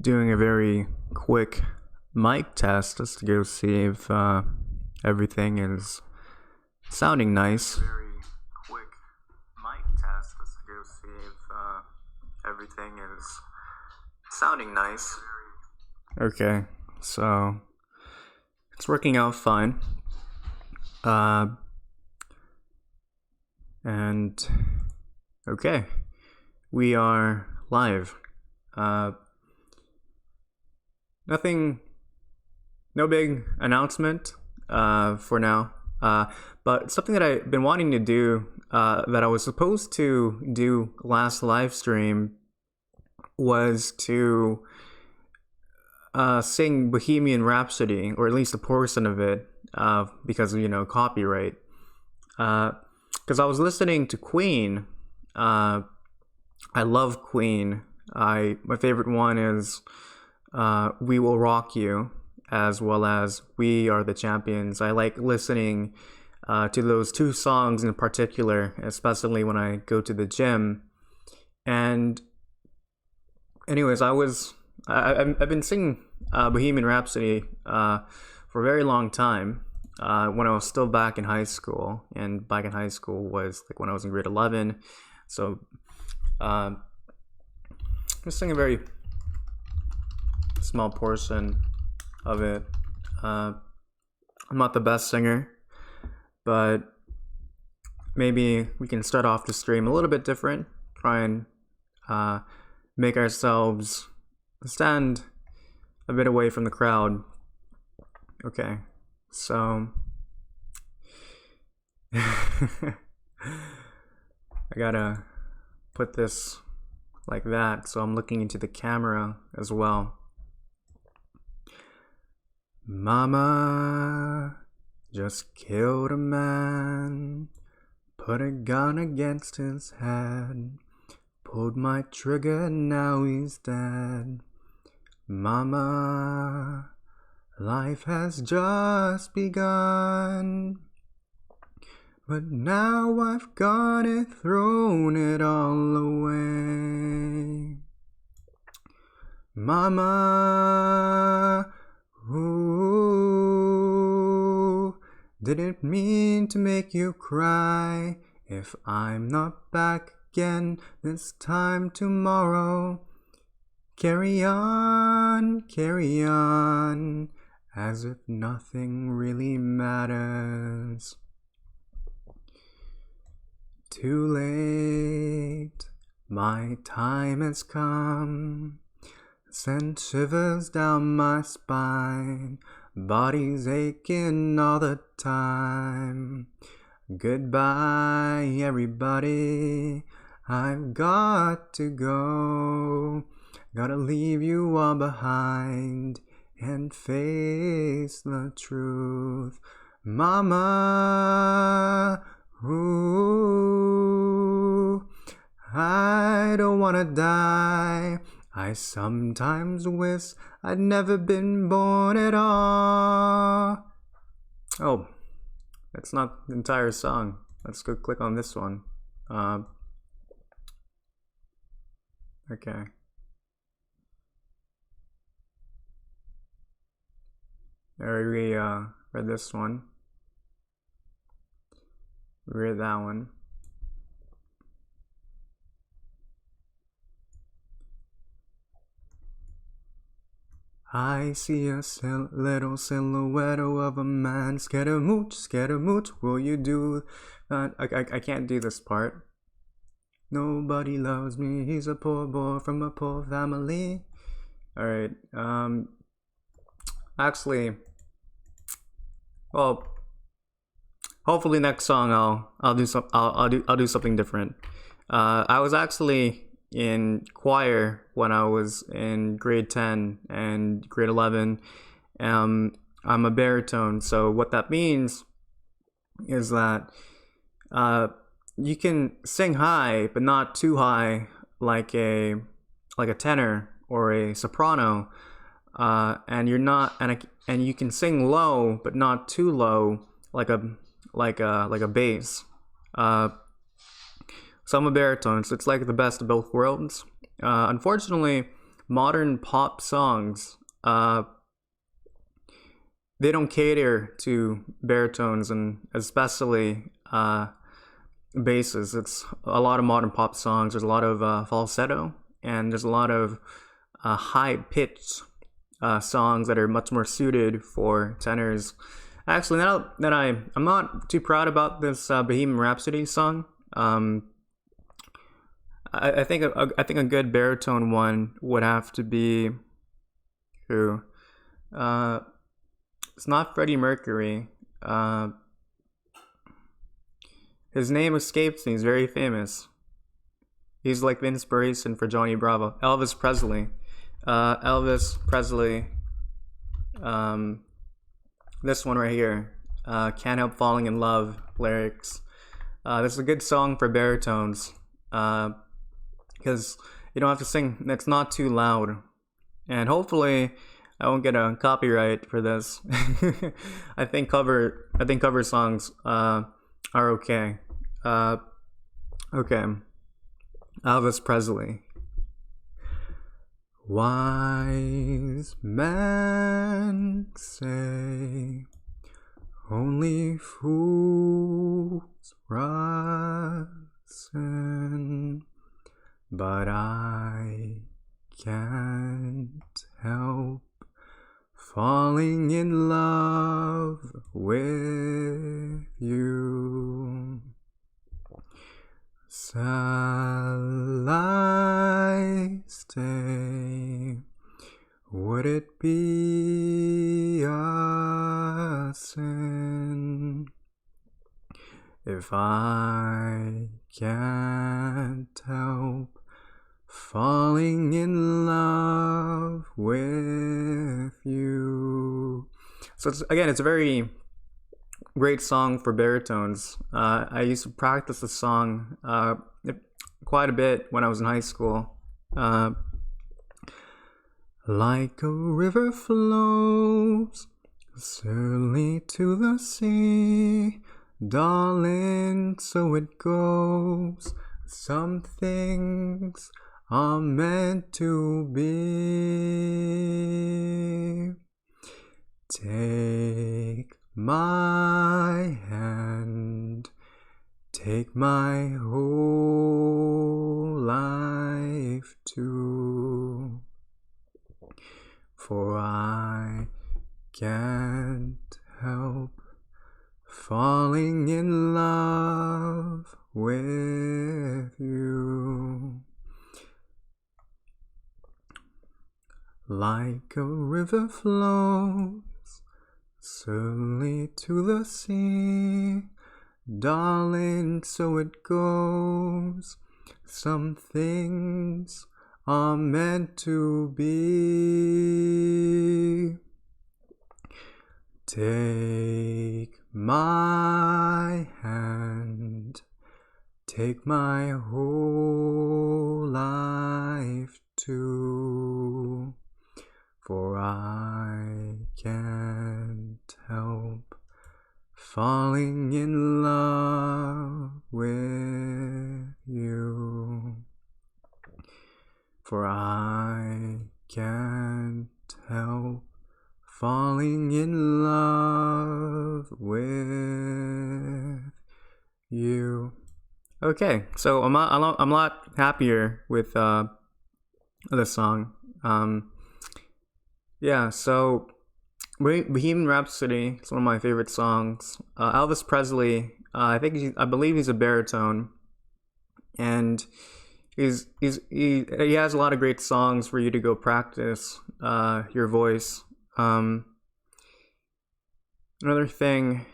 doing a very quick mic test just to go see if everything is sounding nice. Very quick mic test just to go see if everything is sounding nice. Okay, so it's working out fine. And okay, we are live. No big announcement for now. But something that I've been wanting to do, that I was supposed to do last live stream, was to sing Bohemian Rhapsody, or at least a portion of it, because of, copyright. Because I was listening to Queen. I love Queen. My favorite one is We Will Rock You, as well as We Are the Champions. I like listening to those two songs in particular, especially when I go to the gym. And anyways, I've been singing Bohemian Rhapsody for a very long time, when I was still back in high school. And back in high school was like when I was in grade 11. So I'm singing a very small portion of it. I'm not the best singer, but maybe we can start off the stream a little bit different. Try and make ourselves stand a bit away from the crowd. Okay, so I gotta put this like that, so I'm looking into the camera as well. Mama just killed a man, put a gun against his head, pulled my trigger, now he's dead. Mama, life has just begun, but now I've got it, thrown it all away. Mama, ooh, didn't mean to make you cry. If I'm not back again this time tomorrow, carry on, as if nothing really matters. Too late, my time has come, sent shivers down my spine, body's aching all the time. Goodbye, everybody, I've got to go. Gotta leave you all behind and face the truth. Mama, ooh, I don't wanna die. I sometimes wish I'd never been born at all. Oh, that's not the entire song. Let's go click on this one. Okay. There we read this one. We read that one. I see a little silhouette of a man. Scaramouche, will you do that? I can't do this part. Nobody loves me, he's a poor boy from a poor family. Alright, actually, well, hopefully next song I'll do something different. I was actually in choir when I was in grade 10 and grade 11. I'm a baritone, so what that means is that you can sing high, but not too high, like a tenor or a soprano, and you can sing low, but not too low, like a bass. So I'm a baritone, so it's like the best of both worlds. Unfortunately, modern pop songs, they don't cater to baritones and especially basses. It's a lot of modern pop songs. There's a lot of falsetto, and there's a lot of high pitched songs that are much more suited for tenors. Actually, now that I'm not too proud about this Bohemian Rhapsody song. I think a good baritone one would have to be who? It's not Freddie Mercury. His name escapes me. He's very famous. He's like the inspiration for Johnny Bravo. Elvis Presley. Elvis Presley. This one right here. Can't Help Falling in Love lyrics. This is a good song for baritones. Because you don't have to sing. It's not too loud. And hopefully I won't get a copyright for this. I think cover songs are okay. Okay. Elvis Presley. Wise men say only fools rush in, but I can't help falling in love with you. Shall I stay? Would it be a sin if I can't help falling in love with you? So it's a very great song for baritones. I used to practice the song quite a bit when I was in high school. Like a river flows surely to the sea, darling, so it goes. Some things are meant to be. Take my hand, take my whole life too, for I can't help falling in love with you. Like a river flows surely to the sea, darling, so it goes. Some things are meant to be. Take my hand, take my whole life too, for I can't help falling in love with you. For I can't help falling in love with you. Okay, so I'm a lot happier with this song. Yeah, so Bohemian Rhapsody is one of my favorite songs. Elvis Presley, I believe he's a baritone, and he has a lot of great songs for you to go practice your voice. Another thing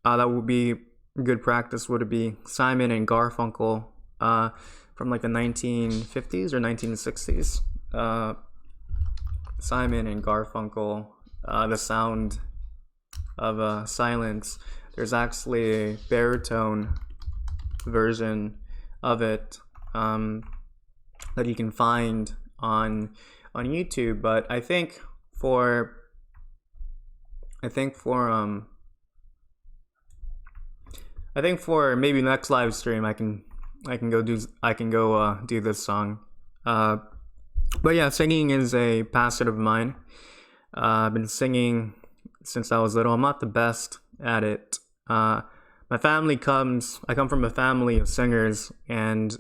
that would be good practice would be Simon and Garfunkel from like the 1950s or 1960s. Simon and Garfunkel, The Sound of Silence. There's actually a baritone version of it that you can find on YouTube, but I think for maybe next live stream I can go do this song. But yeah, singing is a passion of mine. I've been singing since I was little. I'm not the best at it. My family I come from a family of singers, and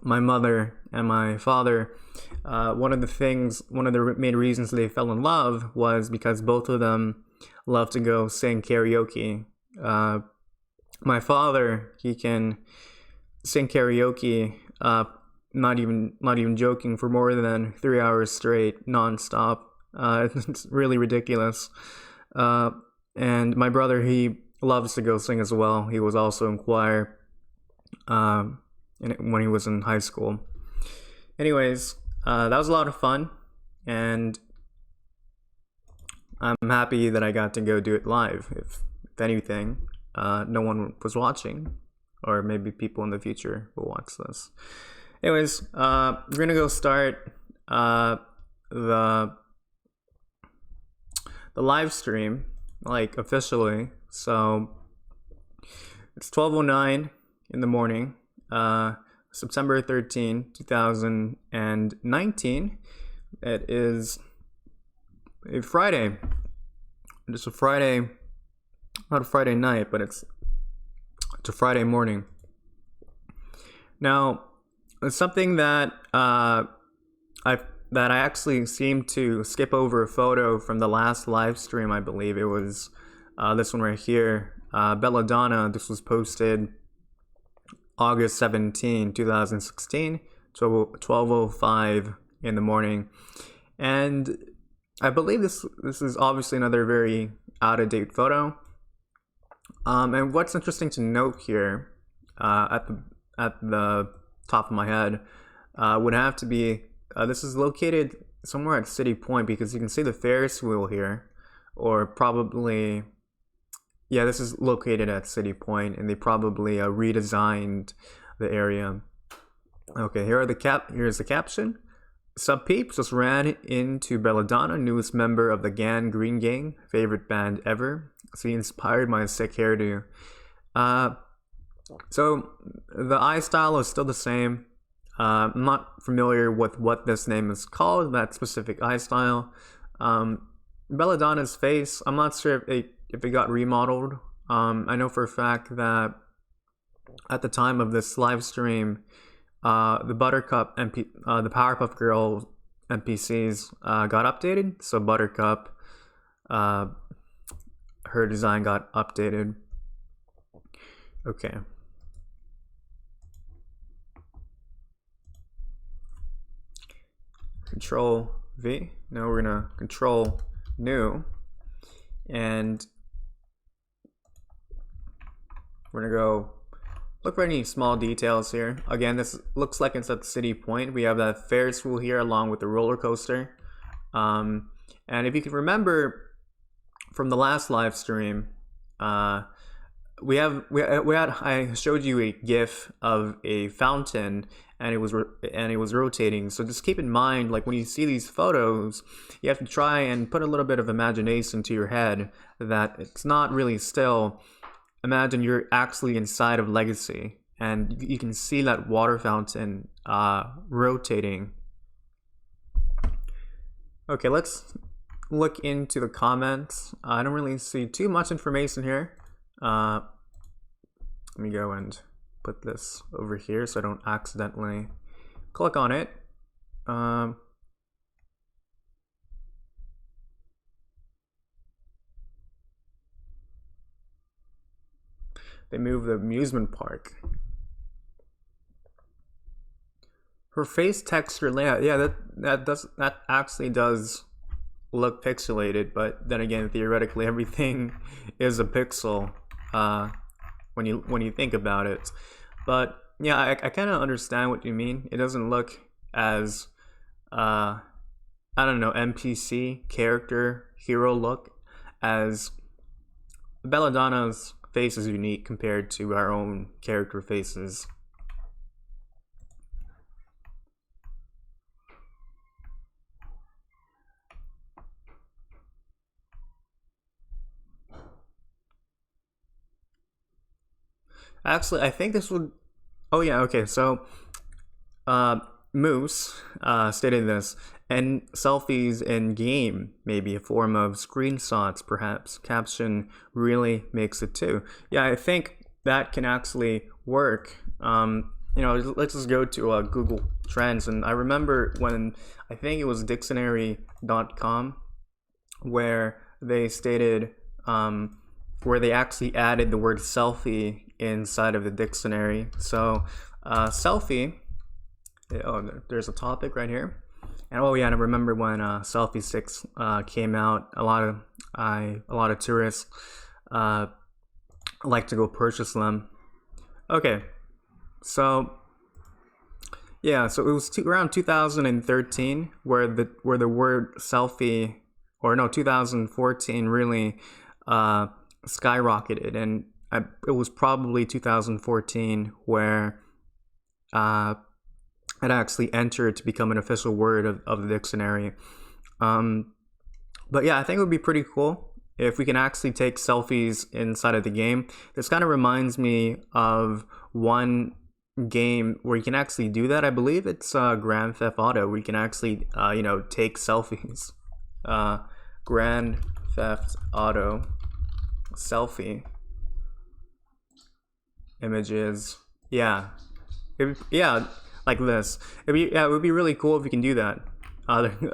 my mother and my father, one of the main reasons they fell in love was because both of them love to go sing karaoke. My father, he can sing karaoke, not even joking, for more than 3 hours straight, nonstop. It's really ridiculous. And my brother, he loves to go sing as well. He was also in choir when he was in high school. Anyways, that was a lot of fun, and I'm happy that I got to go do it live. If anything, no one was watching, or maybe people in the future will watch this. Anyways, we're gonna go start the live stream, like, officially. So it's 12:09 in the morning, September 13, 2019. It is a Friday. It's a Friday, not a Friday night, but it's a Friday morning. Now, it's something that I actually seemed to skip over a photo from the last live stream. I believe it was this one right here, Belladonna. This was posted August 17, 2016, 12:05 in the morning. And I believe this is obviously another very out-of-date photo. And what's interesting to note here, at the top of my head, would have to be, this is located somewhere at City Point, because you can see the Ferris wheel here, or probably, yeah, this is located at City Point, and they probably redesigned the area. Okay, here's the caption. Sub peeps, just ran into Belladonna, newest member of the Green Gang, favorite band ever. See, inspired by a sick hairdo. So the eye style is still the same. I'm not familiar with what this name is called, that specific eye style. Belladonna's face, I'm not sure if it got remodeled. I know for a fact that at the time of this live stream, the Buttercup the Powerpuff Girl NPCs got updated. So Buttercup, her design got updated. Okay. Control V. Now we're gonna Control New, and we're gonna go look for any small details here. Again, this looks like it's at City Point. We have that Ferris wheel here along with the roller coaster. And if you can remember from the last live stream, I showed you a GIF of a fountain, and it was rotating. So just keep in mind, like, when you see these photos, you have to try and put a little bit of imagination to your head that it's not really still. Imagine you're actually inside of Legacy, and you can see that water fountain rotating. Okay, let's look into the comments. I don't really see too much information here. Let me go and put this over here so I don't accidentally click on it. They moved the amusement park. Her face texture layout, yeah, that actually does look pixelated, but then again, theoretically, everything is a pixel when you think about it. But yeah, I kind of understand what you mean. It doesn't look as I don't know, NPC character hero look, as Belladonna's face is unique compared to our own character faces. Actually, I think this would. Oh yeah, okay. So, Moose stated this, and selfies in game may be a form of screenshots, perhaps. Caption really makes it too. Yeah, I think that can actually work. Let's just go to Google Trends, and I remember when I think it was dictionary.com where they stated where they actually added the word selfie inside of the dictionary. So selfie, there's a topic right here. And and I remember when selfie sticks came out, a lot of tourists like to go purchase them. Okay, so yeah, so it was around 2013 where the word selfie, 2014 really skyrocketed, and it was probably 2014 where it actually entered to become an official word of the dictionary. But yeah, I think it would be pretty cool if we can actually take selfies inside of the game. This kind of reminds me of one game where you can actually do that. I believe it's Grand Theft Auto, where you can actually take selfies. Grand Theft Auto selfie images. Yeah, like this. It would be really cool if we can do that.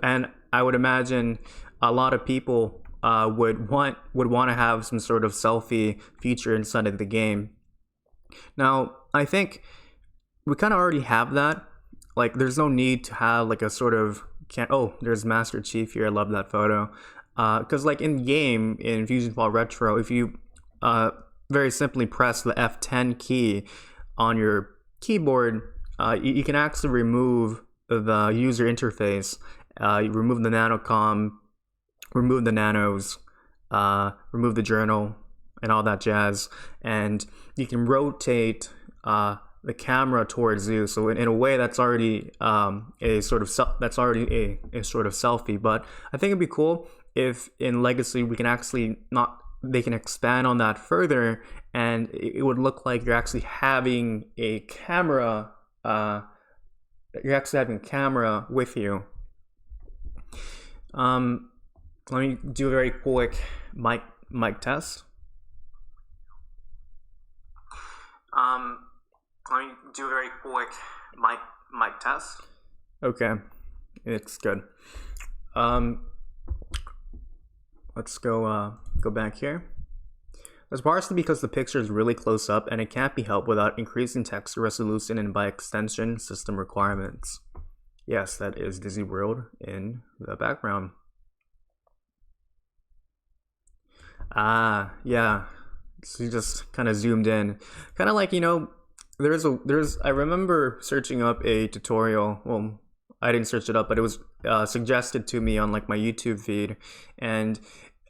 And I would imagine a lot of people would want to have some sort of selfie feature inside of the game. Now, I think we kind of already have that. Like, there's no need to have like a sort of there's Master Chief here. I love that photo. Because like in game in FusionFall Retro, if you very simply press the F10 key on your keyboard, you can actually remove the user interface. You remove the nanocom, remove the nanos, remove the journal, and all that jazz, and you can rotate the camera towards you. So in a way, that's already a sort of selfie. But I think it'd be cool if in Legacy we can actually they can expand on that further, and it would look like you're actually having a camera. You're actually having a camera with you. Let me do a very quick mic test. Let me do a very quick mic test. Okay, it's good. Let's go back here. That's partially because the picture is really close up and it can't be helped without increasing texture resolution and by extension system requirements. Yes, that is Disney World in the background. Yeah. So you just kind of zoomed in. Kind of like, I remember searching up a tutorial. Well, I didn't search it up, but it was suggested to me on like my YouTube feed, and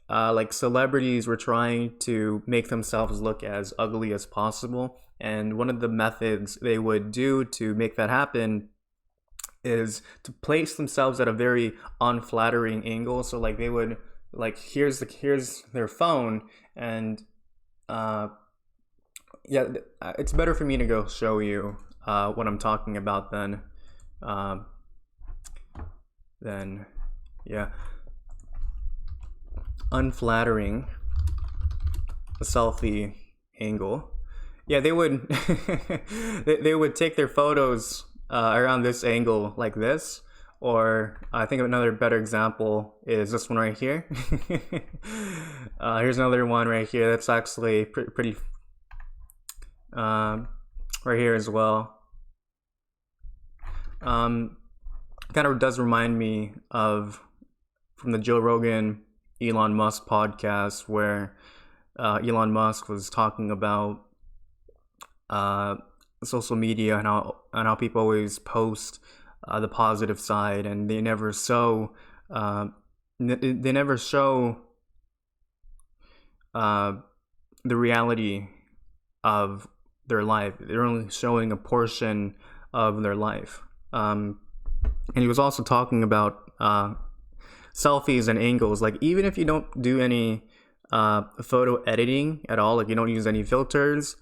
like celebrities were trying to make themselves look as ugly as possible, and one of the methods they would do to make that happen is to place themselves at a very unflattering angle. So like they would here's their phone, and it's better for me to go show you what I'm talking about then. Unflattering selfie angle. Yeah, they would they would take their photos around this angle like this, or I think another better example is this one right here. Here's another one right here that's actually pretty right here as well. Kind of does remind me of from the Joe Rogan Elon Musk podcast, where Elon Musk was talking about social media and how people always post the positive side, and they never show the reality of their life. They're only showing a portion of their life. And he was also talking about selfies and angles. Like, even if you don't do any photo editing at all, like you don't use any filters,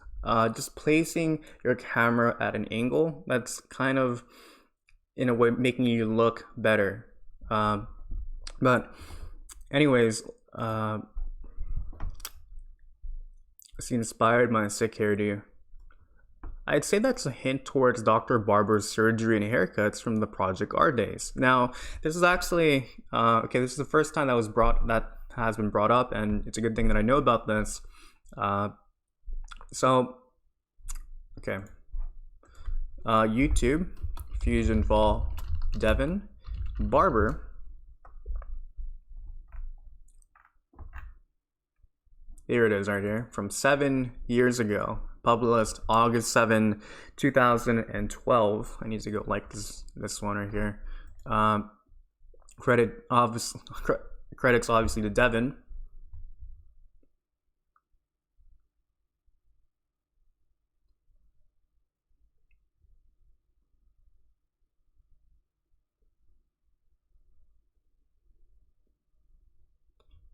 just placing your camera at an angle, that's kind of in a way making you look better. But anyways, she inspired my sick hairdo. I'd say that's a hint towards Dr. Barber's surgery and haircuts from the Project R days. Now, this is actually okay. This is the first time that has been brought up, and it's a good thing that I know about this. So, okay, YouTube, FusionFall, Devin, Barber. Here it is right here, from 7 years ago. Published August 7, 2012. I need to go like this one right here. Credits obviously to Devin.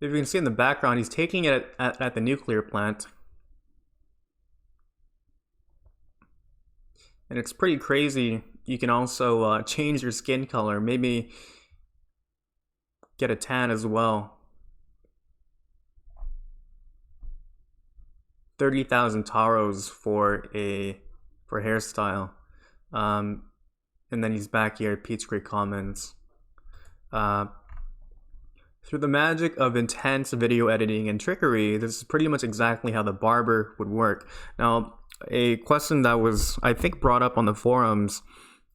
If you can see in the background, he's taking it at the nuclear plant. And it's pretty crazy. You can also change your skin color, maybe get a tan as well. 30,000 taros for hairstyle. And then he's back here at Pete's Great Comments. Through the magic of intense video editing and trickery, this is pretty much exactly how the barber would work. Now, a question that was, I think, brought up on the forums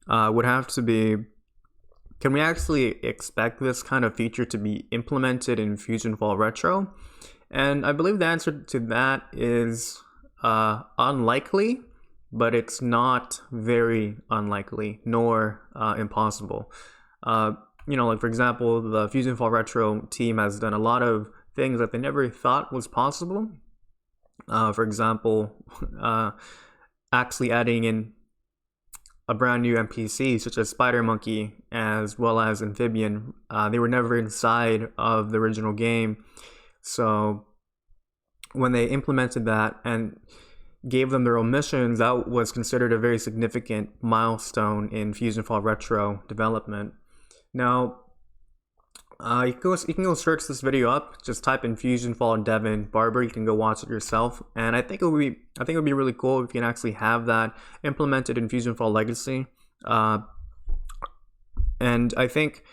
would have to be, can we actually expect this kind of feature to be implemented in FusionFall Retro? And I believe the answer to that is unlikely, but it's not very unlikely, nor impossible. Like for example, the FusionFall Retro team has done a lot of things that they never thought was possible. For example, actually adding in a brand new NPC such as Spider Monkey as well as Amphibian. They were never inside of the original game. So when they implemented that and gave them their own missions, that was considered a very significant milestone in FusionFall Retro development. Now, you can go search this video up. Just type in FusionFall Devin Barber. You can go watch it yourself. And I think it would be really cool if you can actually have that implemented in FusionFall Legacy. And I think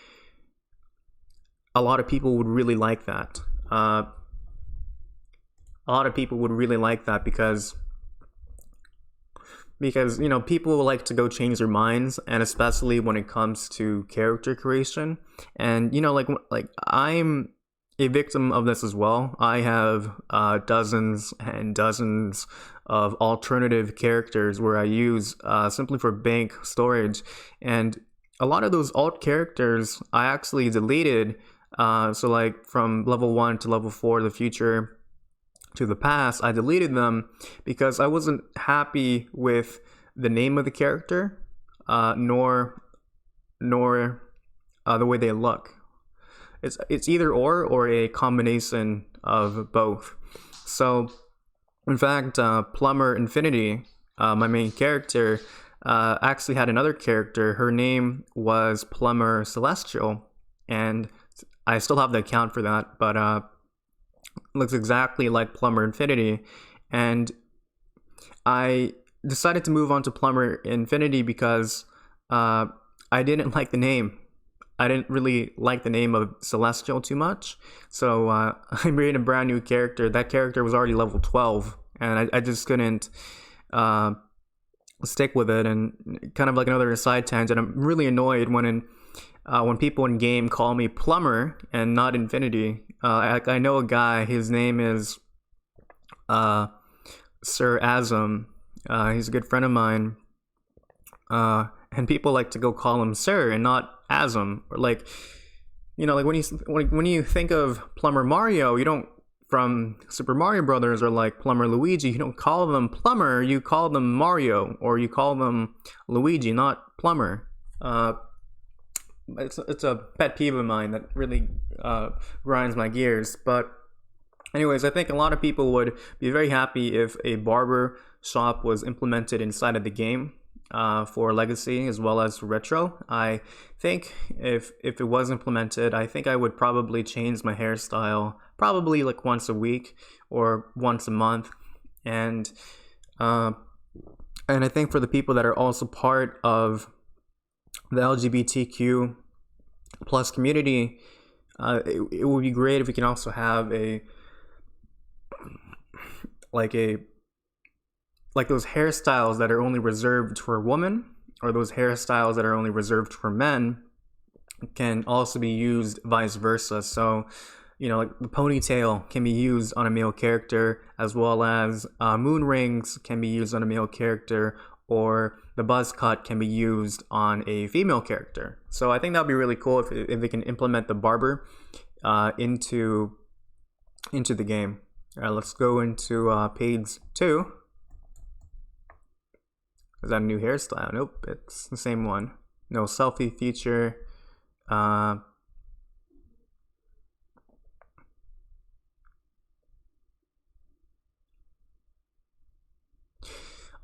a lot of people would really like that. A lot of people would really like that because people like to go change their minds, and especially when it comes to character creation. And like I'm a victim of this as well. I have dozens and dozens of alternative characters where I use simply for bank storage, and a lot of those alt characters I actually deleted. So like from level 1 to level 4, the future to the past, I deleted them because I wasn't happy with the name of the character, nor the way they look. It's either or a combination of both. So, in fact, Plumber Infinity, my main character, actually had another character. Her name was Plumber Celestial, and I still have the account for that, but looks exactly like Plumber Infinity. And I decided to move on to Plumber Infinity because I didn't like the name. I didn't really like the name of Celestial too much. So I made a brand new character. That character was already level 12, and I just couldn't stick with it. And kind of like another side tangent, I'm really annoyed when people in game call me Plumber and not Infinity. I know a guy, his name is Sir Azam. He's a good friend of mine. And people like to go call him Sir and not Azam. Or like when you think of Plumber Mario, you don't, from Super Mario Brothers, or like Plumber Luigi, you don't call them Plumber, you call them Mario, or you call them Luigi, not Plumber. It's a pet peeve of mine that really grinds my gears. But anyways, I think a lot of people would be very happy if a barber shop was implemented inside of the game. for Legacy as well as Retro. I think if it was implemented, I think I would probably change my hairstyle probably like once a week or once a month, and I think for the people that are also part of the LGBTQ plus community, it would be great if we can also have like those hairstyles that are only reserved for women, or those hairstyles that are only reserved for men, can also be used vice versa. So, like the ponytail can be used on a male character, as well as moon rings can be used on a male character, or the buzz cut can be used on a female character. So I think that would be really cool if they can implement the barber into the game. All right, let's go into page 2. Is that a new hairstyle? Nope, it's the same one. No selfie feature.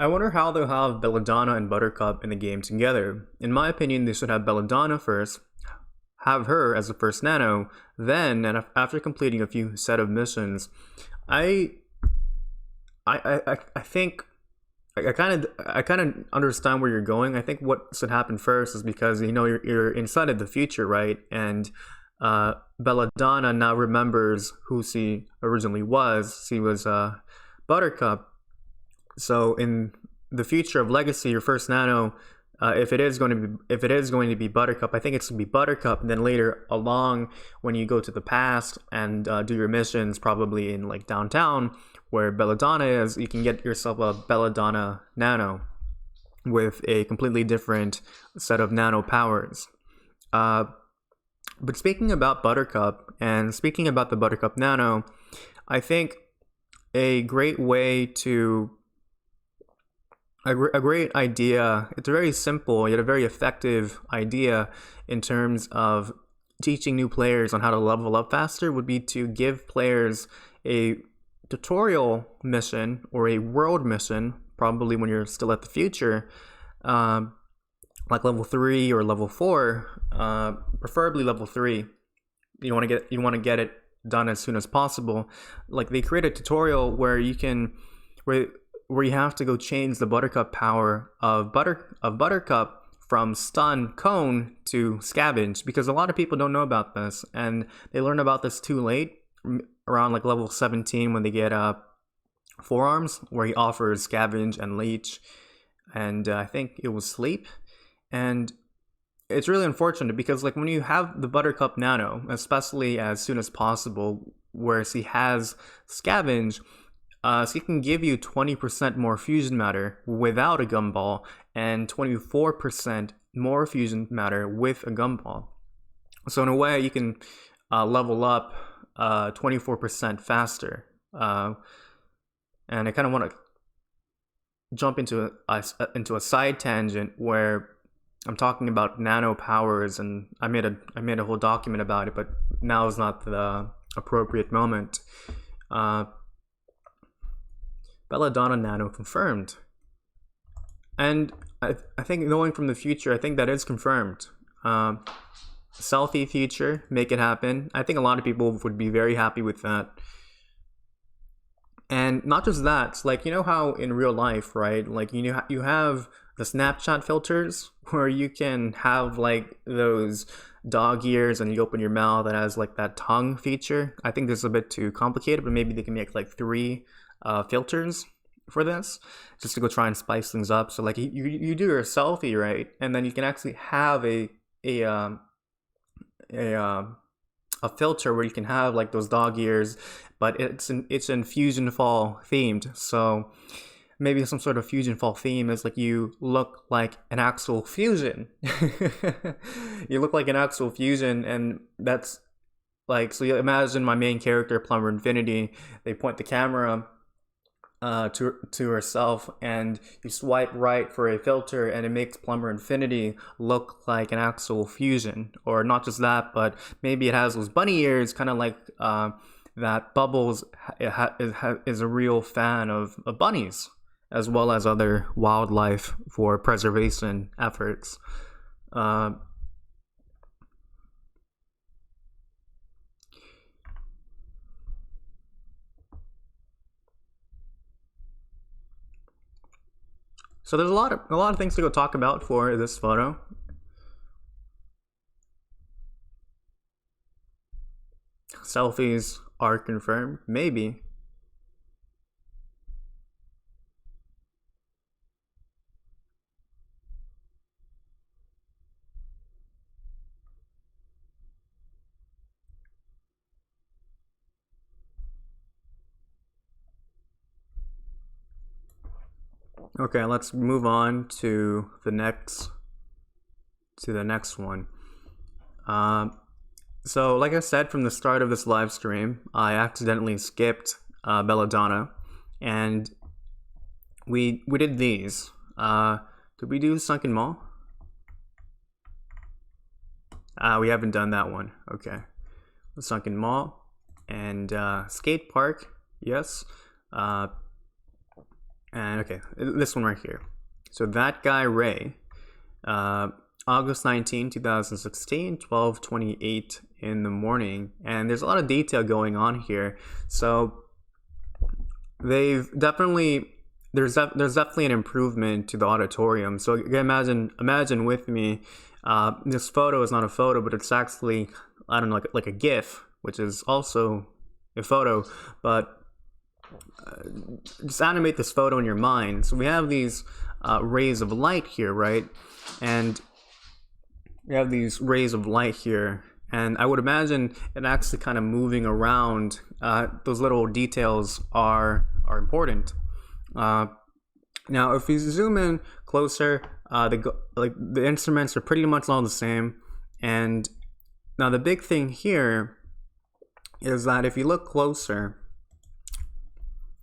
I wonder how they'll have Belladonna and Buttercup in the game together. In my opinion, they should have Belladonna first, have her as the first Nano, then, and after completing a few set of missions, I think I kind of understand where you're going. I think what should happen first is because you're inside of the future, right? And Belladonna now remembers who she originally was. She was Buttercup. So in the future of Legacy, your first Nano, if it is going to be Buttercup, I think it's going to be Buttercup. And then later along, when you go to the past and do your missions, probably in like downtown where Belladonna is, you can get yourself a Belladonna Nano with a completely different set of nano powers. But speaking about Buttercup and speaking about the Buttercup Nano, I think a great idea, it's a very simple yet a very effective idea in terms of teaching new players on how to level up faster, would be to give players a tutorial mission or a world mission, probably when you're still at the future, like level 3 or level 4, preferably level 3. You want to get it done as soon as possible. Like they create a tutorial where you have to go change the Buttercup power of Buttercup from stun cone to scavenge, because a lot of people don't know about this, and they learn about this too late, around like level 17 when they get forearms, where he offers scavenge and leech, and I think it was sleep. And it's really unfortunate because like when you have the Buttercup Nano, especially as soon as possible, where she has scavenge, she can give you 20% more fusion matter without a gumball and 24% more fusion matter with a gumball. So in a way, you can level up 24% faster. And I kind of want to jump into a side tangent where I'm talking about nano powers, and I made a whole document about it, but now is not the appropriate moment. Belladonna Nano confirmed. And I think knowing from the future, I think that is confirmed. Selfie feature, make it happen. I think a lot of people would be very happy with that. And not just that, it's like, how in real life, right? Like, you have the Snapchat filters where you can have like those dog ears and you open your mouth that has like that tongue feature. I think this is a bit too complicated, but maybe they can make like 3 filters for this, just to go try and spice things up. So like you do your selfie, right, and then you can actually have a filter where you can have like those dog ears, but it's in FusionFall themed. So maybe some sort of FusionFall theme is like you look like an actual fusion. You look like an actual fusion, and that's like, so you imagine my main character, Plumber Infinity. They point the camera to herself, and you swipe right for a filter, and it makes Plumber Infinity look like an actual fusion. Or not just that, but maybe it has those bunny ears, kind of like that Bubbles is a real fan of bunnies, as well as other wildlife for preservation efforts. So there's a lot of things to go talk about for this photo. Selfies are confirmed, maybe. Okay, let's move on to the next one. So like I said from the start of this live stream, I accidentally skipped Belladonna, and we did these. Did we do Sunken Mall? We haven't done that one. Okay, the Sunken Mall and Skate Park, yes. And okay, this one right here. So that guy Ray, August 19, 2016, 12:28 in the morning, and there's a lot of detail going on here. So they've definitely there's definitely an improvement to the auditorium. So imagine with me, this photo is not a photo, but it's actually, I don't know, like a GIF, which is also a photo, but just animate this photo in your mind. So we have these rays of light here, right? And we have these rays of light here, and I would imagine it actually kind of moving around. Those little details are important. Now, if you zoom in closer, the instruments are pretty much all the same. And now the big thing here is that if you look closer,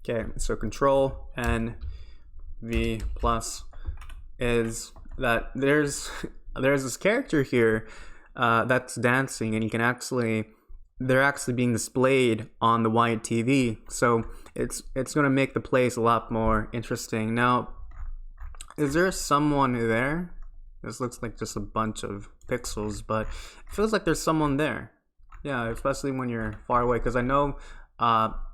okay, so Control and V plus, is that there's this character here that's dancing, and you can they're actually being displayed on the white TV. So it's going to make the place a lot more interesting. Now, is there someone there? This looks like just a bunch of pixels, but it feels like there's someone there. Yeah, especially when you're far away, because I know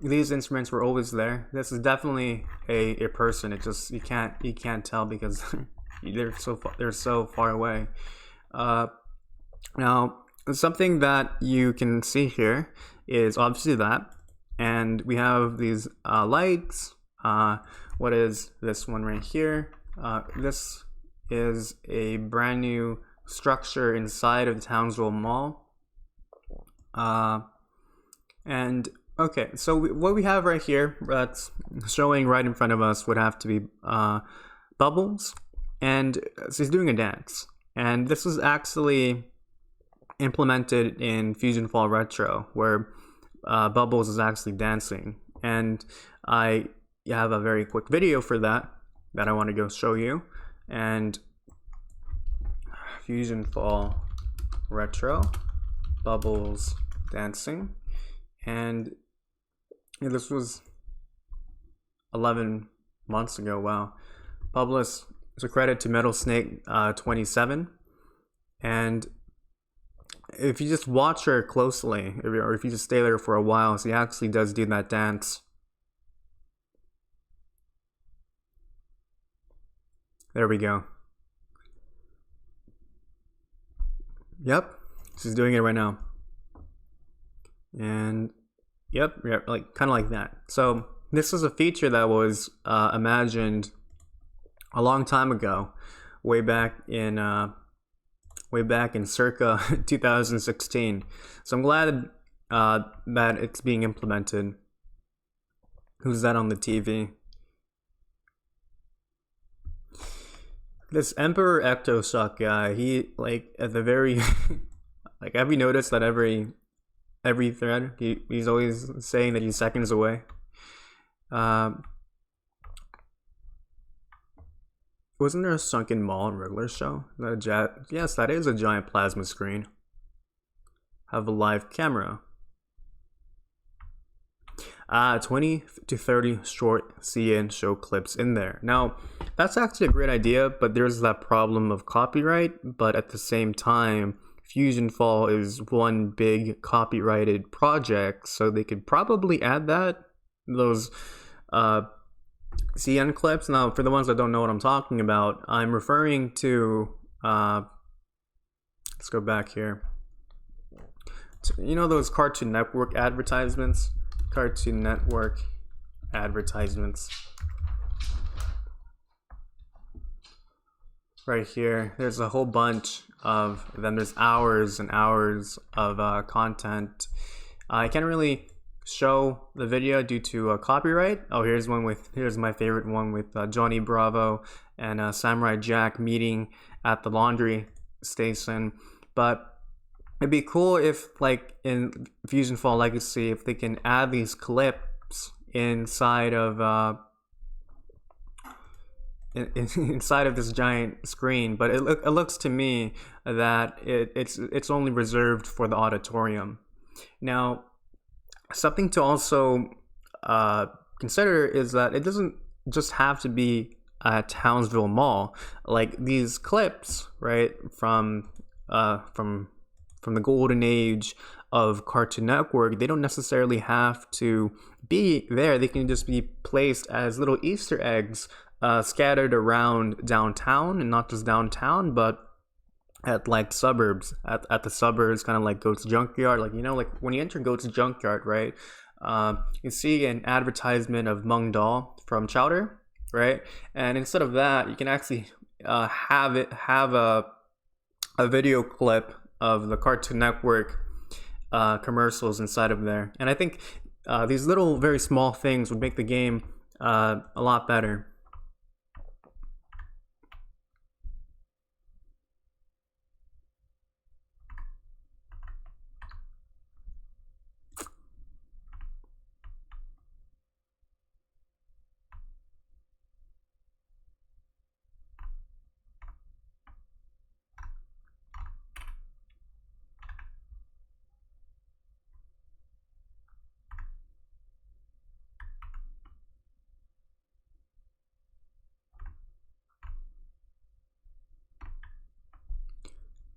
these instruments were always there. This is definitely a person. It just you can't tell because they're so far away. Now, something that you can see here is obviously that, and we have these lights. What is this one right here? This is a brand new structure inside of the Townsville Mall. And okay, so what we have right here that's showing right in front of us would have to be Bubbles, and so he's doing a dance, and this is actually implemented in FusionFall Retro, where Bubbles is actually dancing, and I have a very quick video for that I want to go show you. And FusionFall Retro, Bubbles dancing, and this was 11 months ago. Wow. Bubbles is a credit to Metal Snake 27, and if you just watch her closely, or if you just stay there for a while, she actually does do that dance. There we go. Yep, she's doing it right now. And yep, like kind of like that. So this is a feature that was imagined a long time ago, way back in circa 2016. So I'm glad that it's being implemented. Who's that on the TV? This Emperor Ectoshock guy, he, like, at the very like, have you noticed that every thread he's always saying that he's seconds away? Wasn't there a Sunken Mall and Riddler show? Yes, that is a giant plasma screen. Have a live camera. 20 to 30 short see-in show clips in there. Now, that's actually a great idea, but there's that problem of copyright. But at the same time, FusionFall is one big copyrighted project, so they could probably add those CN clips. Now, for the ones that don't know what I'm talking about, I'm referring to, let's go back here. So, you know those Cartoon Network advertisements? Cartoon Network advertisements. Right here, there's a whole bunch of them. There's hours and hours of content. I can't really show the video due to copyright. Oh, here's my favorite one with Johnny Bravo and Samurai Jack meeting at the laundry station. But it'd be cool if, like in FusionFall Legacy, if they can add these clips inside of inside of this giant screen. But it looks to me that it's only reserved for the auditorium. Now, something to also consider is that it doesn't just have to be at Townsville Mall. Like these clips, right, from the golden age of Cartoon Network, they don't necessarily have to be there. They can just be placed as little Easter eggs scattered around downtown, and not just downtown, but at like suburbs, at the suburbs, kind of like Goat's Junkyard. Like, you know, like when you enter Goat's Junkyard, right, you see an advertisement of Mung Dal from Chowder, right? And instead of that, you can actually have a video clip of the Cartoon Network commercials inside of there. And I think these little very small things would make the game a lot better.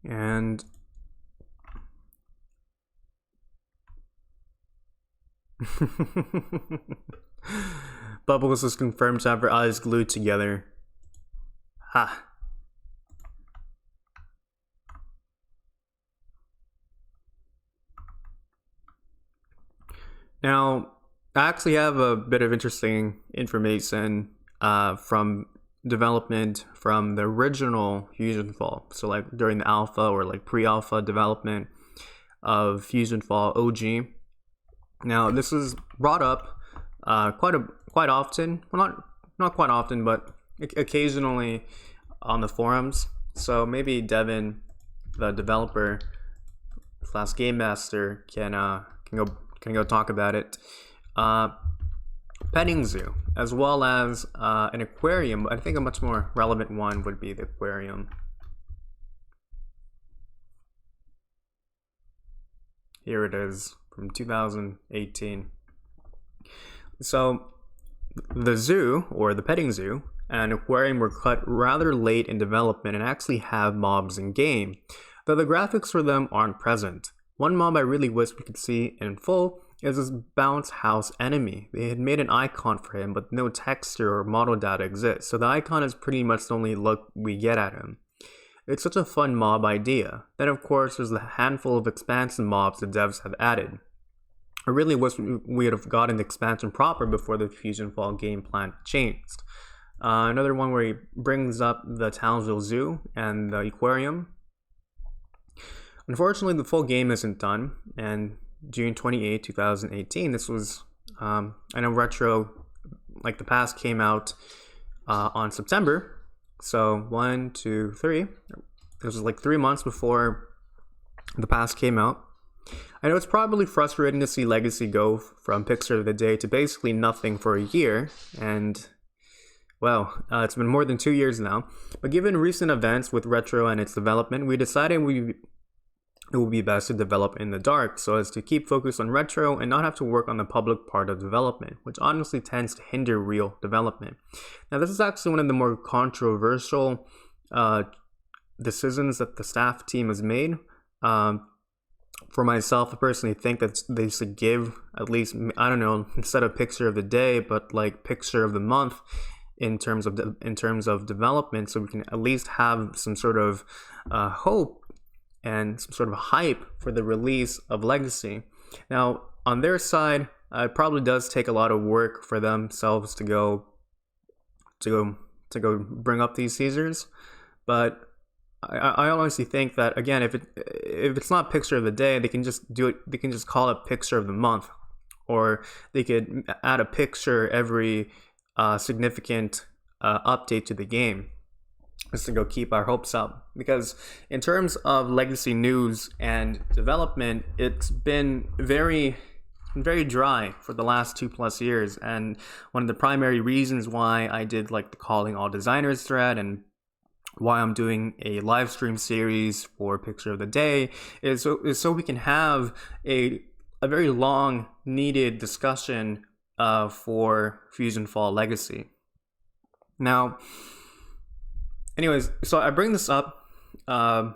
And Bubbles is confirmed to have her eyes glued together. Ha. Now, I actually have a bit of interesting information from development from the original FusionFall. So like during the alpha or like pre-alpha development of FusionFall OG. Now this is brought up quite often. Well, not quite often, but occasionally on the forums. So maybe Devin, the developer / game master, can go talk about it. Petting zoo, as well as an aquarium. But I think a much more relevant one would be the aquarium. Here it is from 2018. So the zoo, or the petting zoo, and aquarium were cut rather late in development and actually have mobs in game, though the graphics for them aren't present. One mob I really wish we could see in full is this bounce house enemy. They had made an icon for him, but no texture or model data exists, so the icon is pretty much the only look we get at him. It's such a fun mob idea. Then of course there's the handful of expansion mobs the devs have added. I really wish we would have gotten the expansion proper before the FusionFall game plan changed. Another one where he brings up the Townsville Zoo and the aquarium. Unfortunately, the full game isn't done, and June 28, 2018, this was, I know Retro, like the past, came out on September, so 1, 2, 3, this was like 3 months before the past came out. I know it's probably frustrating to see Legacy go from Picture of the Day to basically nothing for a year, and well, it's been more than 2 years now, but given recent events with Retro and its development, we decided it will be best to develop in the dark so as to keep focused on retro and not have to work on the public part of development, which honestly tends to hinder real development. Now, this is actually one of the more controversial decisions that the staff team has made. For myself, I personally think that they should give at least, I don't know, instead of picture of the day, but like picture of the month in terms of development, so we can at least have some sort of hope and some sort of hype for the release of Legacy. Now, on their side, it probably does take a lot of work for themselves to go bring up these Caesars, but I honestly think that, again, if it's not picture of the day, they can just do it. They can just call it picture of the month, or they could add a picture every significant update to the game, just to go keep our hopes up. Because in terms of Legacy news and development, it's been very dry for the last 2+ years, and one of the primary reasons why I did like the Calling All Designers thread and why I'm doing a live stream series for Picture of the Day is so we can have a very long needed discussion for FusionFall Legacy. Now, anyways, so I bring this up, the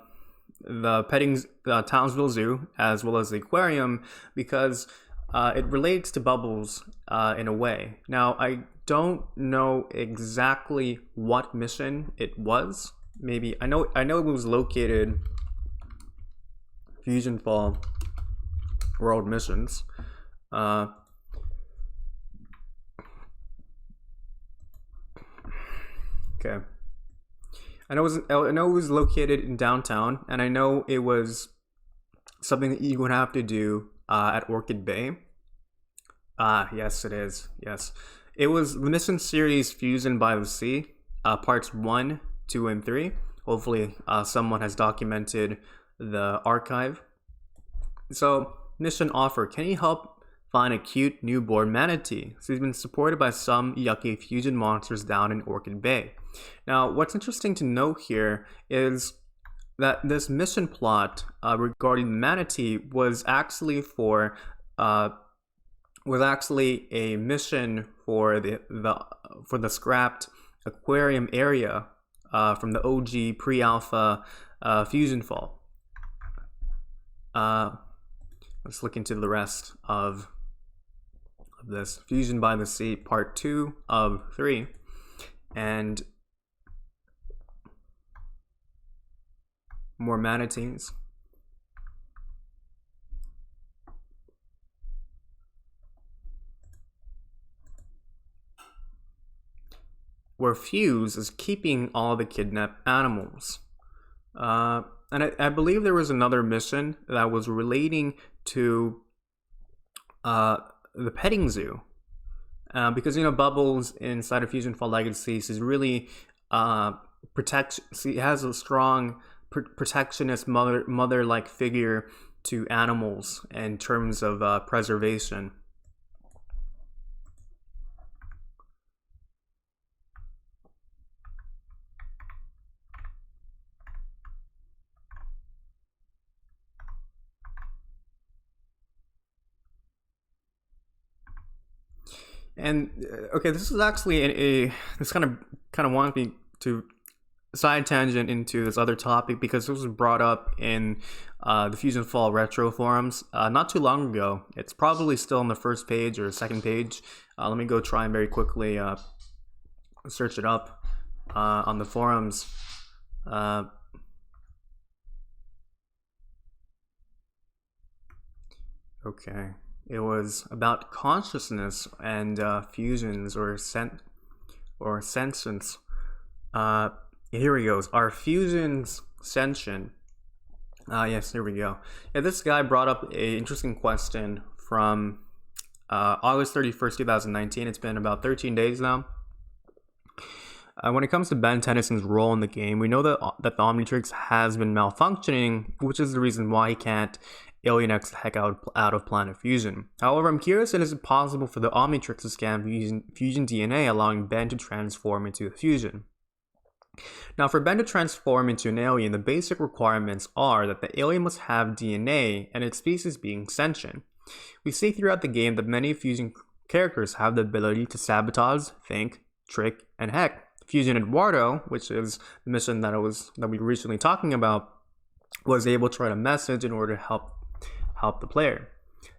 Townsville Zoo as well as the aquarium, because it relates to Bubbles in a way. Now, I don't know exactly what mission it was. Maybe I know it was located FusionFall World Missions. Okay. I know it was located in downtown, and I know it was something that you would have to do at Orchid Bay. Yes, it is. Yes. It was the mission series Fusion by the Sea, parts 1, 2, and 3. Hopefully, someone has documented the archive. So, mission offer: can you help find a cute newborn manatee? So he's been supported by some yucky fusion monsters down in Orchid Bay. Now, what's interesting to note here is that this mission plot regarding the manatee was actually a mission for the scrapped aquarium area from the OG pre-alpha FusionFall. Let's look into the rest of this. Fusion by the Sea, part 2 of 3, and more manatees. Where Fuse is keeping all the kidnapped animals. And I believe there was another mission that was relating to the petting zoo. Because, Bubbles inside of FusionFall Legacy is really he has a strong protectionist mother-like figure to animals in terms of preservation. And okay, this is actually this kind of wants me to side tangent into this other topic, because this was brought up in the FusionFall retro forums not too long ago. It's probably still on the first page or second page. Let me go try and very quickly search it up on the forums. Okay. It was about consciousness and fusions or sentience. Here we go. Are fusions sentient? Yes, here we go. Yeah, this guy brought up an interesting question from August 31st, 2019. It's been about 13 days now. When it comes to Ben Tennyson's role in the game, we know that the Omnitrix has been malfunctioning, which is the reason why he can't Alien X the heck out of Planet Fusion. However, I'm curious, is it possible for the Omnitrix to scan fusion DNA, allowing Ben to transform into a fusion? Now, for Ben to transform into an alien, the basic requirements are that the alien must have DNA and its species being sentient. We see throughout the game that many Fusion characters have the ability to sabotage, think, trick, and hack. Fusion Eduardo, which is the mission that we were recently talking about, was able to write a message in order to help the player.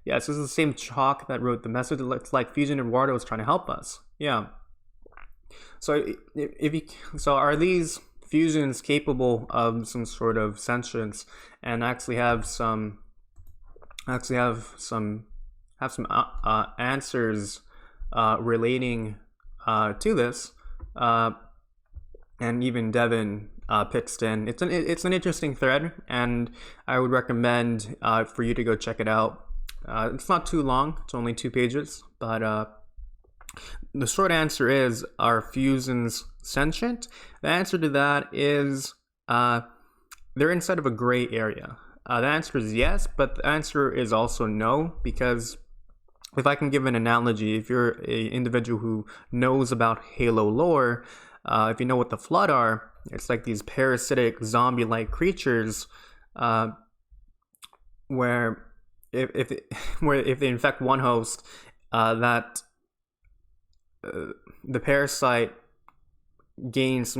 Yes, this is the same Chalk that wrote the message. It looks like Fusion Eduardo is trying to help us. Yeah. So are these fusions capable of some sort of sentience and actually have some answers relating to this? And even Devin pitched in. It's an interesting thread, and I would recommend for you to go check it out. It's not too long; it's only 2 pages. But the short answer is: are fusions sentient? The answer to that is they're inside of a gray area. The answer is yes, but the answer is also no, because if I can give an analogy, if you're an individual who knows about Halo lore, if you know what the Flood are, it's like these parasitic zombie-like creatures where if they infect one host, that the parasite gains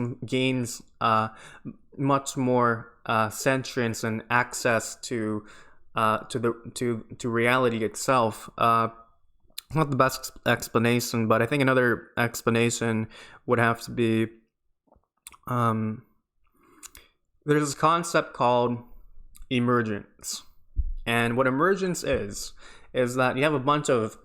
much more sentience and access to reality itself. Not the best explanation, but I think another explanation would have to be there's this concept called emergence. And what emergence is that you have a bunch of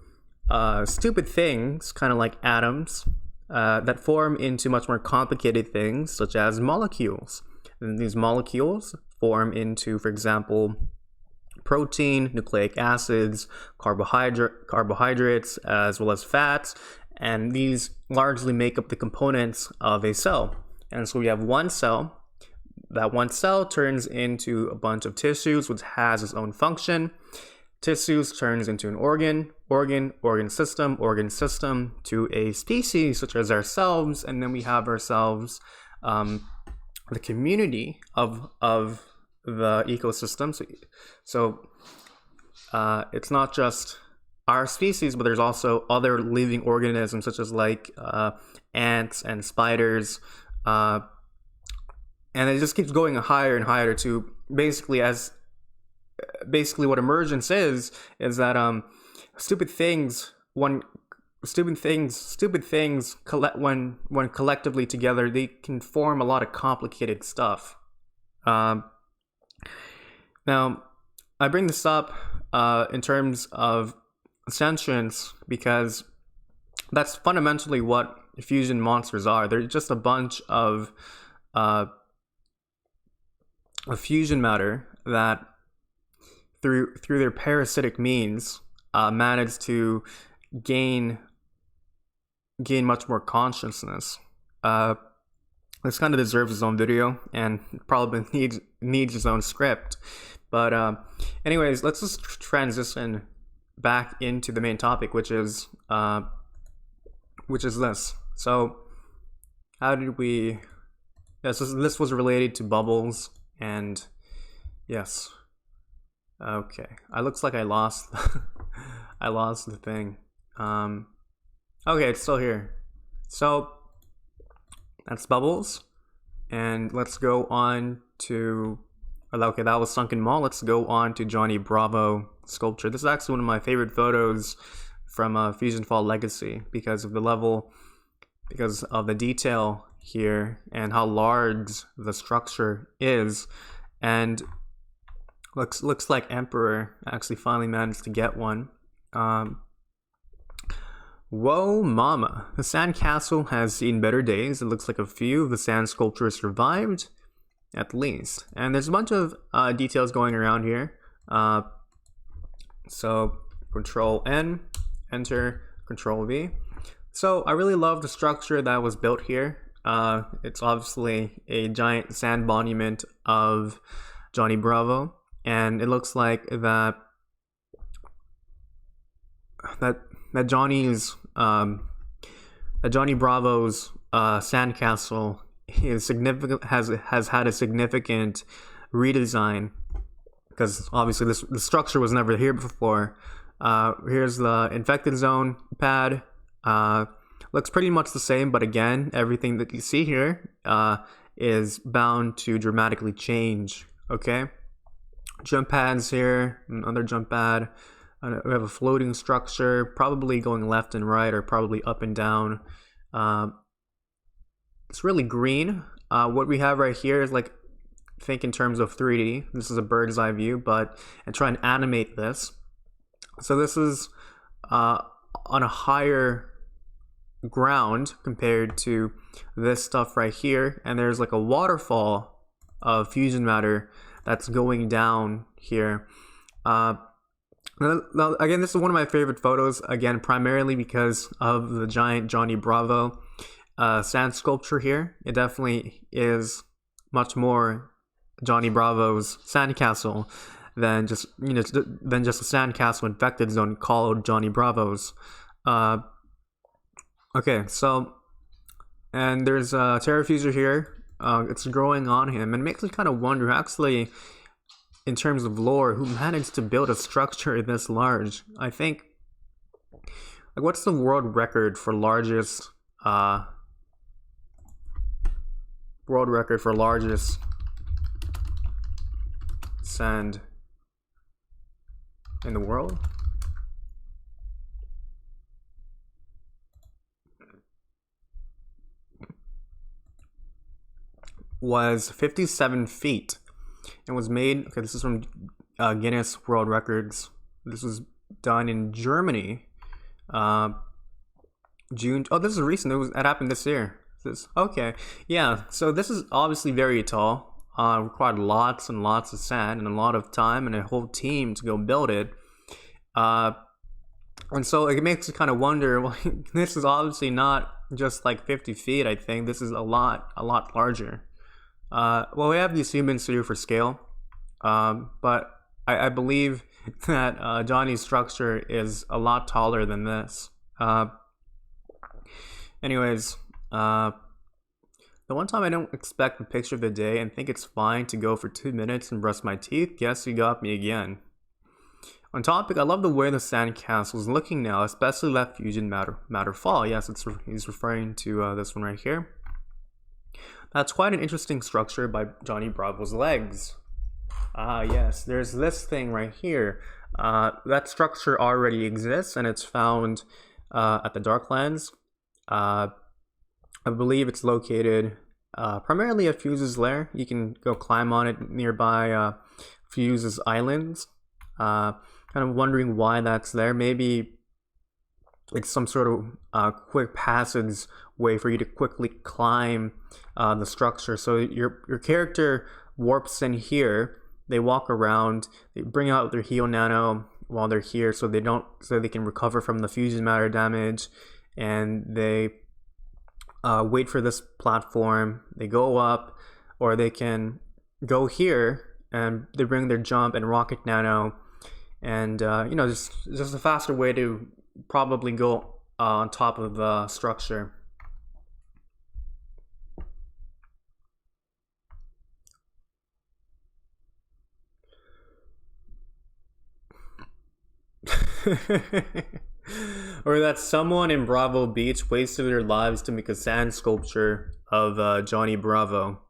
stupid things, kind of like atoms, that form into much more complicated things, such as molecules. And these molecules form into, for example, protein, nucleic acids, carbohydrates, as well as fats, and these largely make up the components of a cell. And so we have one cell. That one cell turns into a bunch of tissues, which has its own function. Tissues turns into an organ system to a species such as ourselves, and then we have ourselves the community of the ecosystem. So it's not just our species, but there's also other living organisms such as like ants and spiders, and it just keeps going higher and higher to basically what emergence is that stupid things when collectively together, they can form a lot of complicated stuff. Now, I bring this up in terms of sentience because that's fundamentally what fusion monsters are. They're just a bunch of fusion matter that through their parasitic means manage to gain much more consciousness. This kind of deserves its own video and probably needs its own script. But anyways, let's just transition back into the main topic, which is this. So how did we... Yes, this was related to bubbles, and yes. Okay, it looks like I lost I lost the thing. Okay, it's still here. So that's bubbles, and let's go on to... Okay, that was Sunken Mall. Let's go on to Johnny Bravo sculpture. This is actually one of my favorite photos from FusionFall Legacy because of the detail here and how large the structure is. And looks like Emperor actually finally managed to get one. Whoa mama, the sandcastle has seen better days. It looks like a few of the sand sculptures survived, at least. And there's a bunch of details going around here. So Control N, enter, Control V. So I really love the structure that was built here. It's obviously a giant sand monument of Johnny Bravo, and it looks like that Johnny Bravo's sandcastle is significant, has had a significant redesign, because obviously the structure was never here before. Here's the infected zone pad. Looks pretty much the same, but again, everything that you see here is bound to dramatically change. Okay, jump pads here, another jump pad. We have a floating structure, probably going left and right, or probably up and down. It's really green. What we have right here is like, think in terms of 3D. This is a bird's eye view, and try and animate this. So this is on a higher ground compared to this stuff right here, and there's like a waterfall of fusion matter that's going down here. Now, again, this is one of my favorite photos, again, primarily because of the giant Johnny Bravo sand sculpture here. It definitely is much more Johnny Bravo's sandcastle than just a sandcastle infected zone called Johnny Bravo's. Okay, so, and there's a Terrafuser here. It's growing on him, and it makes me kind of wonder, actually, in terms of lore, who managed to build a structure this large. I think, like, what's the world record for largest sand in the world? Was 57 feet and was made, okay, this is from Guinness World Records. This was done in Germany, June. Oh, this is recent. It happened this year. Okay, yeah. So this is obviously very tall. Required lots and lots of sand and a lot of time and a whole team to go build it. And so it makes you kind of wonder. Well, this is obviously not just like 50 feet. I think this is a lot larger. Well, we have these humans to do for scale, but I believe that Johnny's structure is a lot taller than this. Anyways, the one time I don't expect the picture of the day and think it's fine to go for 2 minutes and brush my teeth, guess you got me again. On topic, I love the way the sandcastle is looking now, especially Let Fusion Matter Fall. Yes, he's referring to this one right here. That's quite an interesting structure by Johnny Bravo's legs. Yes, there's this thing right here. That structure already exists, and it's found at the Darklands. I believe it's located primarily at Fuse's lair. You can go climb on it nearby Fuse's islands. Kind of wondering why that's there. Maybe it's some sort of quick passage way for you to quickly climb the structure. So your character warps in here. They walk around. They bring out their heal nano while they're here, so they can recover from the fusion matter damage. And they wait for this platform. They go up, or they can go here, and they bring their jump and rocket nano, and just a faster way to probably go on top of the structure. Or that someone in Bravo Beach wasted their lives to make a sand sculpture of Johnny Bravo.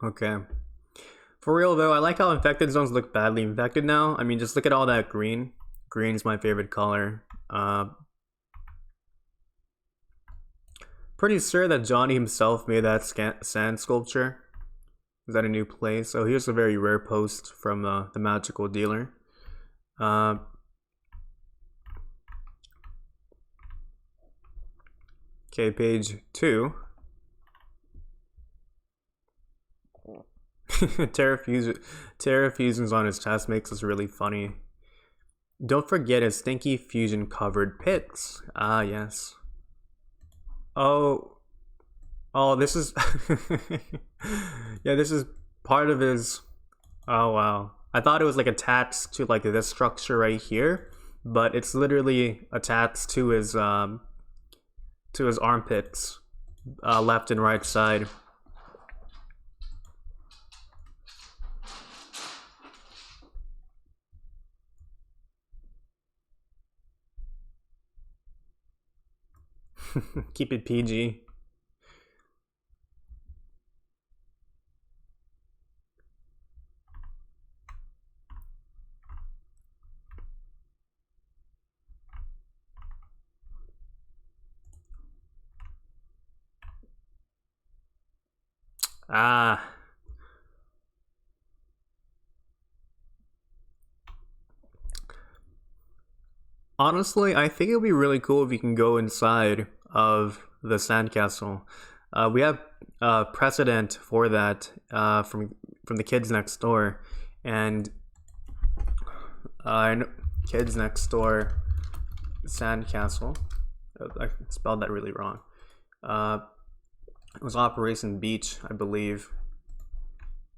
Okay. For real though, I like how infected zones look badly infected now. I mean, just look at all that green. Green's my favorite color. Pretty sure that Johnny himself made that sand sculpture. Is that a new place? Oh, here's a very rare post from the magical dealer. Okay, page 2. Terrafusions on his chest makes this really funny. Don't forget his stinky fusion covered pits. Ah, yes. Oh, this is yeah, this is part of his. Oh wow, I thought it was like attached to like this structure right here, but it's literally attached to his armpits, left and right side. Keep it PG. Ah. Honestly, I think it would be really cool if you can go inside of the sandcastle. We have precedent for that from the kids next door, and uh, kids next door sandcastle. I spelled that really wrong. Uh, it was Operation Beach, I believe,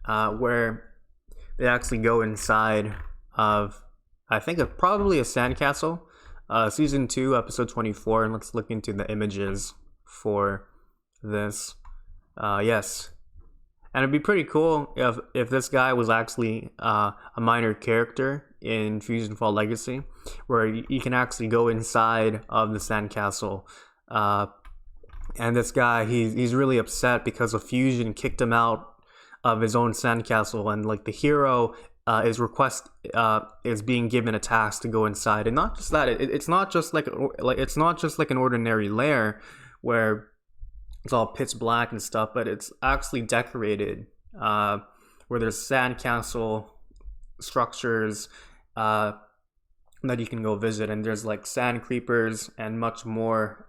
where they actually go inside of, I think, probably a sandcastle. Season 2, episode 24, and let's look into the images for this. Yes, and it'd be pretty cool if this guy was actually a minor character in FusionFall Legacy, where you can actually go inside of the sandcastle. And this guy, he's really upset because a fusion kicked him out of his own sandcastle, and like the hero is being given a task to go inside, and not just that. It's not just like it's not just like an ordinary lair where it's all pitch black and stuff, but it's actually decorated, where there's sandcastle structures that you can go visit, and there's like sand creepers and much more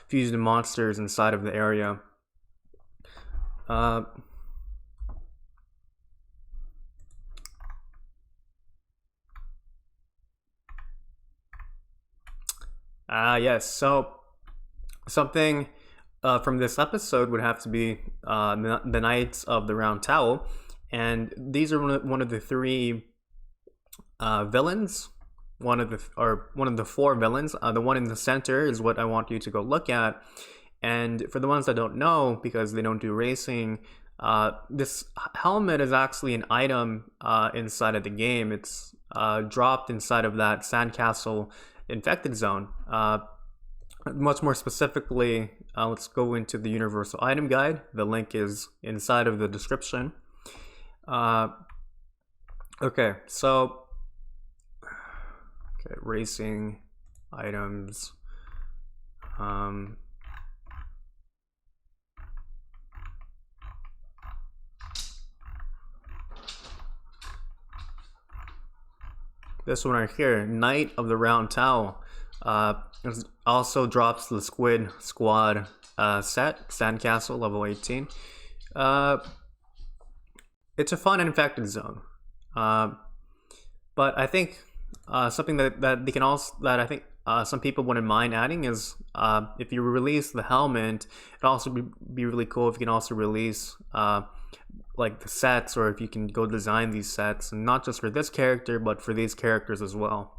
fusion monsters inside of the area. Yes. So something from this episode would have to be the Knights of the Round Towel, and these are one of the three villains. One of the four villains. The one in the center is what I want you to go look at. And for the ones that don't know, because they don't do racing, this helmet is actually an item inside of the game. It's dropped inside of that sandcastle infected zone. Much more specifically, let's go into the universal item guide. The link is inside of the description. Okay, so racing items. This one right here, Knight of the Round Towel. Also drops the Squid Squad set, Sandcastle, level 18. It's a fun infected zone. But I think something that they can also, that I think some people wouldn't mind adding is if you release the helmet, it'd also be really cool if you can also release like the sets, or if you can go design these sets, and not just for this character but for these characters as well.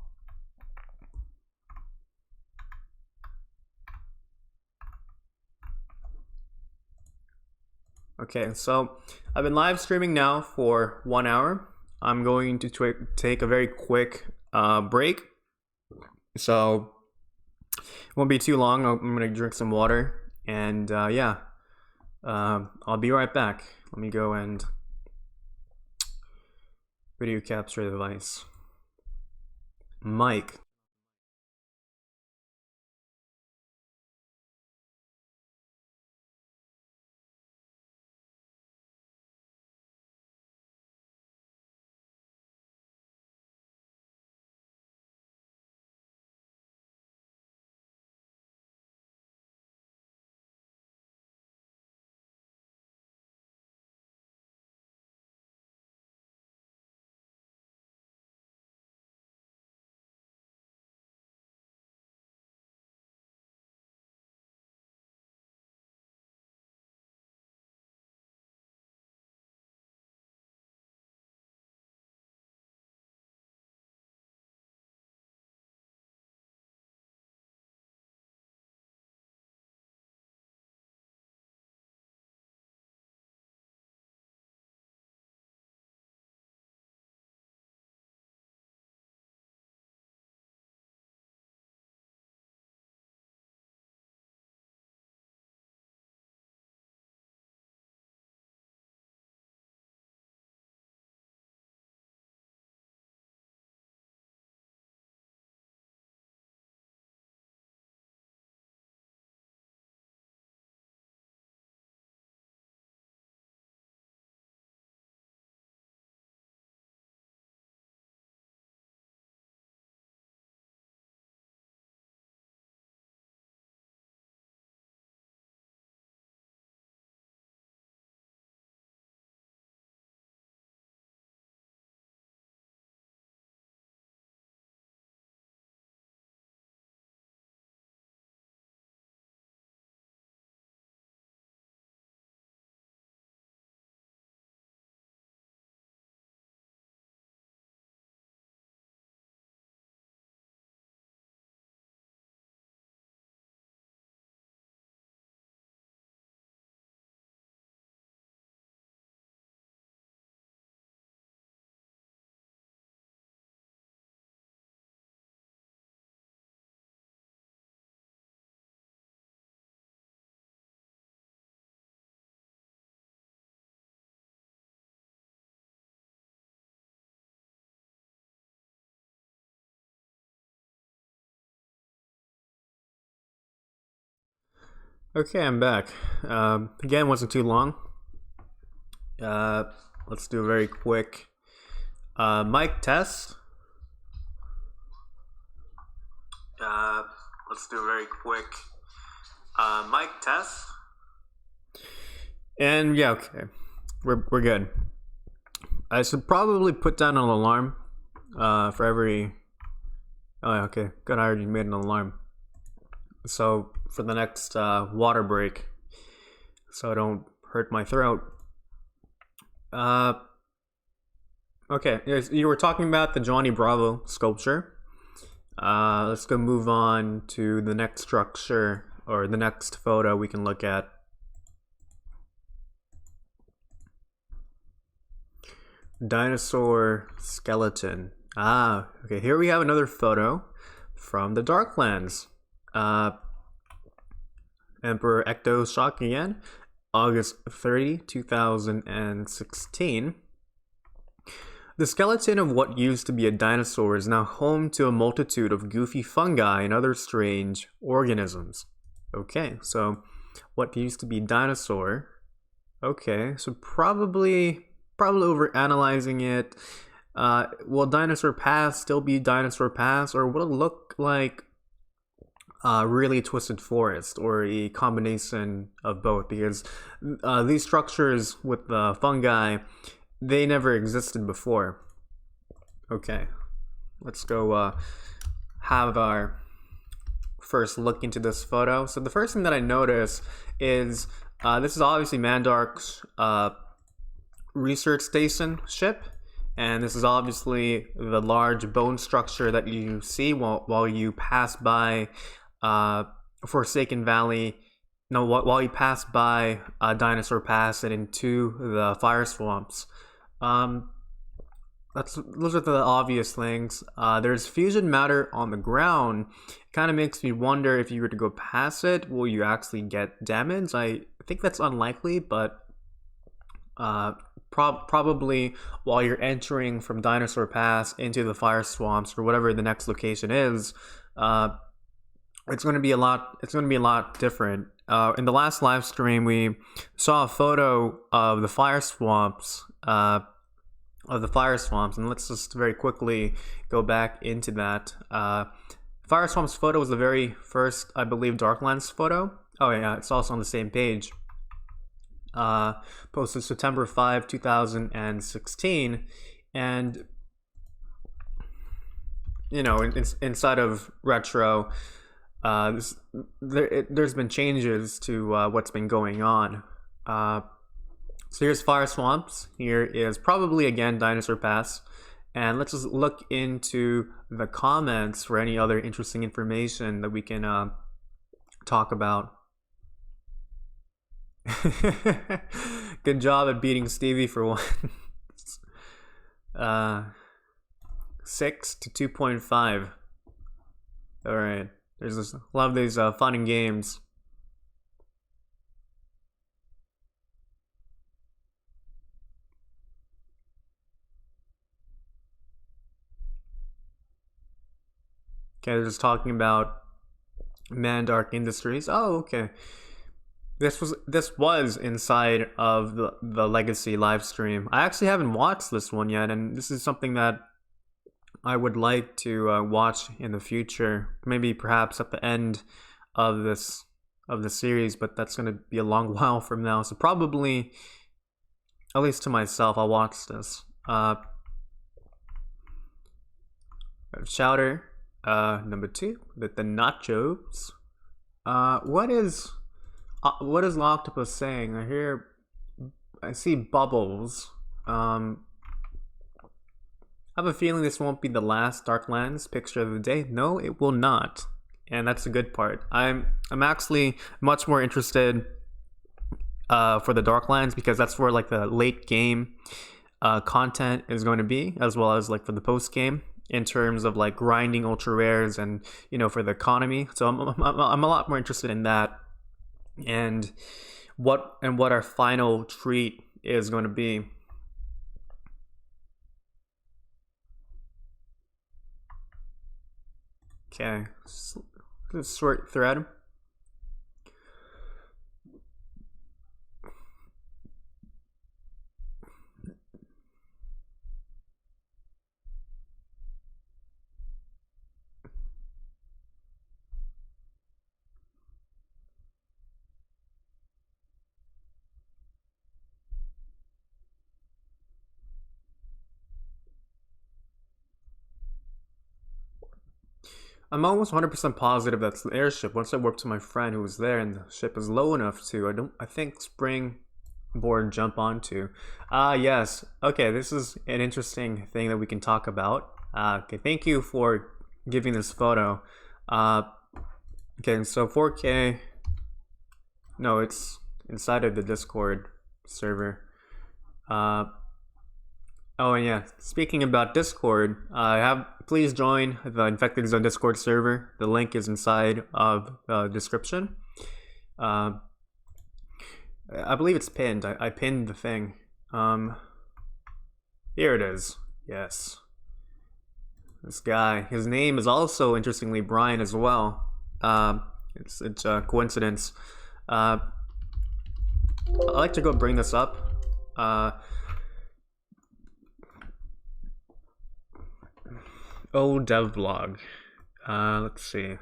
Okay, so I've been live streaming now for 1 hour. I'm going to take a very quick break, so it won't be too long. I'm gonna drink some water, and yeah, I'll be right back. Let me go and video capture the device. Mike. Okay, I'm back. Again, wasn't too long. Let's do a very quick mic test. Let's do a very quick mic test. And yeah, okay, we're good. I should probably put down an alarm for every. Oh, yeah, okay. Good, I already made an alarm. So for the next water break, so I don't hurt my throat. Okay, you were talking about the Johnny Bravo sculpture. Let's go move on to the next structure or the next photo we can look at. Dinosaur skeleton. Okay, here we have another photo from the Darklands. Emperor Ecto Shock again, August 30, 2016. The skeleton of what used to be a dinosaur is now home to a multitude of goofy fungi and other strange organisms. Okay, so what used to be dinosaur. Okay, so probably over analyzing it. Will Dinosaur Pass still be Dinosaur Pass, or will it look like really Twisted Forest, or a combination of both? Because these structures with the fungi, they never existed before. Okay, let's go have our first look into this photo. So the first thing that I notice is this is obviously Mandark's research station ship, and this is obviously the large bone structure that you see while you pass by Forsaken Valley. No, while you pass by Dinosaur Pass and into the fire swamps. Those are the obvious things. There's fusion matter on the ground. It kind of makes me wonder, if you were to go past it, will you actually get damage? I think that's unlikely, but probably while you're entering from Dinosaur Pass into the fire swamps or whatever the next location is, it's going to be a lot. It's going to be a lot different. In the last live stream, we saw a photo of the fire swamps. And let's just very quickly go back into that. Fire swamps photo was the very first, I believe, Darklands photo. Oh yeah, it's also on the same page. Posted September 5, 2016, and you know, inside of retro, there's been changes to what's been going on. So here's fire swamps. Here is probably again Dinosaur Pass, and let's just look into the comments for any other interesting information that we can talk about. Good job at beating Stevie for once. 6 to 2.5. All right. There's a lot of these fun and games. Okay, they're just talking about Mandark Industries. Oh, okay. This was inside of the Legacy live stream. I actually haven't watched this one yet, and this is something that I would like to watch in the future. Maybe perhaps at the end of the series, but that's going to be a long while from now. So probably, at least to myself, I'll watch this. Chowder, number 2, the nachos. What is the octopus saying? I see bubbles. I have a feeling this won't be the last Darklands picture of the day. No, it will not, and that's the good part. I'm actually much more interested for the Darklands, because that's where like the late game content is going to be, as well as like for the post game in terms of like grinding ultra rares and, you know, for the economy. So I'm a lot more interested in that, and what our final treat is going to be. Okay, short thread. I'm almost 100% positive that's the airship. Once I warp to my friend who was there and the ship is low enough to, I think springboard jump onto. Yes. Okay, this is an interesting thing that we can talk about. Okay, thank you for giving this photo. Okay, so 4K, no, it's inside of the Discord server. Oh, and yeah, speaking about Discord, please join the Infected Zone Discord server. The link is inside of the description. I believe it's pinned. I pinned the thing. Here it is. Yes. This guy. His name is also, interestingly, Brian as well. It's a coincidence. I like to go bring this up. devblog. Let's see.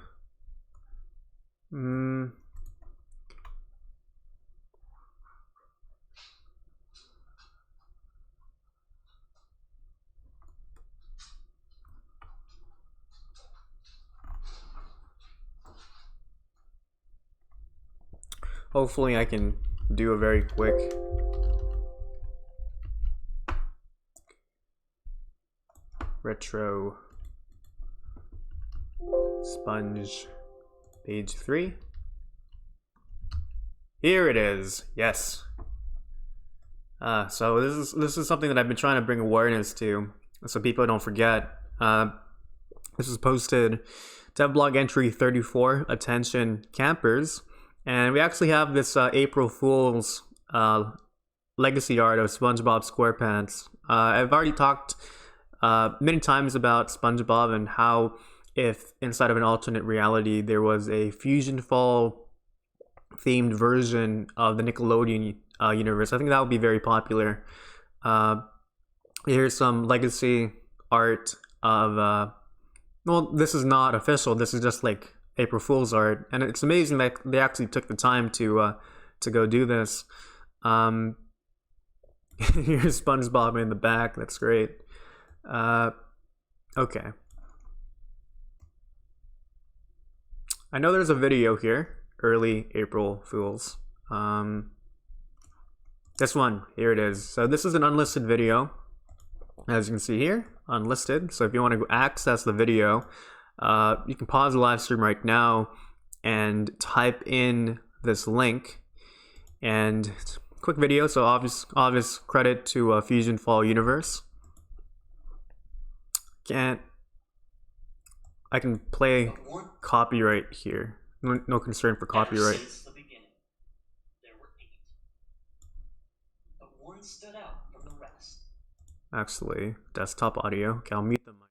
Hopefully I can do a very quick retro sponge page 3. Here it is. Yes. So this is something that I've been trying to bring awareness to, so people don't forget. This is posted devblog entry 34. Attention campers, and we actually have this April Fool's legacy art of SpongeBob SquarePants. I've already talked many times about SpongeBob and how if inside of an alternate reality there was a FusionFall themed version of the Nickelodeon universe, I think that would be very popular. Here's some legacy art of well, this is not official, this is just like April Fool's art, and it's amazing that they actually took the time to go do this. Here's SpongeBob in the back. That's great. Okay. I know there's a video here, early April Fools. This one, here it is. So this is an unlisted video, as you can see here, unlisted. So if you want to access the video, you can pause the live stream right now and type in this link. And quick video, so obvious credit to FusionFall universe. I can play copyright here. No concern for copyright. Since the beginning, there were 8, but one stood out from the rest. Actually, desktop audio. Okay, I'll mute the mic.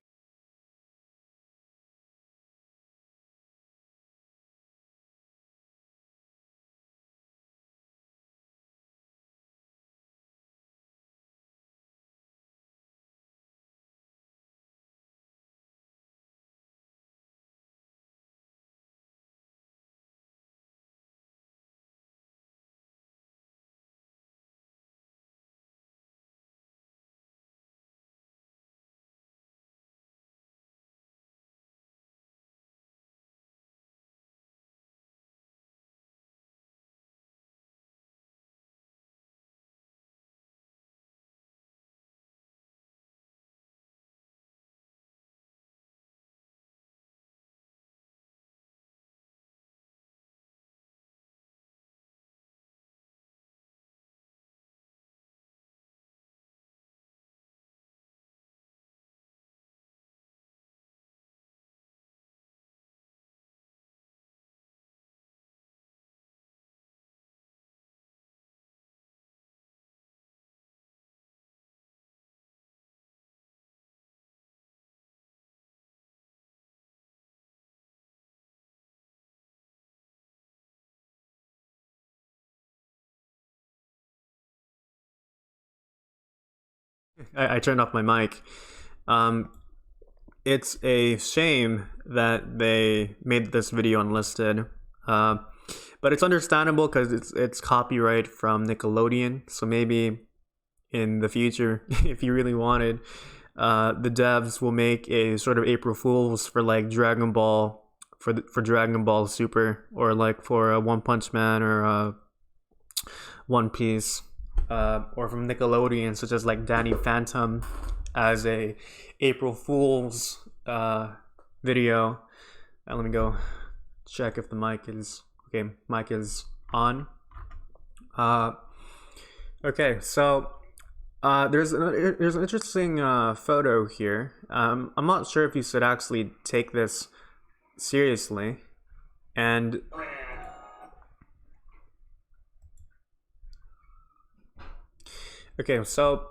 I turned off my mic. It's a shame that they made this video unlisted, but it's understandable because it's copyright from Nickelodeon. So maybe in the future, if you really wanted, the devs will make a sort of April Fools for like Dragon Ball, for Dragon Ball Super, or like for One Punch Man, or One Piece, or from Nickelodeon, such as like Danny Phantom, as a April Fool's video. Let me go check if the mic is okay. Mic is on. Okay, so there's an interesting photo here. I'm not sure if you should actually take this seriously, and okay, so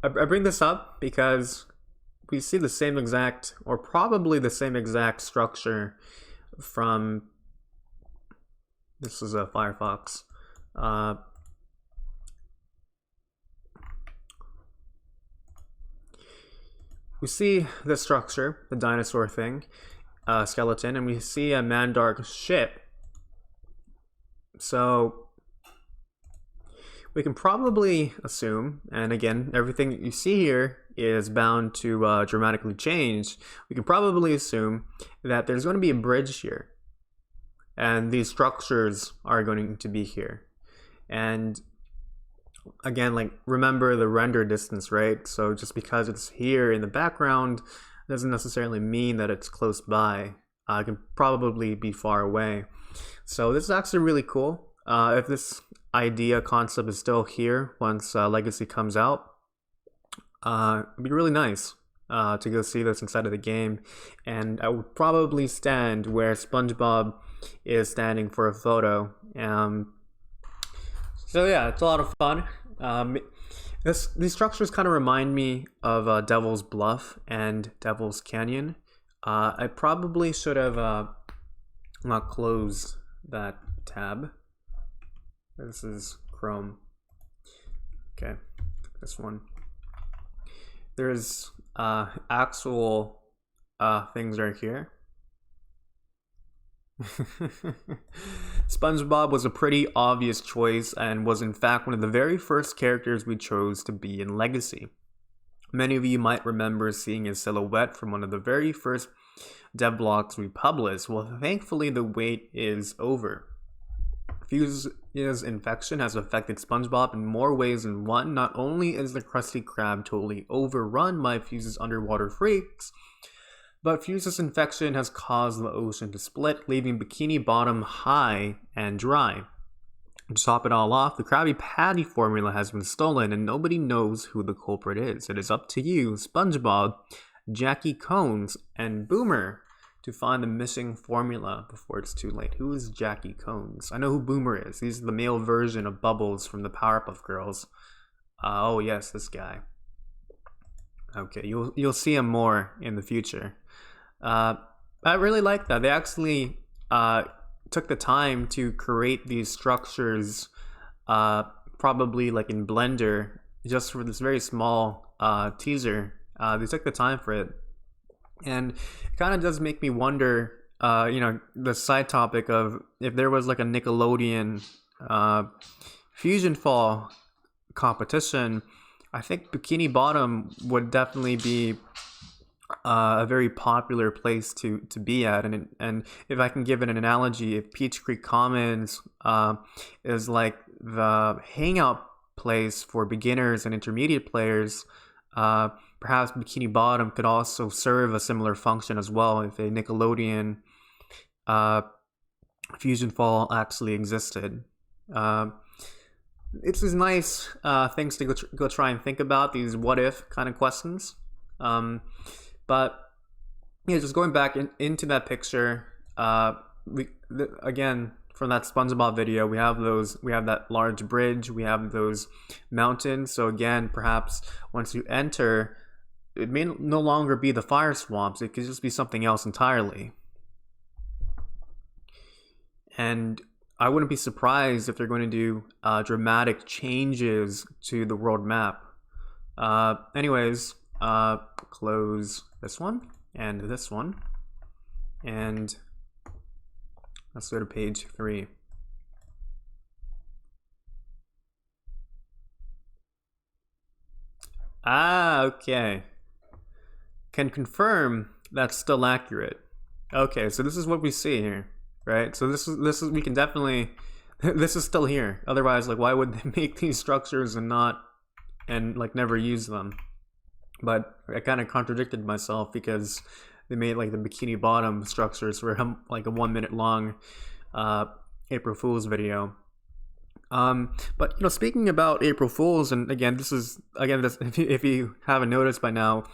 I bring this up because we see the same exact, or probably the same exact structure from, this is a Firefox. We see the structure, the dinosaur thing, skeleton, and we see a Mandark ship. So we can probably assume, and again, everything that you see here is bound to dramatically change. We can probably assume that there's going to be a bridge here, and these structures are going to be here. And again, like, remember the render distance, right? So just because it's here in the background doesn't necessarily mean that it's close by. It can probably be far away. So this is actually really cool. If this idea concept is still here once Legacy comes out, it'd be really nice to go see this inside of the game. And I would probably stand where SpongeBob is standing for a photo. So yeah, it's a lot of fun. These structures kind of remind me of Devil's Bluff and Devil's Canyon. I probably should have not closed that tab. This is Chrome. Okay, this one. There's actual things right here. SpongeBob was a pretty obvious choice and was in fact one of the very first characters we chose to be in Legacy. Many of you might remember seeing his silhouette from one of the very first devlogs we published. Well, thankfully the wait is over. Fuse's infection has affected SpongeBob in more ways than one. Not only is the Krusty Krab totally overrun by Fuse's underwater freaks, but Fuse's infection has caused the ocean to split, leaving Bikini Bottom high and dry. To top it all off, the Krabby Patty formula has been stolen and nobody knows who the culprit is. It is up to you, SpongeBob, Jackie Cones, and Boomer to find the missing formula before it's too late. Who is Jackie Cones? I know who Boomer is. He's the male version of Bubbles from the Powerpuff Girls. Oh yes, this guy. Okay, you'll see him more in the future. I really like that. They actually took the time to create these structures, probably like in Blender, just for this very small teaser. They took the time for it. And it kind of does make me wonder, the side topic of if there was like a Nickelodeon FusionFall competition, I think Bikini Bottom would definitely be a very popular place to be at. And if I can give it an analogy, if Peach Creek Commons is like the hangout place for beginners and intermediate players, perhaps Bikini Bottom could also serve a similar function as well if a Nickelodeon FusionFall actually existed. It's these nice things to go try and think about, these what if kind of questions. But just going back into that picture, again, from that SpongeBob video, we have that large bridge, we have those mountains. So again, perhaps once you enter, it may no longer be the fire swamps. It could just be something else entirely. And I wouldn't be surprised if they're going to do dramatic changes to the world map. Anyways, close this one and this one. And let's go to page 3. Okay. can confirm that's still accurate. Okay, so this is what we see here, right? So this is we can definitely this is still here. Otherwise, like, why would they make these structures and like never use them? But I kind of contradicted myself because they made like the Bikini Bottom structures for like a 1 minute long April Fool's video. But speaking about April Fools, and again, this if you haven't noticed by now,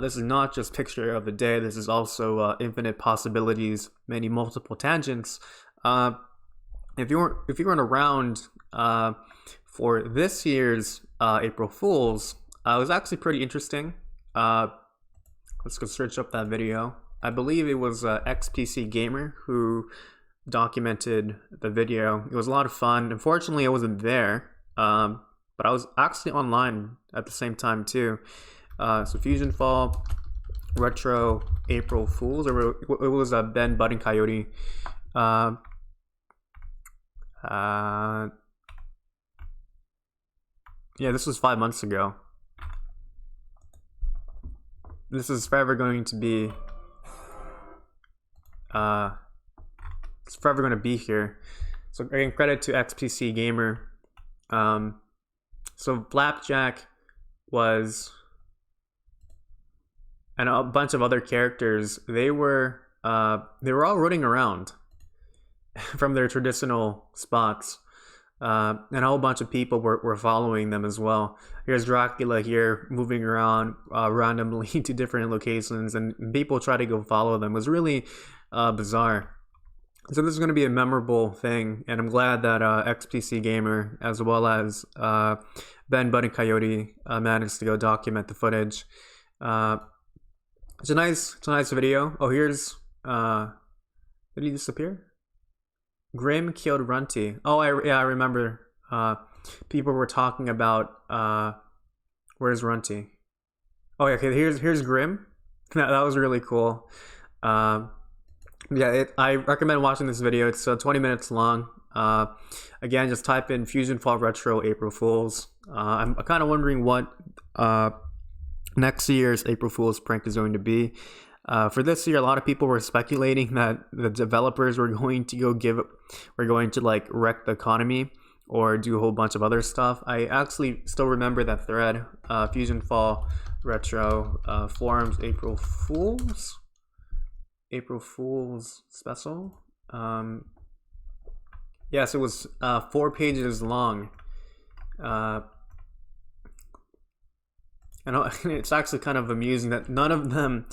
this is not just picture of the day. This is also infinite possibilities, many multiple tangents. If you weren't around for this year's April Fools, it was actually pretty interesting. Let's go search up that video. I believe it was XPC Gamer who documented the video. It was a lot of fun. Unfortunately, I wasn't there, but I was actually online at the same time too. So FusionFall, Retro April Fools, or it was Ben, Bud, and Coyote. Yeah, this was 5 months ago. This is forever going to be it's forever going to be here. So again, credit to XPC Gamer. So Flapjack was, and a bunch of other characters, they were all running around from their traditional spots. And a whole bunch of people were following them as well. Here's Dracula here moving around randomly to different locations, and people try to go follow them. It was really bizarre. So this is going to be a memorable thing, and I'm glad that XPC Gamer as well as Ben, Bud, and Coyote managed to go document the footage. It's a nice video. Oh, here's did he disappear? Grim killed Runty. Oh, I remember. People were talking about where's Runty? Oh, yeah, okay. Here's Grim. That was really cool. Yeah, I recommend watching this video. It's 20 minutes long. Again, just type in FusionFall Retro April Fools. I'm kind of wondering what next year's April Fool's prank is going to be. For this year, a lot of people were speculating that the developers were going to like wreck the economy or do a whole bunch of other stuff. I actually still remember that thread, FusionFall Retro forums April Fool's special. Yes, it was 4 pages long. And it's actually kind of amusing that none of them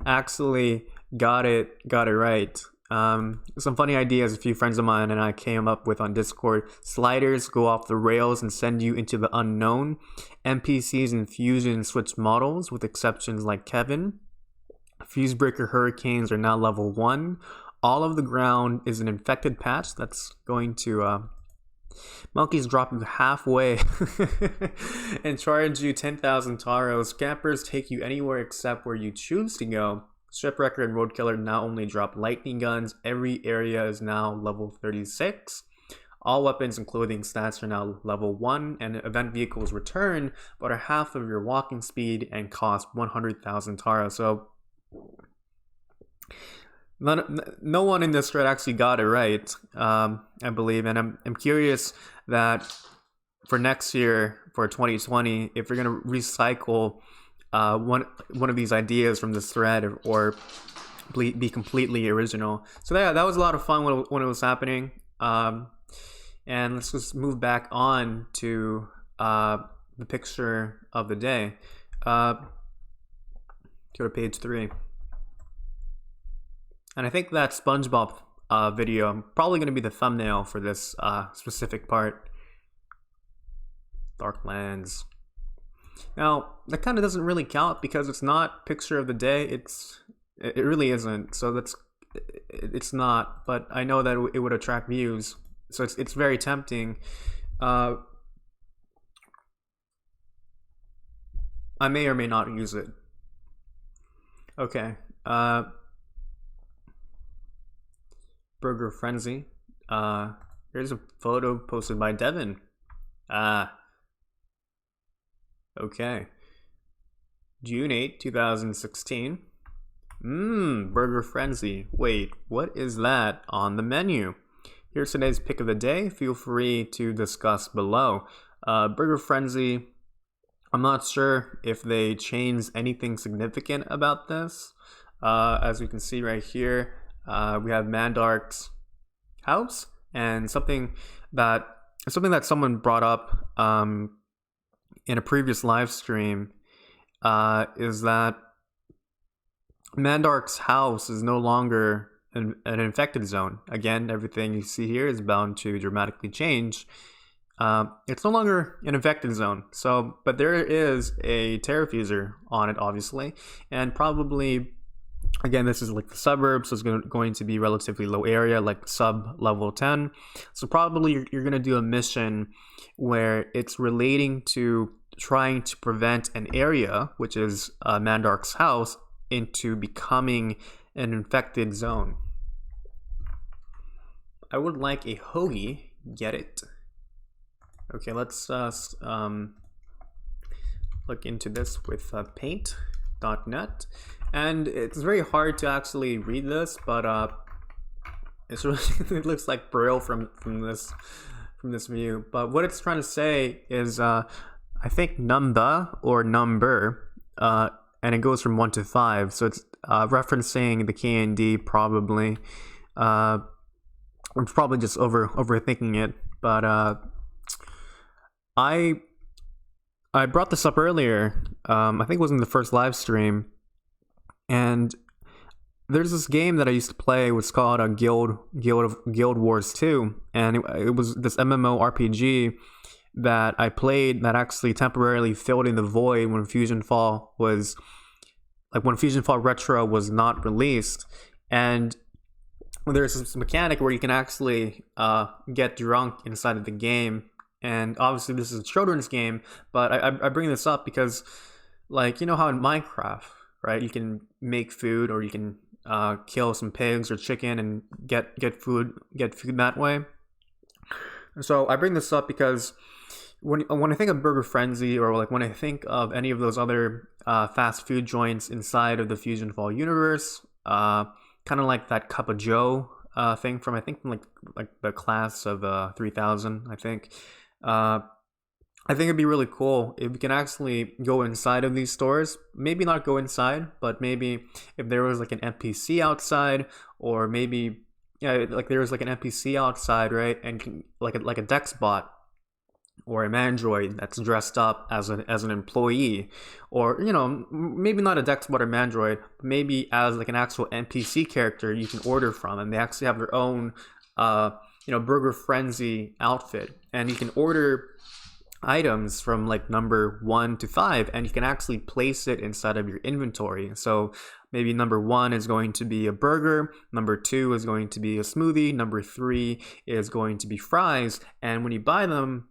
actually got it right. Some funny ideas a few friends of mine and I came up with on Discord. Sliders go off the rails and send you into the unknown. NPCs in Fusion switch models with exceptions like Kevin. Fusebreaker hurricanes are now level 1. All of the ground is an infected patch that's going to monkeys drop you halfway and charge you 10,000 taros. Campers take you anywhere except where you choose to go. Shipwrecker and Roadkiller now only drop lightning guns. Every area is now level 36. All weapons and clothing stats are now level 1, and event vehicles return but are half of your walking speed and cost 100,000 taros. So no one in this thread actually got it right, I believe, and I'm curious that for next year, for 2020, if you're gonna recycle one of these ideas from this thread or be completely original. So yeah, that was a lot of fun when it was happening. And let's just move back on to the picture of the day. Go to page 3. And I think that SpongeBob video, I'm probably going to be the thumbnail for this specific part. Darklands. Now, that kind of doesn't really count because it's not picture of the day. It really isn't. So it's not. But I know that it would attract views. So it's very tempting. I may or may not use it. Okay. Burger Frenzy. Here's a photo posted by Devin. Okay. June 8, 2016. Burger Frenzy. Wait, what is that on the menu? Here's today's pick of the day. Feel free to discuss below. Burger Frenzy, I'm not sure if they changed anything significant about this. As we can see right here, we have Mandark's house, and something that someone brought up in a previous live stream is that Mandark's house is no longer an infected zone. Again, everything you see here is bound to dramatically change. It's no longer an infected zone. So, but there is a terrafuser on it, obviously, and probably, again, this is like the suburbs, so it's going to be relatively low area, like sub level 10. So probably you're going to do a mission where it's relating to trying to prevent an area, which is Mandark's house, into becoming an infected zone. I would like a hoagie. Get it? Okay, let's look into this with paint.net. And it's very hard to actually read this, but it's really, it looks like Braille from this view. But what it's trying to say is, I think number or number, and it goes from 1 to 5. So it's referencing the K and D probably. I'm probably just overthinking it, but I brought this up earlier. I think it was in the first live stream, and there's this game that I used to play. It was called Guild Wars 2, and it was this MMORPG that I played that actually temporarily filled in the void when FusionFall Retro was not released. And there's this mechanic where you can actually get drunk inside of the game. And obviously this is a children's game, but I bring this up because, like, you know how in Minecraft, right, you can make food, or you can kill some pigs or chicken and get food that way. So I bring this up because when I think of Burger Frenzy, or like when I think of any of those other fast food joints inside of the FusionFall universe, kind of like that Cup of Joe thing from like the class of 3000, I think. I think it'd be really cool if we can actually go inside of these stores. Maybe not go inside, but maybe if there was like an NPC outside, or maybe like there was like an NPC outside, right, and like a Dex bot or an android that's dressed up as an employee, or maybe not a Dex bot or mandroid, but maybe as like an actual NPC character you can order from, and they actually have their own Burger Frenzy outfit, and you can order items from like number 1 to 5, and you can actually place it inside of your inventory. So maybe number 1 is going to be a burger, number 2 is going to be a smoothie, number 3 is going to be fries, and when you buy them,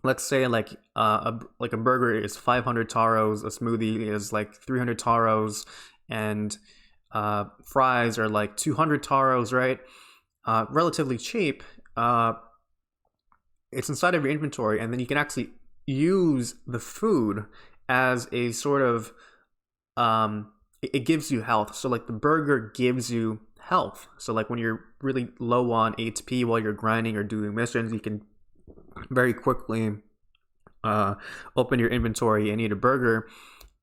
let's say like a burger is 500 taros, a smoothie is like 300 taros, and fries are like 200 taros, right? Relatively cheap. It's inside of your inventory, and then you can actually use the food as a sort of it gives you health. So like the burger gives you health. So like when you're really low on HP while you're grinding or doing missions, you can very quickly open your inventory and eat a burger.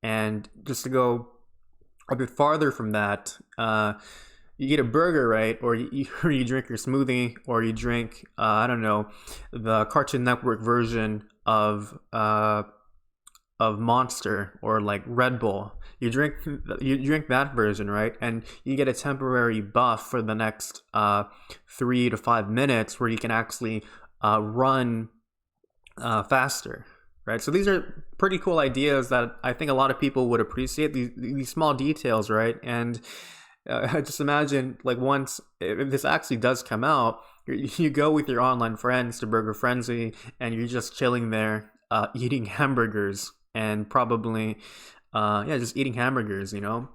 And just to go a bit farther from that, you get a burger, right? Or you drink your smoothie, or you drink I don't know, the Cartoon Network version of Monster, or like Red Bull. You drink that version, right? And you get a temporary buff for the next 3 to 5 minutes, where you can actually run faster, right? So these are pretty cool ideas that I think a lot of people would appreciate, these small details, right? And just imagine, like, once, if this actually does come out, you go with your online friends to Burger Frenzy, and you're just chilling there eating hamburgers, and probably just eating hamburgers, And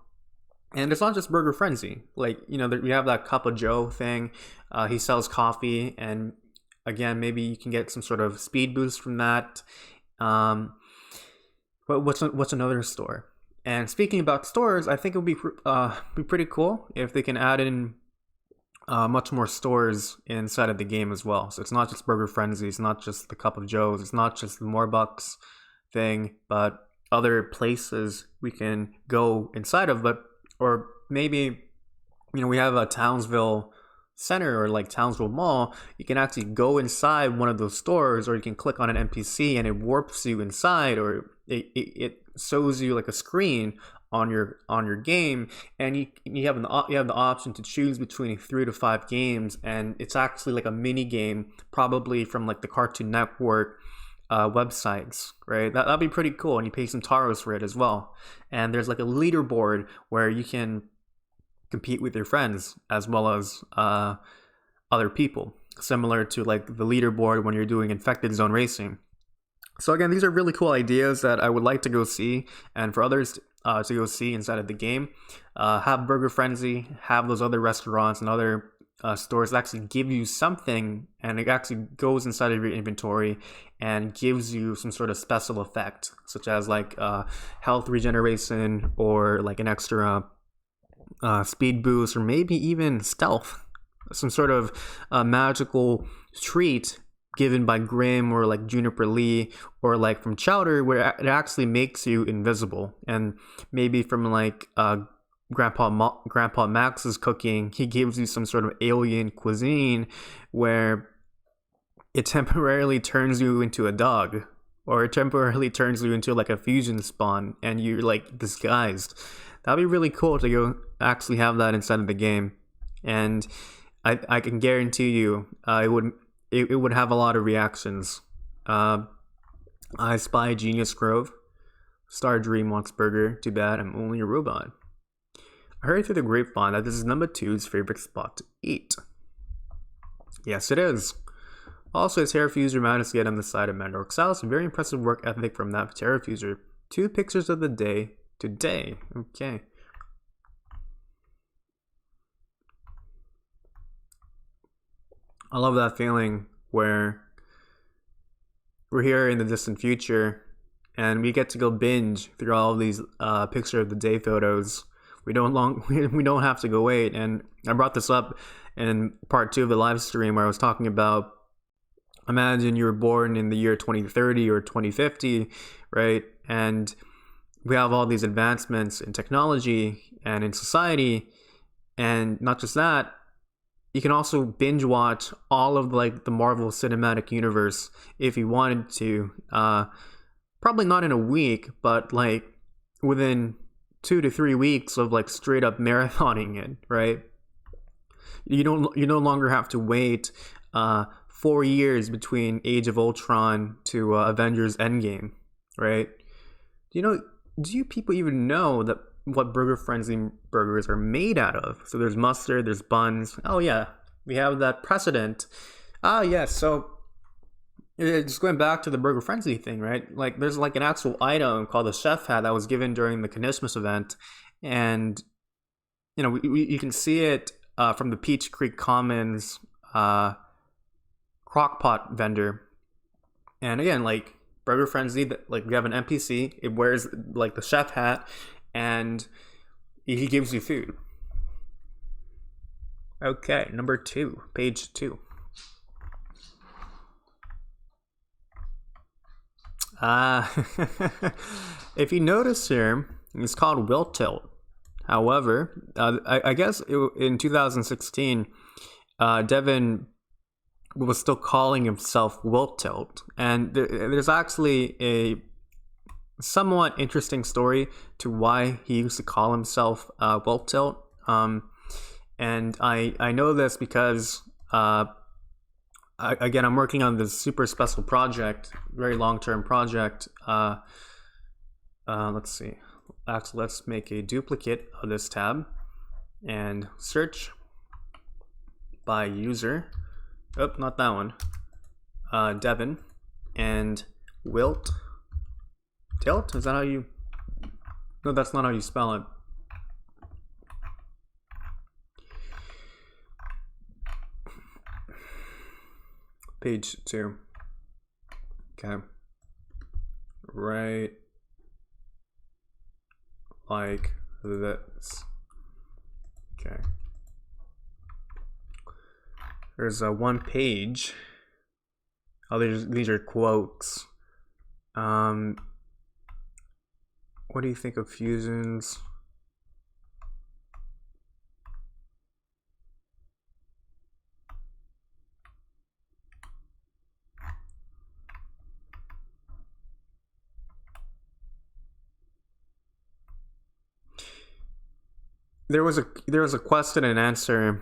it's not just Burger Frenzy. Like, we have that Cup of Joe thing. He sells coffee, and again, maybe you can get some sort of speed boost from that. But what's another store? And speaking about stores, I think it would be pretty cool if they can add in much more stores inside of the game as well. So it's not just Burger Frenzy, it's not just the Cup of Joe's, it's not just the More Bucks thing, but other places we can go inside of. But or maybe we have a Townsville Center or like Townsville Mall. You can actually go inside one of those stores, or you can click on an NPC and it warps you inside, or it shows you like a screen on your game, and you have the option to choose between 3 to 5 games, and it's actually like a mini game, probably from like the Cartoon Network websites, right? That'd be pretty cool, and you pay some taros for it as well. And there's like a leaderboard where you can compete with your friends as well as other people, similar to like the leaderboard when you're doing Infected Zone racing. So again, these are really cool ideas that I would like to go see, and for others to go see inside of the game. Have Burger Frenzy, have those other restaurants and other stores that actually give you something, and it actually goes inside of your inventory and gives you some sort of special effect, such as like health regeneration, or like an extra speed boost, or maybe even stealth, some sort of magical treat given by Grim or like Juniper Lee, or like from Chowder, where it actually makes you invisible. And maybe from like Grandpa Max's cooking, he gives you some sort of alien cuisine where it temporarily turns you into a dog, or it temporarily turns you into like a fusion spawn, and you're like disguised. That'd be really cool to go actually have that inside of the game, and I can guarantee you it would have a lot of reactions. I Spy Genius Grove. Star Dream wants burger. Too bad, I'm only a robot. I heard through the grapevine that this is number 2's favorite spot to eat. Yes, it is. Also, it's Terrafuser managed to get on the side of Mandork South. Very impressive work ethic from that Terrafuser. 2 pictures of the day today. Okay. I love that feeling where we're here in the distant future and we get to go binge through all of these picture of the day photos. We don't have to go wait. And I brought this up in part 2 of the live stream, where I was talking about, imagine you were born in the year 2030 or 2050, right? And we have all these advancements in technology and in society, and not just that, you can also binge watch all of like the Marvel Cinematic Universe if you wanted to. Probably not in a week, but like within 2 to 3 weeks of like straight up marathoning it, right? You no longer have to wait 4 years between Age of Ultron to Avengers Endgame, right? Do you people even know that what Burger Frenzy burgers are made out of? So there's mustard, there's buns. Oh yeah, we have that precedent. Yeah, so just going back to the Burger Frenzy thing, right? Like there's like an actual item called the chef hat that was given during the Kinismus event, and you can see it from the Peach Creek Commons crockpot vendor. And again, like Burger Frenzy, like we have an NPC, it wears like the chef hat, and he gives you food. Okay, number 2, page 2. If you notice here, it's called Will Tilt. However, I guess in 2016, Devin was still calling himself Will Tilt, and there's actually a somewhat interesting story to why he used to call himself Will Tilt. And I know this because I'm working on this super special project, very long-term project. Let's see. Actually, let's make a duplicate of this tab and search by user. Oh, not that one. Devin and Wilt. Tilt? Is that how you... No, that's not how you spell it. Page 2. Okay. Right like this. Okay. There's one page. Oh, these are quotes. What do you think of fusions? There was a question and answer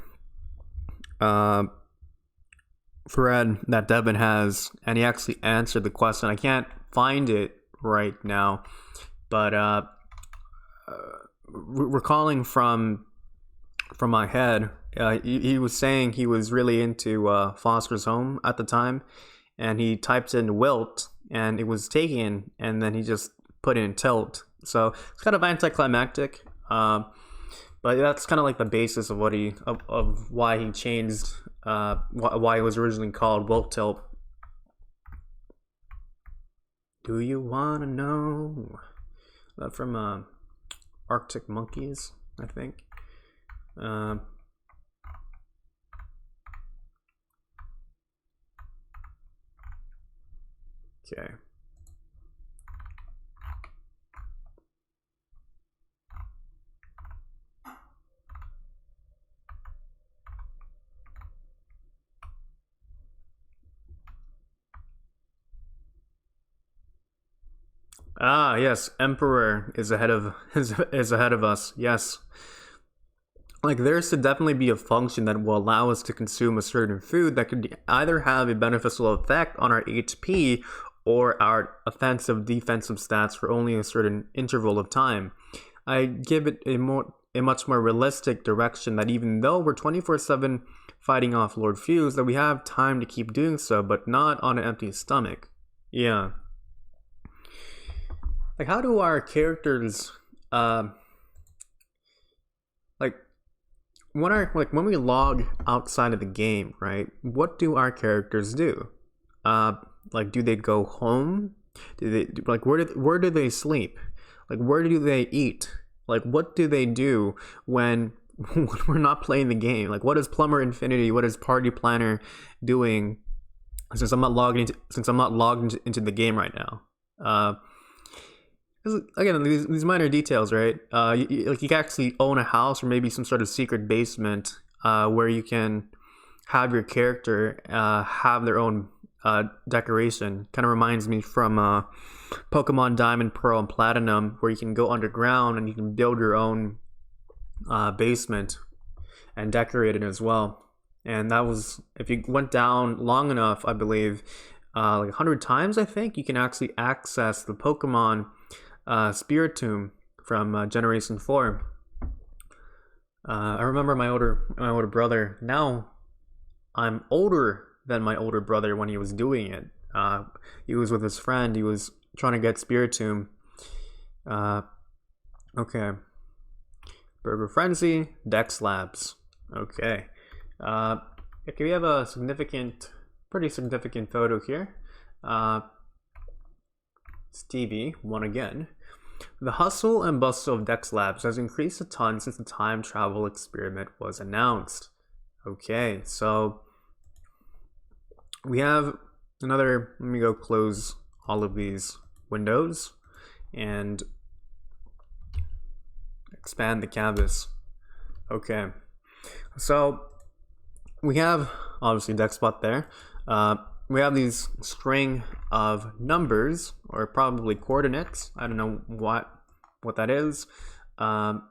thread that Devin has, and he actually answered the question. I can't find it right now, but recalling from my head, he was saying he was really into Foster's Home at the time, and he typed in Wilt, and it was taken, and then he just put in Tilt. So it's kind of anticlimactic. But that's kind of like the basis of what of why he changed, why it was originally called Wilt Tilt. Do you wanna know? That from Arctic Monkeys, I think. Okay. Ah, yes, Emperor is ahead of is ahead of us. Yes. Like there should definitely be a function that will allow us to consume a certain food that could either have a beneficial effect on our HP or our offensive defensive stats for only a certain interval of time. I give it a much more realistic direction that even though we're 24/7 fighting off Lord Fuse, that we have time to keep doing so, but not on an empty stomach. Yeah. Like, how do our characters, like, when we log outside of the game, right? What do our characters do? Like, do they go home? Do they like where do they sleep? Like, where do they eat? Like, what do they do when we're not playing the game? Like, what is Plumber Infinity? What is Party Planner doing? Since I'm not logged into the game right now. Again, these minor details, right? You can actually own a house or maybe some sort of secret basement where you can have your character have their own decoration. Kind of reminds me from Pokemon Diamond, Pearl, and Platinum, where you can go underground and you can build your own basement and decorate it as well. And that was, if you went down long enough, I believe, like 100 times, I think, you can actually access the Pokemon Spiritomb from Generation 4. I remember my older brother. Now I'm older than my older brother when he was doing it. He was with his friend. He was trying to get Spiritomb. Okay. Burger Frenzy, Dex Labs. Okay. Okay, we have a pretty significant photo here. Stevie won again. The hustle and bustle of Dex Labs has increased a ton since the time travel experiment was announced. Okay, so we have another, let me go close all of these windows and expand the canvas. Okay, so we have obviously Dexbot there. We have these string of numbers, or probably coordinates. I don't know what that is. And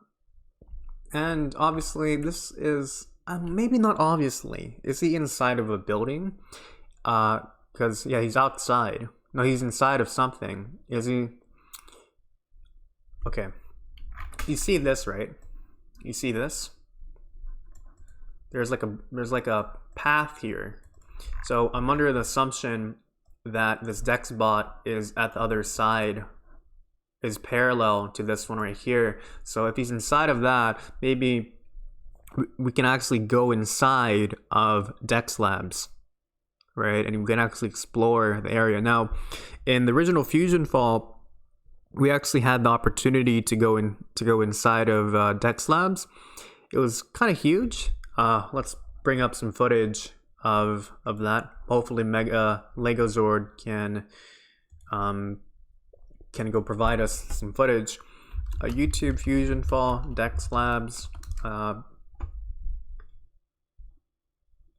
obviously this is, maybe not obviously. Is he inside of a building? Because, yeah, he's outside. No, he's inside of something. Is he? Okay. You see this, right? You see this? There's like a path here. So I'm under the assumption that this Dexbot is at the other side, is parallel to this one right here. So if he's inside of that, maybe we can actually go inside of Dex Labs, right? And we can actually explore the area. Now, in the original FusionFall, we actually had the opportunity to go inside of Dex Labs. It was kind of huge. Let's bring up some footage of that. Hopefully, Legozord can go provide us some footage. YouTube FusionFall Dex Labs.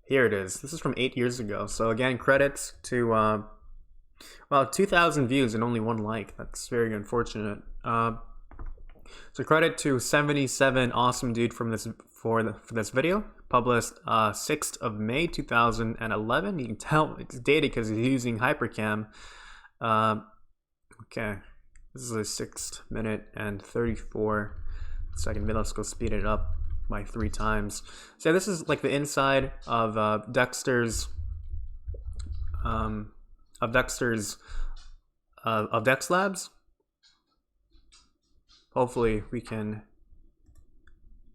Here it is. This is from 8 years ago. So again, credits to well, 2,000 views and only 1 like. That's very unfortunate. So credit to 77 awesome dude from this for this video. Published 6th of May 2011. You can tell it's dated because he's using Hypercam. Okay, this is a 6 minute and 34 second video. Let's go speed it up by 3 times. So this is like the inside of Dex Labs. Hopefully we can.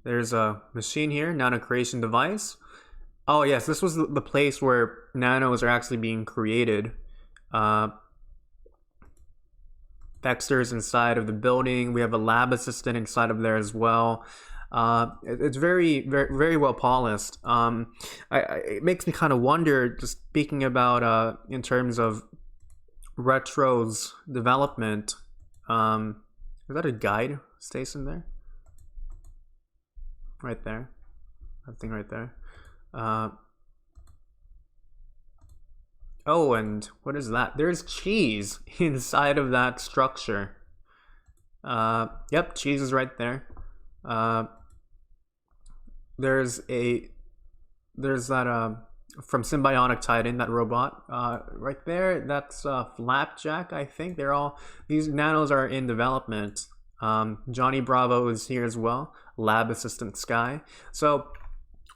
There's a machine here, nano creation device. Oh yes, this was the place where nanos are actually being created. Dexter's inside of the building. We have a lab assistant inside of there as well. It's very well polished. It makes me kind of wonder, just speaking about in terms of Retro's development. Is that a guide station there? Right there, that thing right there. Oh, and what is that? There's cheese inside of that structure. Yep, cheese is right there. There's that from Symbionic Titan, that robot right there. That's Flapjack, I think. These nanos are in development. Johnny Bravo is here as well. Lab assistant Sky. So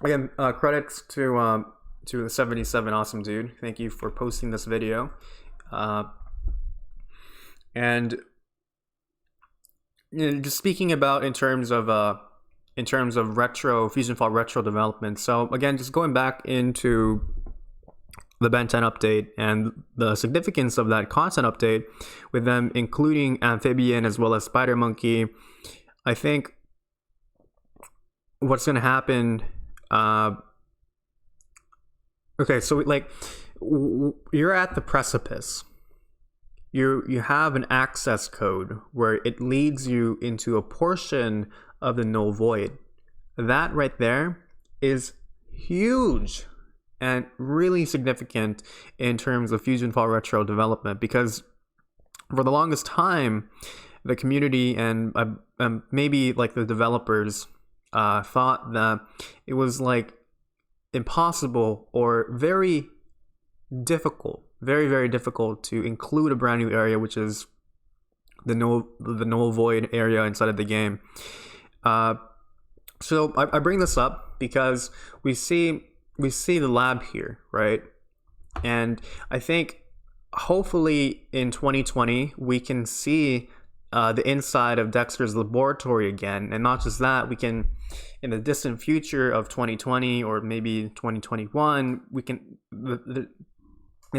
again, credits to the 77 awesome dude. Thank you for posting this video. And just speaking about in terms of FusionFall retro development. So again, just going back into the Ben 10 update and the significance of that content update, with them including Amphibian as well as Spider Monkey. I think what's going to happen. Okay, so like you're at the precipice. You have an access code where it leads you into a portion of the null void. That right there is huge and really significant in terms of FusionFall retro development, because for the longest time the community and maybe like the developers thought that it was like impossible or very difficult, very difficult to include a brand new area, which is the null void area inside of the game. So I bring this up because we see the lab here, right? And I think hopefully in 2020 we can see the inside of Dexter's laboratory again. And not just that, we can, in the distant future of 2020 or maybe 2021, we can the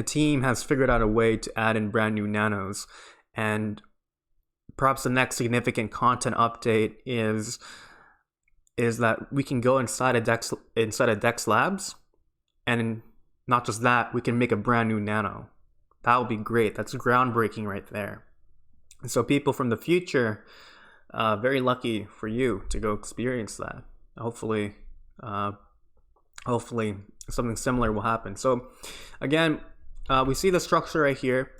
team has figured out a way to add in brand new nanos. And perhaps the next significant content update is that we can go inside of Dex Labs, and not just that, we can make a brand new nano. That would be great. That's groundbreaking right there. And so people from the future, very lucky for you to go experience that. Hopefully something similar will happen. So again, we see the structure right here.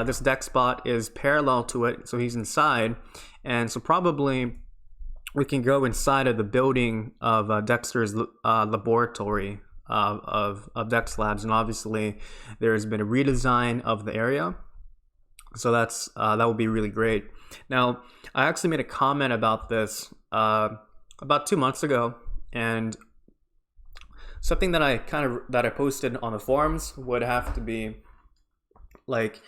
This Dex bot is parallel to it, so he's inside, and so probably we can go inside of the building of Dexter's laboratory of Dex Labs, and obviously there has been a redesign of the area, so that would be really great. Now, I actually made a comment about this about 2 months ago, and something that I posted on the forums would have to be like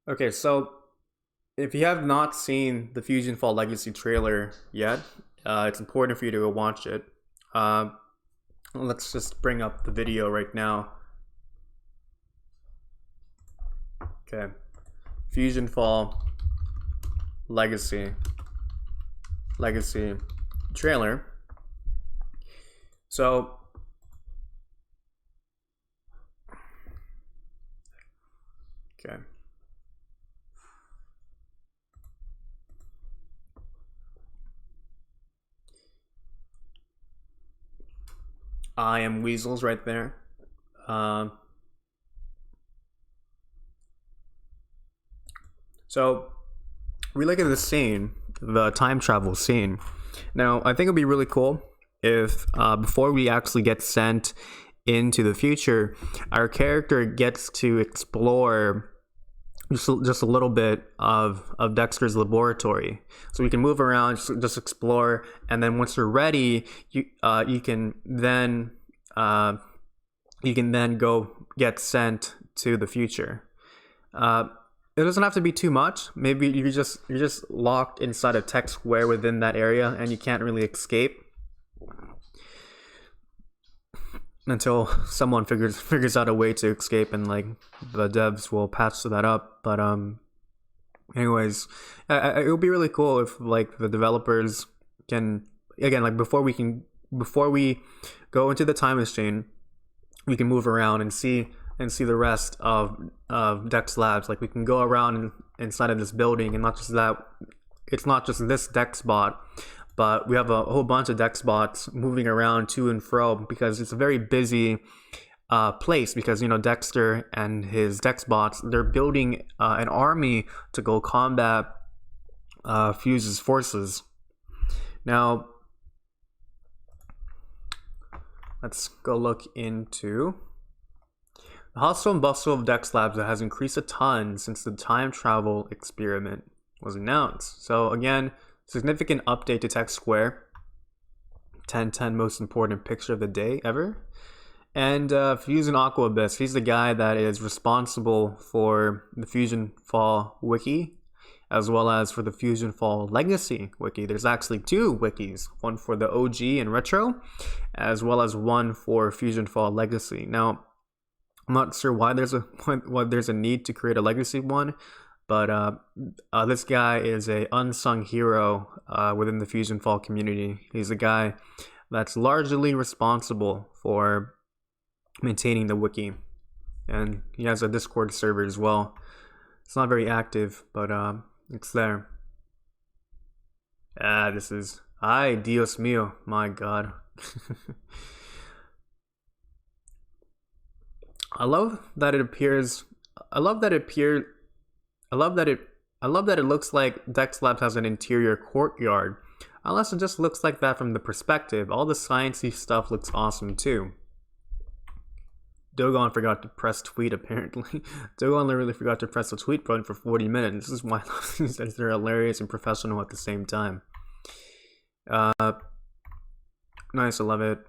okay, so if you have not seen the FusionFall Legacy trailer yet, it's important for you to go watch it. Let's just bring up the video right now. Okay. FusionFall Legacy trailer. So okay. I am Weasels right there. So we look at the scene, the time travel scene. Now, I think it'd be really cool if before we actually get sent into the future, our character gets to explore just a little bit of Dexter's laboratory, so we can move around, just explore, and then once we're ready, you can then go get sent to the future. It doesn't have to be too much. Maybe you're just locked inside a tech square within that area, and you can't really escape until someone figures out a way to escape, and like the devs will patch that up. But anyways, it would be really cool if like the developers can, again, like before we go into the time machine, we can move around and see the rest of Dex Labs. Like we can go around inside of this building, and not just that, it's not just this Dex bot, but we have a whole bunch of Dex bots moving around to and fro, because it's a very busy place, because, you know, Dexter and his Dex bots, they're building an army to go combat Fuse's forces. Now, let's go look into the hustle and bustle of Dex Labs that has increased a ton since the time travel experiment was announced. So again, significant update to Tech Square. 10/10 most important picture of the day ever. And Fusion Aqua Abyss, he's the guy that is responsible for the FusionFall wiki, as well as for the FusionFall Legacy wiki. There's actually 2 wikis, one for the OG and Retro, as well as one for FusionFall Legacy. Now, I'm not sure why there's a need to create a legacy one, but this guy is a unsung hero within the FusionFall community. He's a guy that's largely responsible for maintaining the wiki, and he has a Discord server as well. It's not very active, but it's there. This is ay Dios mío, my God. I love that it looks like Dex Labs has an interior courtyard. Unless it just looks like that from the perspective. All the sciencey stuff looks awesome too. Dogon forgot to press tweet, apparently. Dogon literally forgot to press the tweet button for 40 minutes. This is why I love these, that they're hilarious and professional at the same time. Nice, I love it.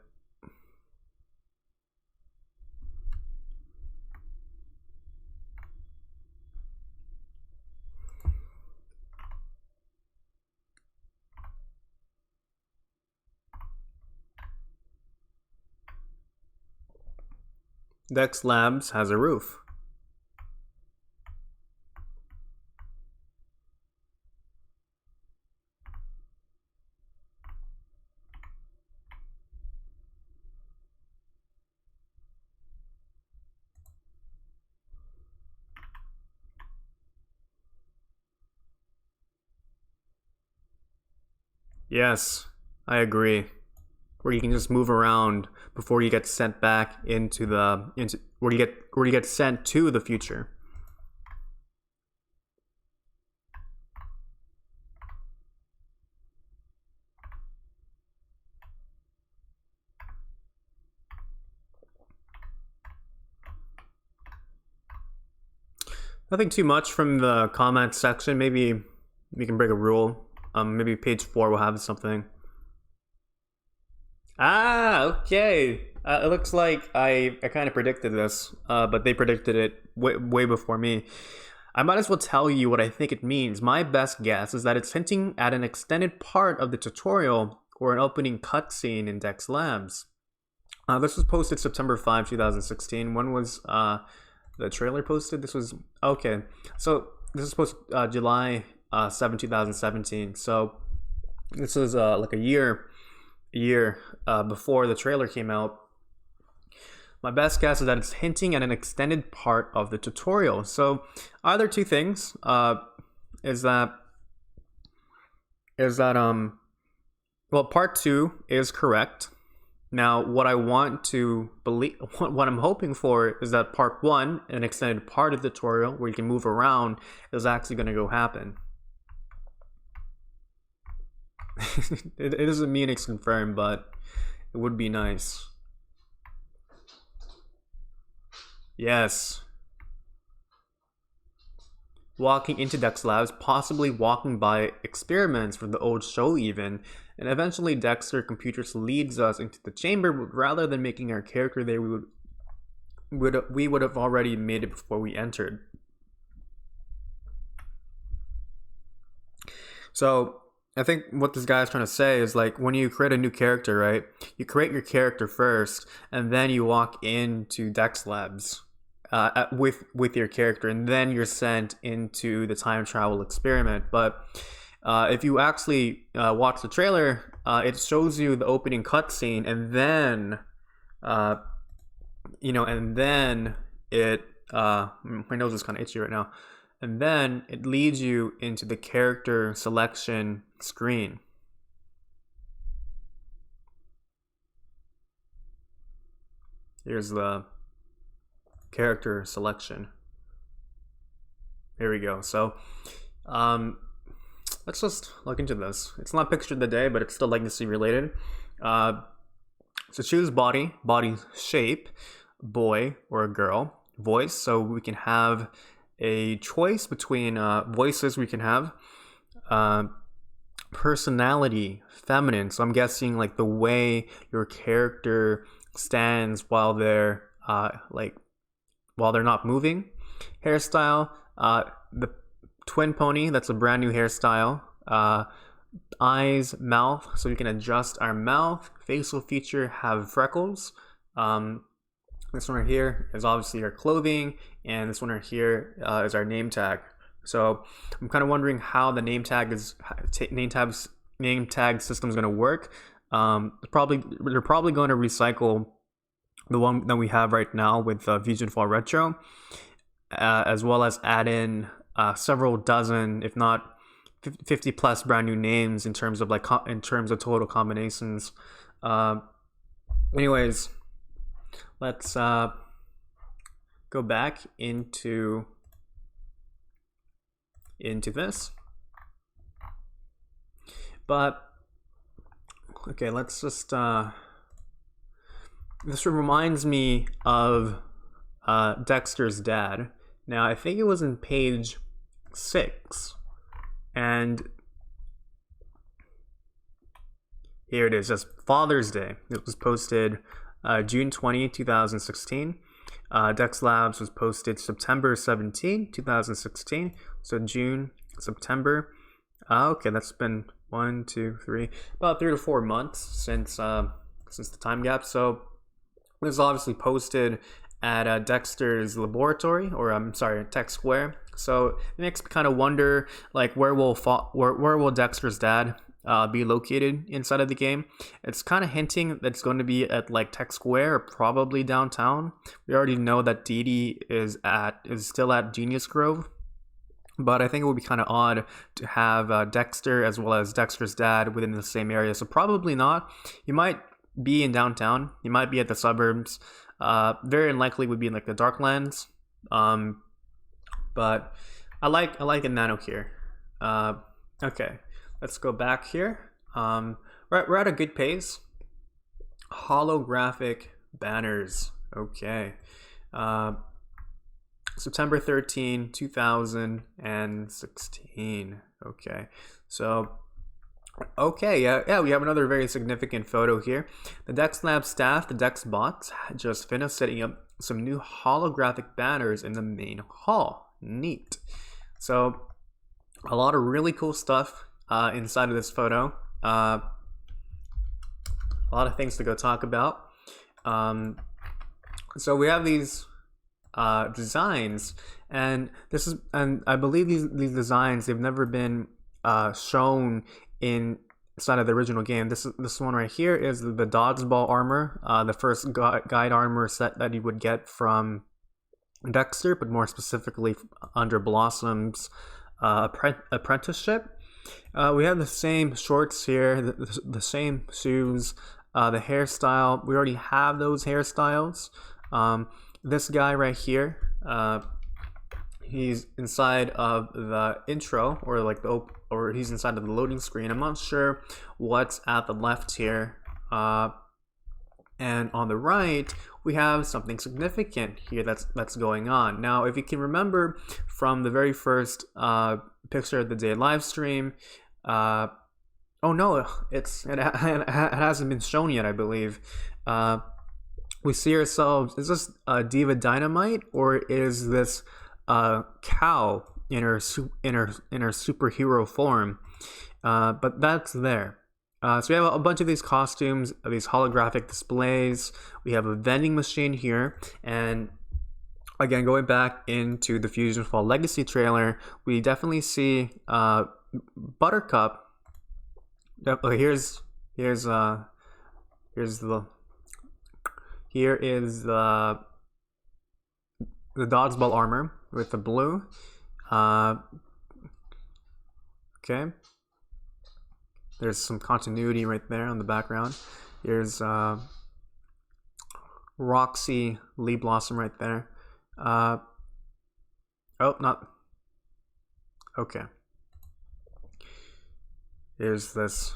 Dex Labs has a roof. Yes, I agree. Where you can just move around before you get sent back into where you get sent to the future. Nothing too much from the comment section. Maybe we can break a rule. Maybe page 4 will have something. Okay. It looks like I kind of predicted this, but they predicted it way before me. I might as well tell you what I think it means. My best guess is that it's hinting at an extended part of the tutorial or an opening cutscene in Dex Labs. This was posted September 5, 2016. When was the trailer posted. This was okay. So this is posted July 7, 2017. So this is like a year before the trailer came out. My best guess is that it's hinting at an extended part of the tutorial. So either two things is that well, part 2 is correct. Now, what I want to believe, what I'm hoping for is that part 1, an extended part of the tutorial where you can move around, is actually going to go happen. It doesn't mean it's confirmed, but it would be nice. Yes. Walking into Dex Labs, possibly walking by experiments from the old show even, and eventually Dexter Computers leads us into the chamber, but rather than making our character there, we would have already made it before we entered. So I think what this guy is trying to say is, like, when you create a new character, right? You create your character first, and then you walk into Dex Labs with your character, and then you're sent into the time travel experiment. But if you actually watch the trailer, it shows you the opening cutscene, and then and then it my nose is kind of itchy right now, and then it leads you into the character selection screen. Here's the character selection. Here we go. So let's just look into this. It's not picture of the day, but it's still legacy related. So choose body shape, boy or a girl, voice. So we can have a choice between voices. We can have personality, feminine. So I'm guessing like the way your character stands while they're while they're not moving. Hairstyle, the twin pony, that's a brand new hairstyle. Eyes, mouth, so we can adjust our mouth. Facial feature, have freckles. This one right here is obviously our clothing, and this one right here is our name tag. So I'm kind of wondering how the name tag system is going to work. They're probably going to recycle the one that we have right now with FusionFall Retro, as well as add in several dozen, if not 50 plus brand new names in terms of total combinations. Anyways, let's go back into this. But okay, let's just this reminds me of Dexter's dad. Now, I think it was in page 6, and here it is, just Father's Day. It was posted June 20, 2016. Dex Labs was posted September 17, 2016. So June, September. Okay, that's been 1, 2, 3, about 3 to 4 months since the time gap. So it was obviously posted at Dexter's laboratory, or I'm sorry, Tech Square. So it makes me kind of wonder, like, where will Dexter's dad be located inside of the game? It's kind of hinting that it's going to be at like Tech Square or probably downtown. We already know that Dee Dee is still at Genius Grove, but I think it would be kind of odd to have Dexter as well as Dexter's dad within the same area. So probably not. You might be in downtown. You might be at the suburbs. Very unlikely would be in like the Darklands. But I like a nano here. Okay, let's go back here. We're at a good pace. Holographic banners. Okay. September 13, 2016. Okay. So, okay, yeah, we have another very significant photo here. The Dex Lab staff, the Dex bots, just finished setting up some new holographic banners in the main hall. Neat. So, a lot of really cool stuff inside of this photo. A lot of things to go talk about. So we have these designs, and I believe these designs, they've never been shown inside of the original game. This one right here is the dodgeball armor, the first guide armor set that you would get from Dexter, but more specifically under Blossom's apprenticeship. We have the same shorts here, the same shoes, the hairstyle. We already have those hairstyles. This guy right here, he's inside of the intro, or like or he's inside of the loading screen. I'm not sure what's at the left here. And on the right, we have something significant here that's going on. Now, if you can remember from the very first Picture of the Day live stream, oh no, it hasn't been shown yet, I believe. We see ourselves, is this Diva Dynamite, or is this cow in her superhero form? But that's there. So we have a bunch of these costumes, these holographic displays. We have a vending machine here, and again, going back into the FusionFall Legacy trailer, we definitely see Buttercup. Here is the dodgeball armor with the blue. Okay. There's some continuity right there on the background. Here's Roxy Lee Blossom right there. Oh, not. Okay. Here's this.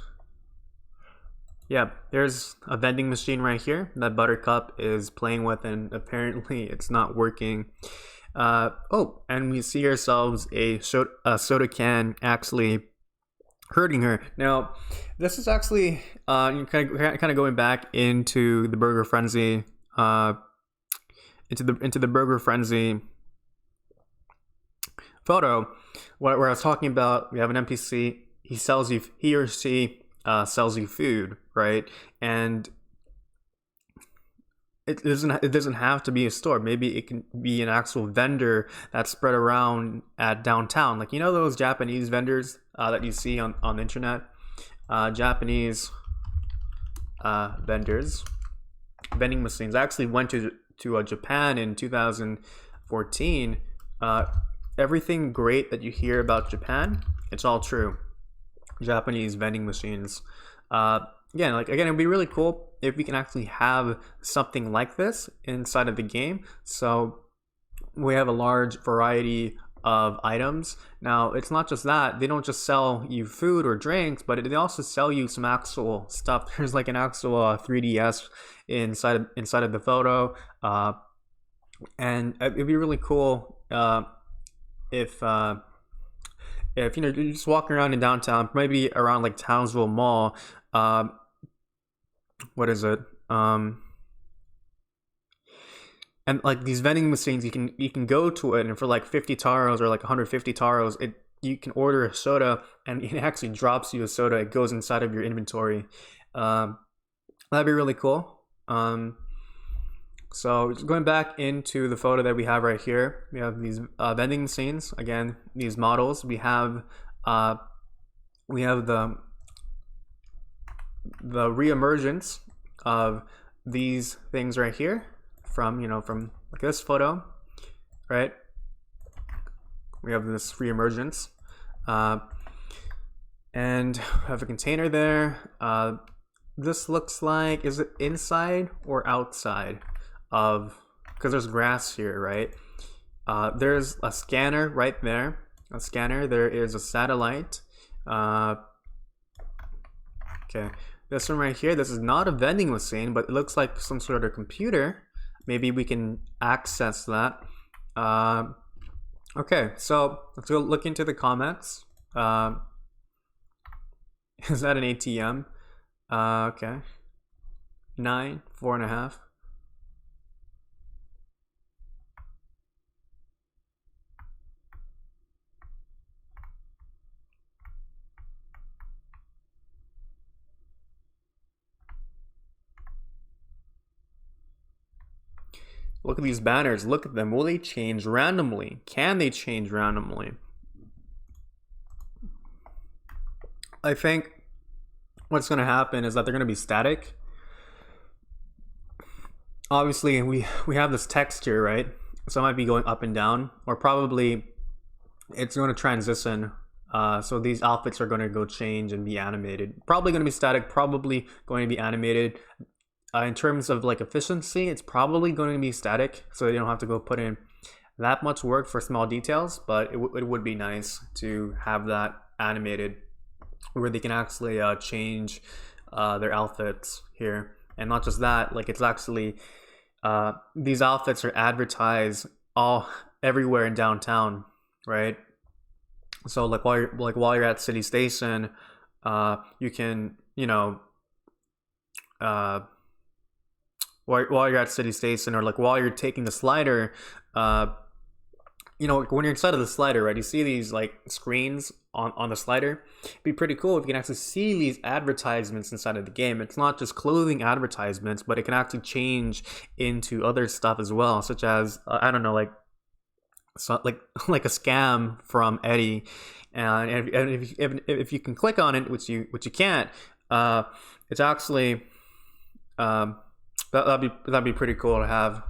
Yeah, there's a vending machine right here that Buttercup is playing with, and apparently it's not working. Oh, and we see ourselves a soda can actually hurting her. Now, this is actually kind of going back into the Burger Frenzy, into the Burger Frenzy photo, where I was talking about. We have an NPC. He or she sells you food, right? And it doesn't have to be a store. Maybe it can be an actual vendor that's spread around at downtown, like, you know, those Japanese vendors that you see on the internet. Japanese vending machines. I actually went to Japan in 2014. Everything great that you hear about Japan, it's all true. Japanese vending machines. Again, it'd be really cool if we can actually have something like this inside of the game. So we have a large variety of items. Now, it's not just that. They don't just sell you food or drinks, but they also sell you some actual stuff. There's like an actual 3DS inside of the photo. And it'd be really cool if you know, you're just walking around in downtown, maybe around like Townsville Mall. What is it? And like these vending machines, you can go to it, and for like 50 taros or like 150 taros, you can order a soda, and it actually drops you a soda. It goes inside of your inventory. That'd be really cool. So just going back into the photo that we have right here, we have these vending machines. Again, these models. We have the reemergence of these things right here from like this photo, right? We have this reemergence, and have a container there. This looks like, is it inside or outside of, because there's grass here, right? There's a scanner right there. There is a satellite. Okay, this one right here, this is not a vending machine, but it looks like some sort of computer. Maybe we can access that. Okay, so let's go look into the comments. Is that an ATM? Okay. 9, 4.5. Look at these banners. Look at them. Will they change randomly? Can they change randomly? I think what's going to happen is that they're going to be static. Obviously, we have this text here, right? So it might be going up and down, or probably it's going to transition. So these outfits are going to go change and be animated. Probably going to be static, probably going to be animated. In terms of like efficiency, it's probably going to be static, so you don't have to go put in that much work for small details, but it would be nice to have that animated where they can actually change their outfits here. And not just that, like it's actually these outfits are advertised everywhere in downtown, right? So like while you're at City Station, you can, you know, while you're at City Station, or like while you're taking the slider, you know, when you're inside of the slider, right, you see these like screens on the slider. It'd be pretty cool if you can actually see these advertisements inside of the game. It's not just clothing advertisements, but it can actually change into other stuff as well, such as I don't know, like like a scam from Eddie, and if you can click on it, which you can't, it's actually that'd be pretty cool to have.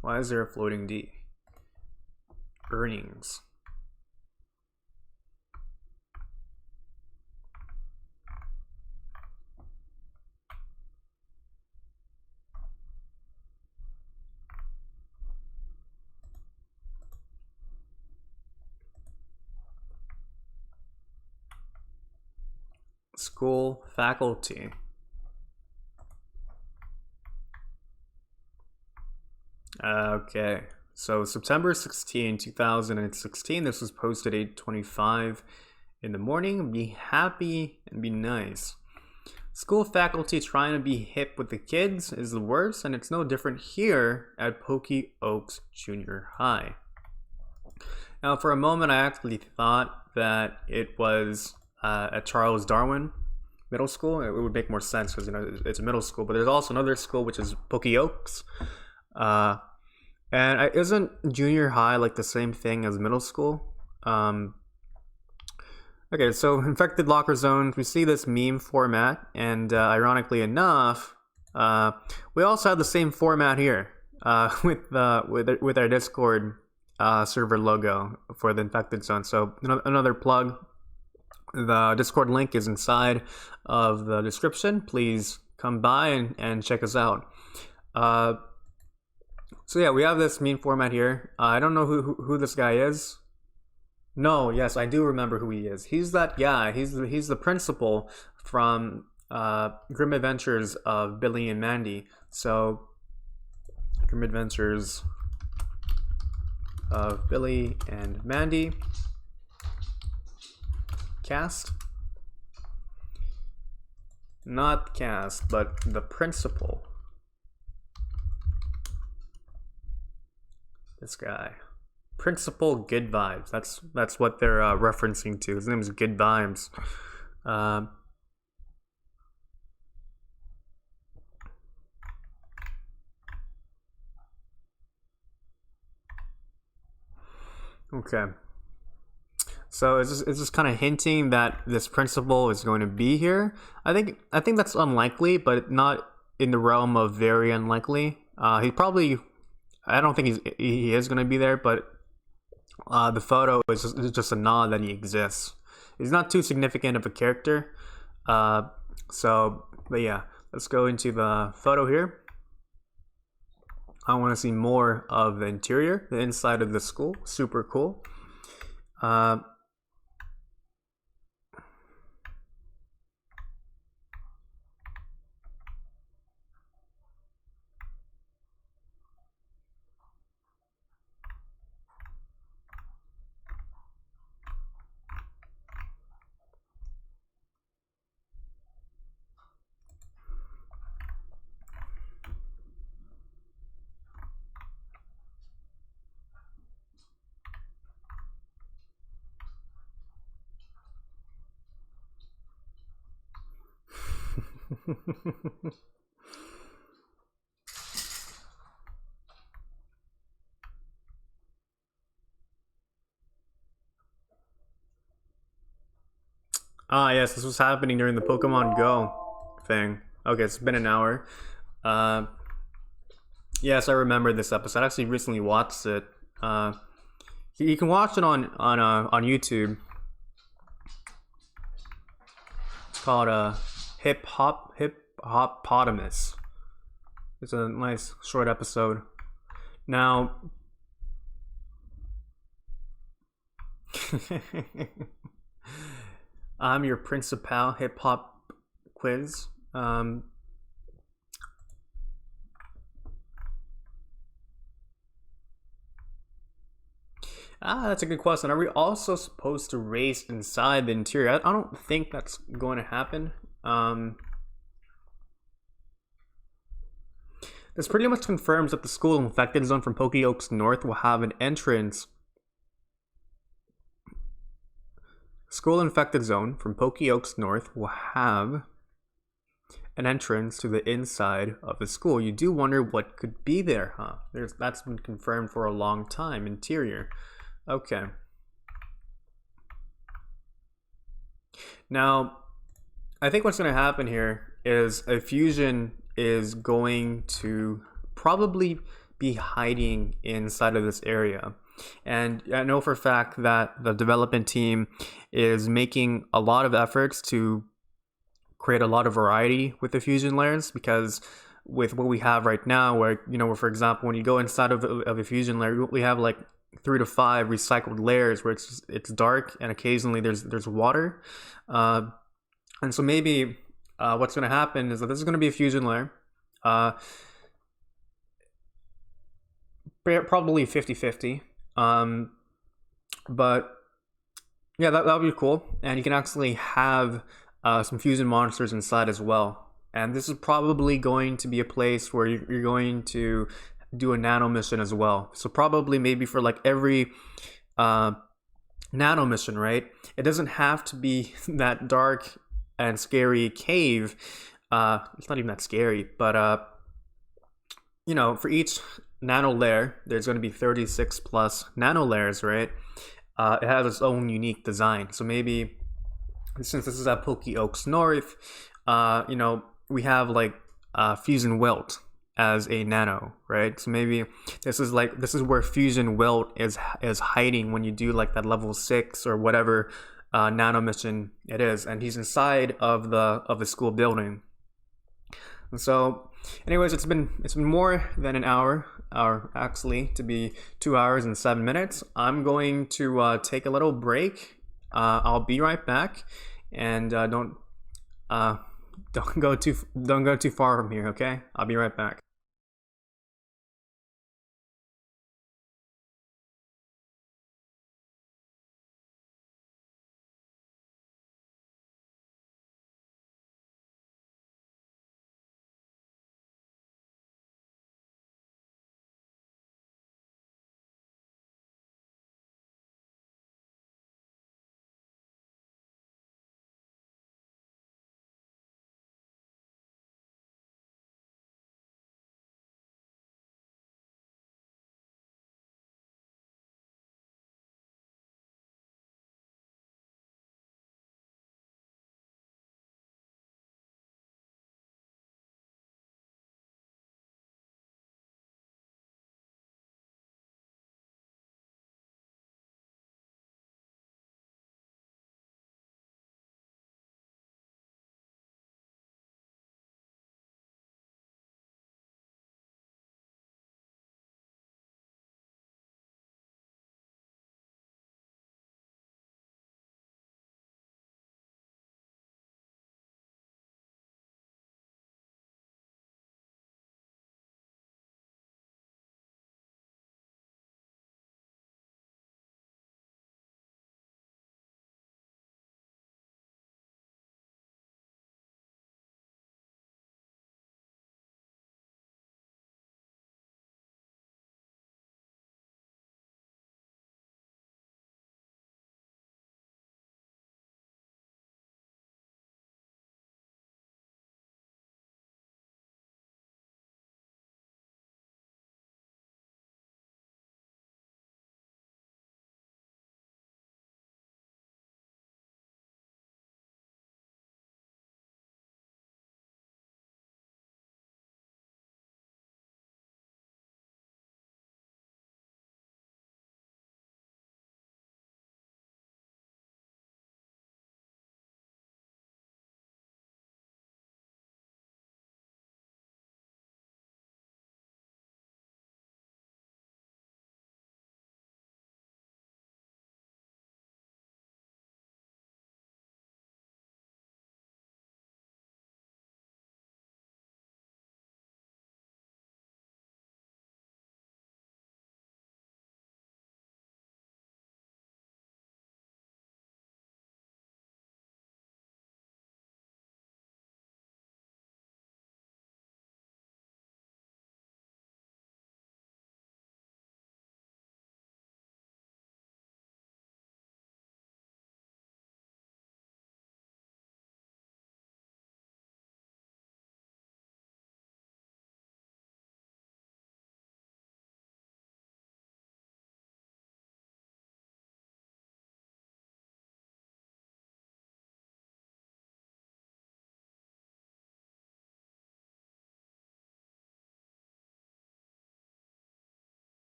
Why is there a floating D? Earnings. School faculty. Okay, so September 16, 2016, this was posted 8:25 in the morning. Be happy and be nice. School faculty trying to be hip with the kids is the worst, and it's no different here at Pokey Oaks Junior High. Now, for a moment, I actually thought that it was at Charles Darwin Middle School. It would make more sense because, you know, it's a middle school, but there's also another school which is Pokey Oaks. And isn't junior high like the same thing as middle school? Okay, so infected locker zones. We see this meme format, and ironically enough, we also have the same format here with our Discord server logo for the infected zone. So another plug. The Discord link is inside of the description. Please come by and check us out. So yeah, we have this meme format here. I don't know who this guy is. No, yes, I do remember who he is. He's that guy. He's the principal from Grim Adventures of Billy and Mandy. So Grim Adventures of Billy and Mandy cast. Not cast, but the principal. This guy, Principal Good Vibes. That's what they're referencing to. His name is Good Vibes. Okay. So it's just kind of hinting that this principal is going to be here. I think that's unlikely, but not in the realm of very unlikely. He probably. I don't think he is going to be there, but the photo is just a nod that he exists. He's not too significant of a character. But yeah, let's go into the photo here. I want to see more of the interior, the inside of the school. Super cool. Ah, yes, this was happening during the Pokemon Go thing. Okay, it's been an hour. Uh, yes, I remember this episode. I actually recently watched it. Uh, you can watch it on YouTube. It's called Hip Hop Potamus. It's a nice short episode. Now, I'm your principal hip hop quiz. That's a good question. Are we also supposed to race inside the interior? I don't think that's going to happen. This pretty much confirms that the school infected zone from Pokeoaks North will have an entrance. School infected zone from Pokeoaks North will have an entrance to the inside of the school. You do wonder what could be there, huh? That's been confirmed for a long time. Interior. Okay. Now, I think what's going to happen here is a fusion is going to probably be hiding inside of this area. And I know for a fact that the development team is making a lot of efforts to create a lot of variety with the fusion layers, because with what we have right now, where, for example, when you go inside of a fusion layer, we have like 3 to 5 recycled layers where it's dark and occasionally there's water. And so maybe what's going to happen is that this is going to be a fusion layer. Probably 50-50. But yeah, that would be cool. And you can actually have some fusion monsters inside as well. And this is probably going to be a place where you're going to do a nano mission as well. So probably maybe for like every nano mission, right? It doesn't have to be that dark and scary cave. It's not even that scary, but for each nano layer, there's going to be 36 plus nano layers, right? It has its own unique design. So maybe since this is at Pokeoaks North, we have like Fusion Welt as a nano, right? So maybe this is where Fusion Welt is hiding when you do like that level 6 or whatever nano mission it is, and he's inside of the school building. And so, anyways, it's been more than an hour, or actually to be 2 hours and 7 minutes. I'm going to take a little break. I'll be right back, and don't go too far from here. Okay, I'll be right back.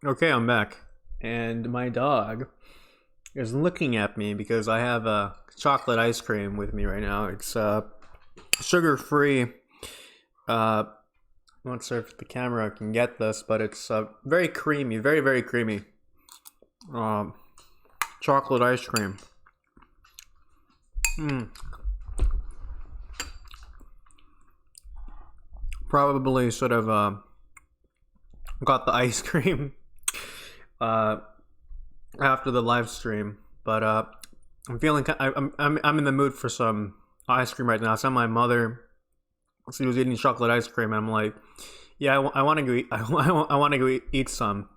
Okay, I'm back. And my dog is looking at me because I have a chocolate ice cream with me right now. It's sugar-free. I'm not sure if the camera can get this, but it's very creamy, very, very creamy. Chocolate ice cream. Probably should have got the ice cream after the live stream, but I'm feeling I'm in the mood for some ice cream right now. So my mother, she was eating chocolate ice cream, and I'm like, yeah, I want to go eat. I want to go eat some.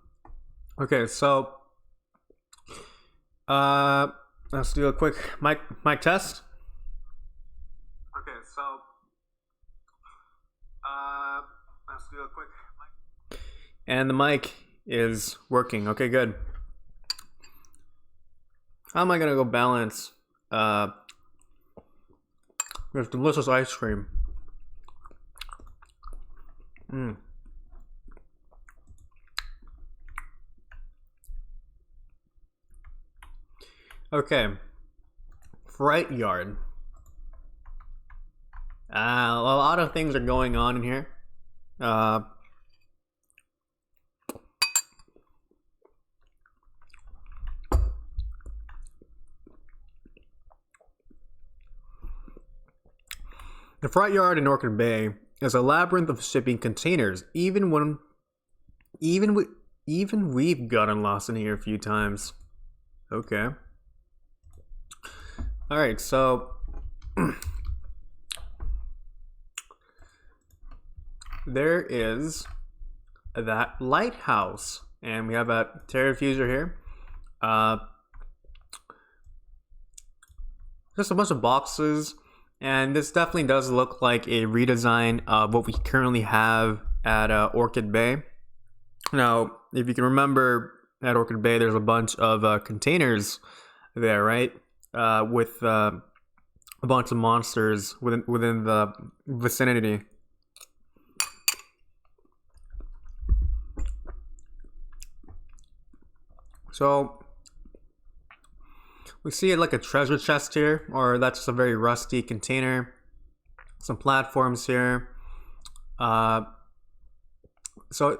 Okay, so let's do a quick mic test. Okay, so let's do a quick mic. And the mic is working. Okay, good. How am I gonna go balance this delicious ice cream? Okay. Fright yard. A lot of things are going on in here. The Fright Yard in Orchid Bay is a labyrinth of shipping containers. Even we've gotten lost in here a few times. Okay. All right, so there is that lighthouse, and we have a terrafuser here. Just a bunch of boxes. And this definitely does look like a redesign of what we currently have at Orchid Bay. Now, if you can remember, at Orchid Bay, there's a bunch of containers there, right? With a bunch of monsters within the vicinity. So we see it like a treasure chest here, or that's just a very rusty container. Some platforms here. So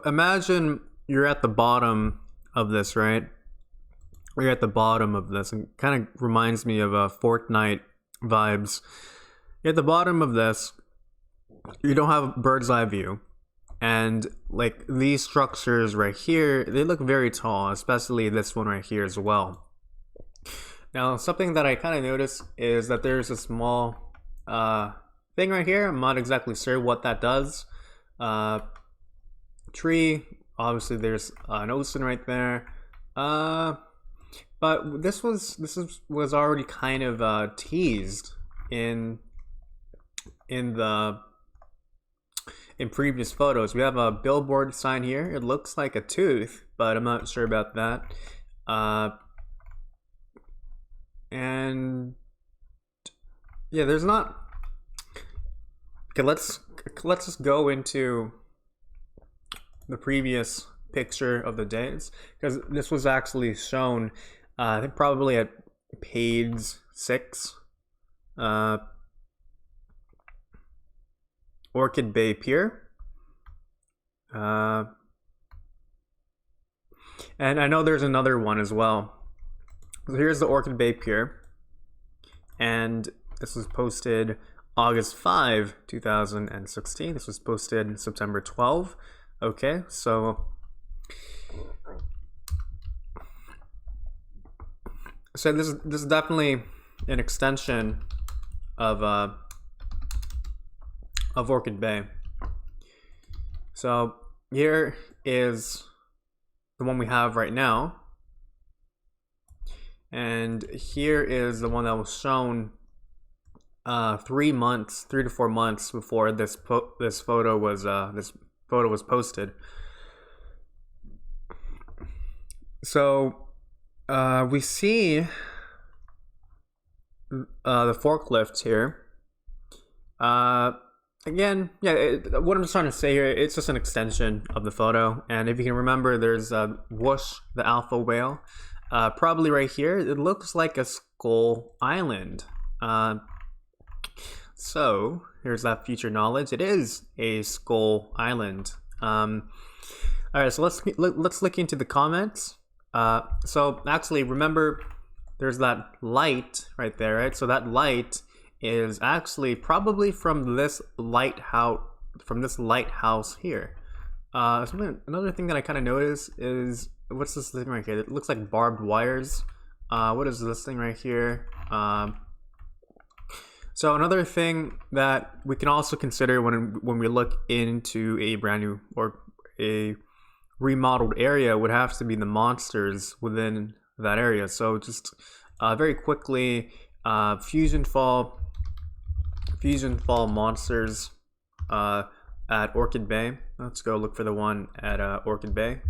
imagine you're at the bottom of this, right? You're at the bottom of this, and kind of reminds me of Fortnite vibes. You're at the bottom of this. You don't have a bird's eye view. And like these structures right here, they look very tall, especially this one right here as well. Now, something that I kind of noticed is that there's a small thing right here. I'm not exactly sure what that does. Tree, obviously there's an ocean right there. But this was already kind of teased in previous photos. We have a billboard sign here. It looks like a tooth, but I'm not sure about that. And yeah, there's not. Okay, let's just go into the previous picture of the days, because this was actually shown, I think probably at page 6. Orchid Bay Pier. And I know there's another one as well. So here's the Orchid Bay Pier, and this was posted August 5, 2016. This was posted September 12. Okay, so this is definitely an extension of Orchid Bay. So here is the one we have right now. And here is the one that was shown 3 to 4 months before this photo was posted. So we see the forklift here. again, yeah, what I'm just trying to say here, it's just an extension of the photo. And if you can remember, there's Whoosh, the alpha whale. Probably right here, it looks like a skull island. So here's that future knowledge. It is a skull island. All right, so let's look into the comments. So actually, remember, there's that light right there, right? So that light is actually probably from this lighthouse, here. Another thing that I kind of noticed is, what's this thing right here? It looks like barbed wires. What is this thing right here? So another thing that we can also consider when we look into a brand new or a remodeled area would have to be the monsters within that area. So just very quickly, FusionFall monsters at Orchid Bay. Let's go look for the one at Orchid Bay.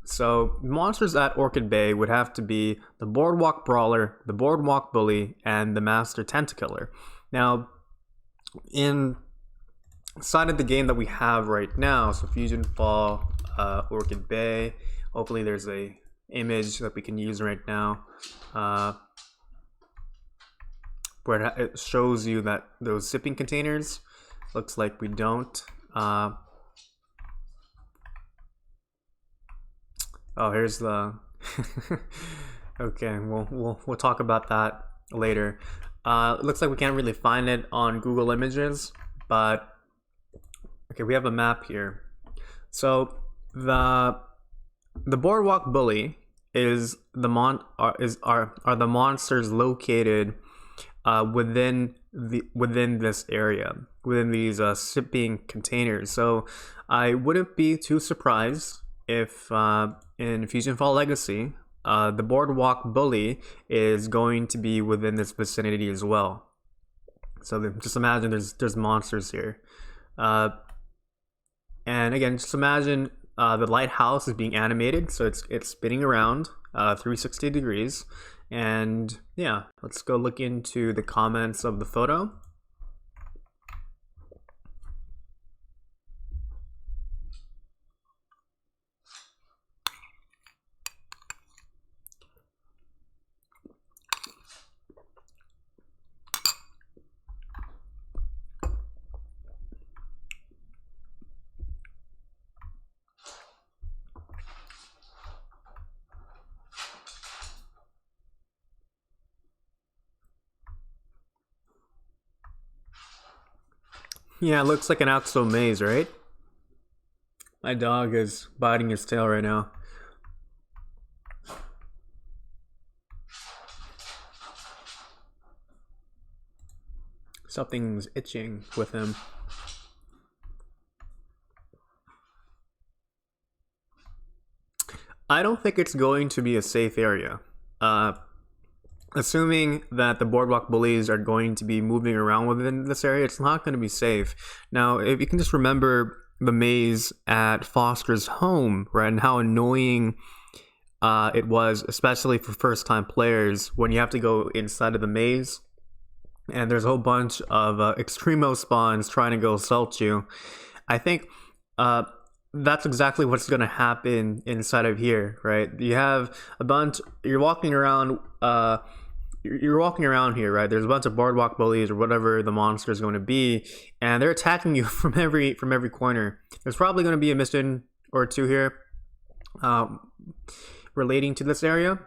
So monsters at Orchid Bay would have to be the Boardwalk Brawler, the Boardwalk Bully, and the Master Tentacler. Now, inside of the game that we have right now, so FusionFall, Orchid Bay, hopefully there's a image that we can use right now, where it shows you that those shipping containers, looks like we don't. Oh, here's the. Okay, we'll talk about that later. It looks like we can't really find it on Google Images, but okay, we have a map here. So the Boardwalk Bully is the are the monsters located within this area, within these shipping containers. So I wouldn't be too surprised if in FusionFall Legacy, the Boardwalk Bully is going to be within this vicinity as well. So just imagine there's monsters here, and again, just imagine the lighthouse is being animated, so it's spinning around 360 degrees, and yeah, let's go look into the comments of the photo. Yeah, it looks like an Axo maze, right? My dog is biting his tail right now. Something's itching with him. I don't think it's going to be a safe area. Assuming that the Boardwalk Bullies are going to be moving around within this area, it's not going to be safe. Now, if you can just remember the maze at Foster's home, right, and how annoying it was, especially for first-time players, when you have to go inside of the maze, and there's a whole bunch of Extremo spawns trying to go assault you. I think that's exactly what's going to happen inside of here, right? You have a bunch, you're walking around here, right? There's a bunch of Boardwalk Bullies or whatever the monster is going to be, and they're attacking you from every corner. There's probably going to be a mission or two here relating to this area,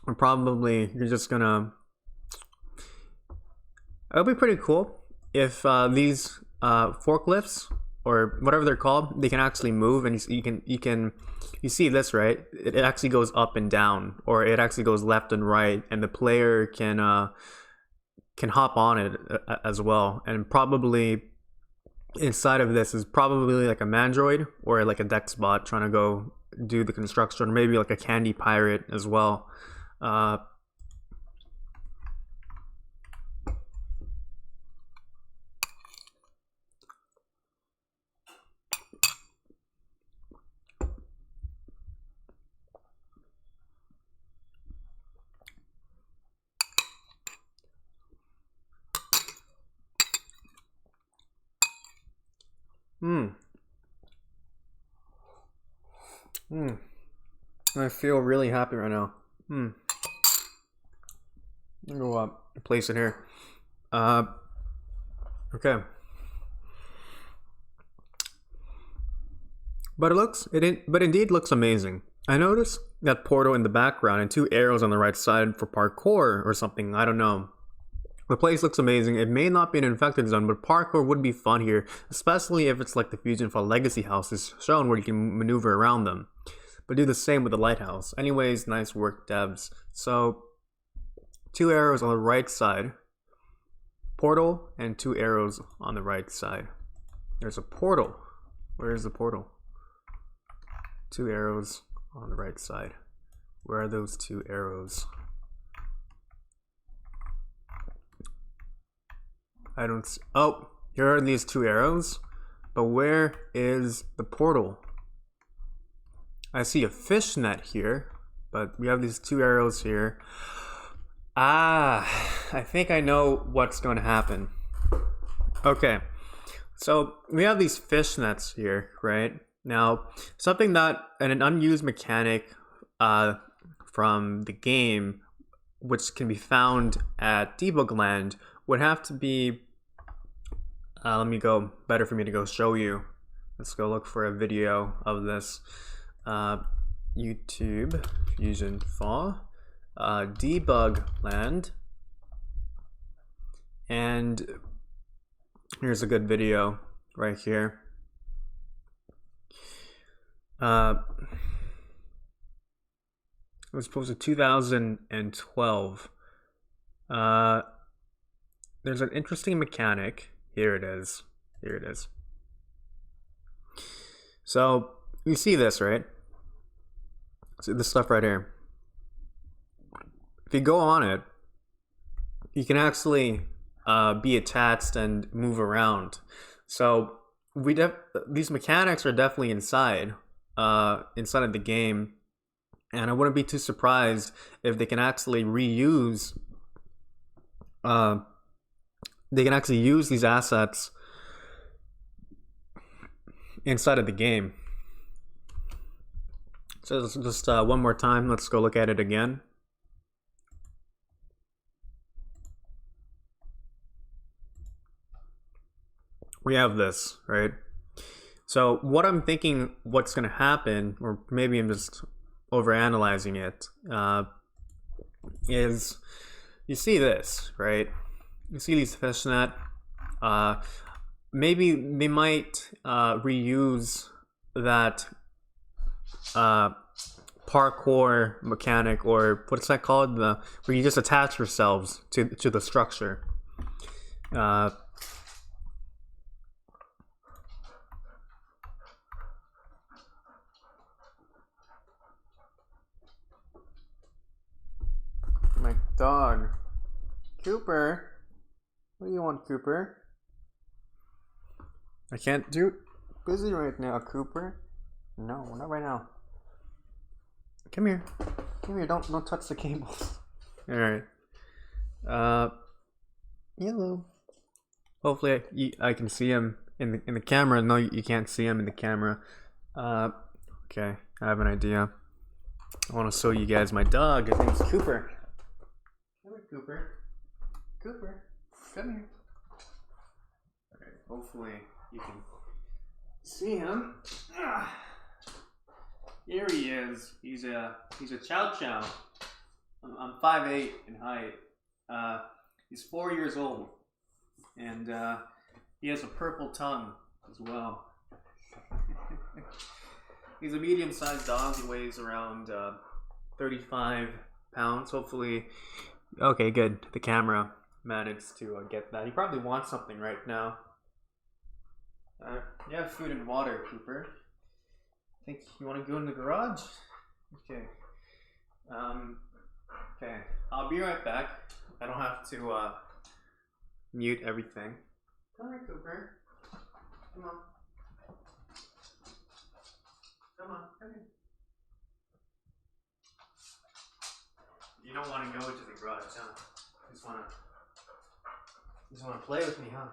or probably you're just gonna. It would be pretty cool if these forklifts or whatever they're called, they can actually move, and you see this, right? It actually goes up and down, or it actually goes left and right, and the player can hop on it as well. And probably inside of this is probably like a Mandroid or like a Dex bot trying to go do the construction, or maybe like a Candy Pirate as well. Hmm. Hmm. I feel really happy right now. Hmm. Go up. Place it here. Okay. But indeed looks amazing. I noticed that portal in the background and two arrows on the right side for parkour or something. I don't know. The place looks amazing. It may not be an infected zone, but parkour would be fun here, especially if it's like the FusionFall Legacy houses shown where you can maneuver around them. But do the same with the lighthouse. Anyways, nice work, devs. So, two arrows on the right side, portal, and two arrows on the right side. There's a portal. Where is the portal? Two arrows on the right side. Where are those two arrows? I don't see. Oh, here are these two arrows. But where is the portal? I see a fishnet here, but we have these two arrows here. Ah, I think I know what's going to happen. Okay, so we have these fishnets here, right? Now, something that an unused mechanic from the game, which can be found at Debug Land, would have to be. Let me go. Better for me to go show you. Let's go look for a video of this. YouTube FusionFall Debug Land, and here's a good video right here. It was posted 2012. There's an interesting mechanic. Here it is. Here it is. So you see this, right? See this stuff right here. If you go on it, you can actually be attached and move around. So these mechanics are definitely inside of the game, and I wouldn't be too surprised if they can actually reuse. They can actually use these assets inside of the game. So just one more time, let's go look at it again. We have this, right? So what I'm thinking what's going to happen, or maybe I'm just overanalyzing it, is you see this, right? You see these fishnet. Maybe they might reuse that parkour mechanic, or what's that called? Where you just attach yourselves to the structure. My dog, Cooper. What do you want, Cooper? I can't do. Busy right now, Cooper. No, not right now. Come here. Come here. Don't touch the cables. All right. Yellow. Hopefully I can see him in the camera. No, you can't see him in the camera. Okay. I have an idea. I want to show you guys my dog. His name's Cooper. Come here, Cooper. Cooper, come here. Okay. Hopefully you can see him. Here he is. He's a chow chow. I'm 5'8" in height. He's 4 years old, and he has a purple tongue as well. He's a medium-sized dog. He weighs around 35 pounds. Hopefully, okay, good. The camera managed to get that. He probably wants something right now. You have food and water, Cooper. Think you want to go in the garage? Okay. Okay. I'll be right back. I don't have to mute everything. Come here, Cooper. Come on. Come on. Come here. You don't want to go to the garage, huh? You just want to play with me, huh?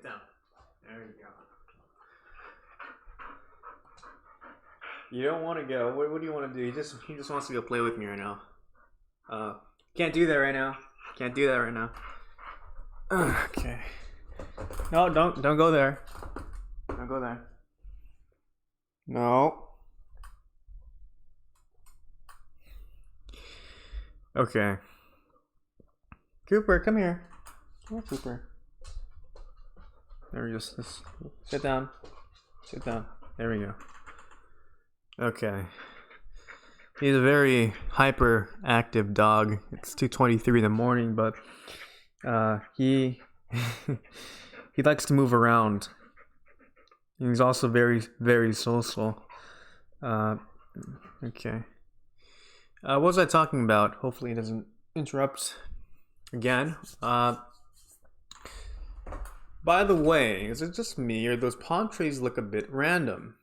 down. There you go. You don't want to go. What do you want to do? He just wants to go play with me right now. Can't do that right now. Can't do that right now. Okay. No, don't go there. Don't go there. No. Okay. Cooper, come here. Come here, Cooper. There we go. Just sit down. Sit down. There we go. Okay. He's a very hyperactive dog. It's 2:23 in the morning, but he he likes to move around. He's also very, very social. Okay. What was I talking about? Hopefully it doesn't interrupt again. By the way, is it just me or those palm trees look a bit random?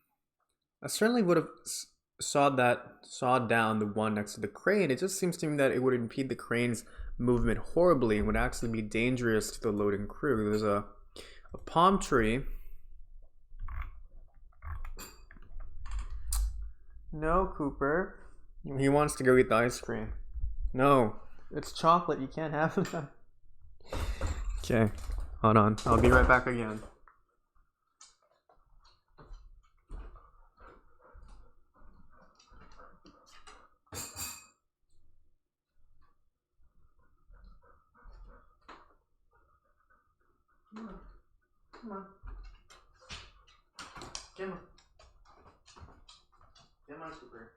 I certainly would have sawed down the one next to the crane. It just seems to me that it would impede the crane's movement horribly and would actually be dangerous to the loading crew. There's a palm tree. No, Cooper. He wants to go eat the ice cream. No, it's chocolate. You can't have that. Okay, hold on. I'll be right back again. Come on. Come on. Come on. Come on, Cooper.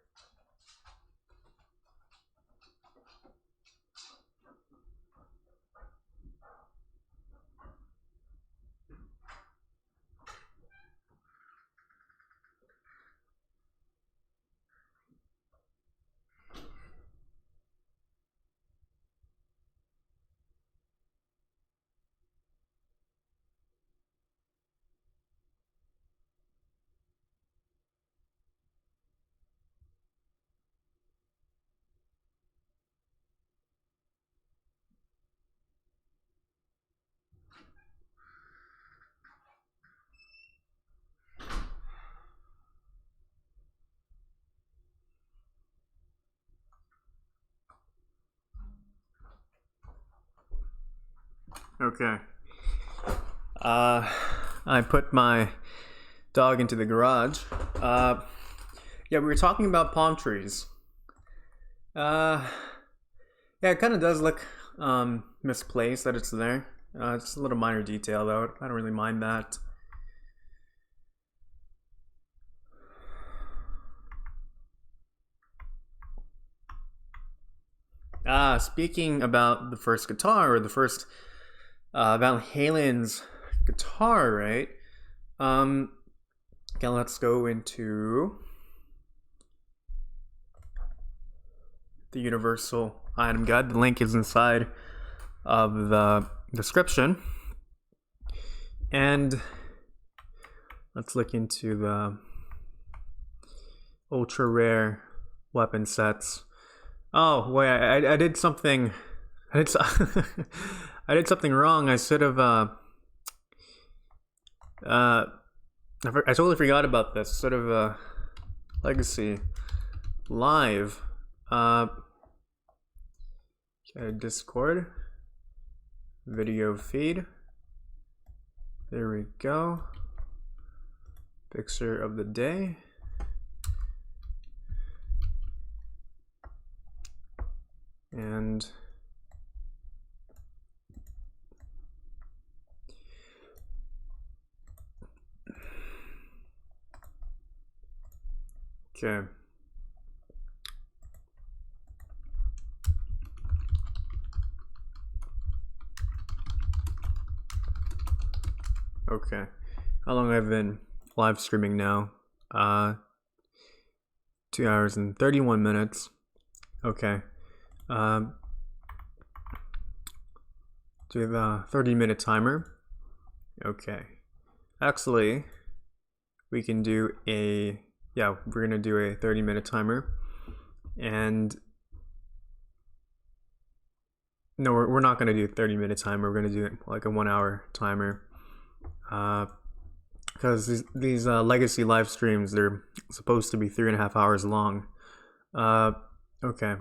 Okay. I put my dog into the garage. Yeah, we were talking about palm trees. Yeah, it kind of does look misplaced that it's there. It's a little minor detail though. I don't really mind that. Speaking about the first guitar, or the first Van Halen's guitar, right? Okay, let's go into the Universal Item Guide. The link is inside of the description. And let's look into the ultra rare weapon sets. Oh wait, I did something. I did something wrong. I should have. I totally forgot about this. Sort of legacy live. Okay, Discord video feed. There we go. Picture of the day. And okay. Okay. How long have I been live streaming now? 2 hours and 31 minutes. Okay. Do the 30-minute timer. Okay. Actually, we can do we're gonna do a 30-minute timer. And no, we're not gonna do a 30-minute timer. We're gonna do like a 1 hour timer. Because these legacy live streams, they're supposed to be 3.5 hours long. Okay.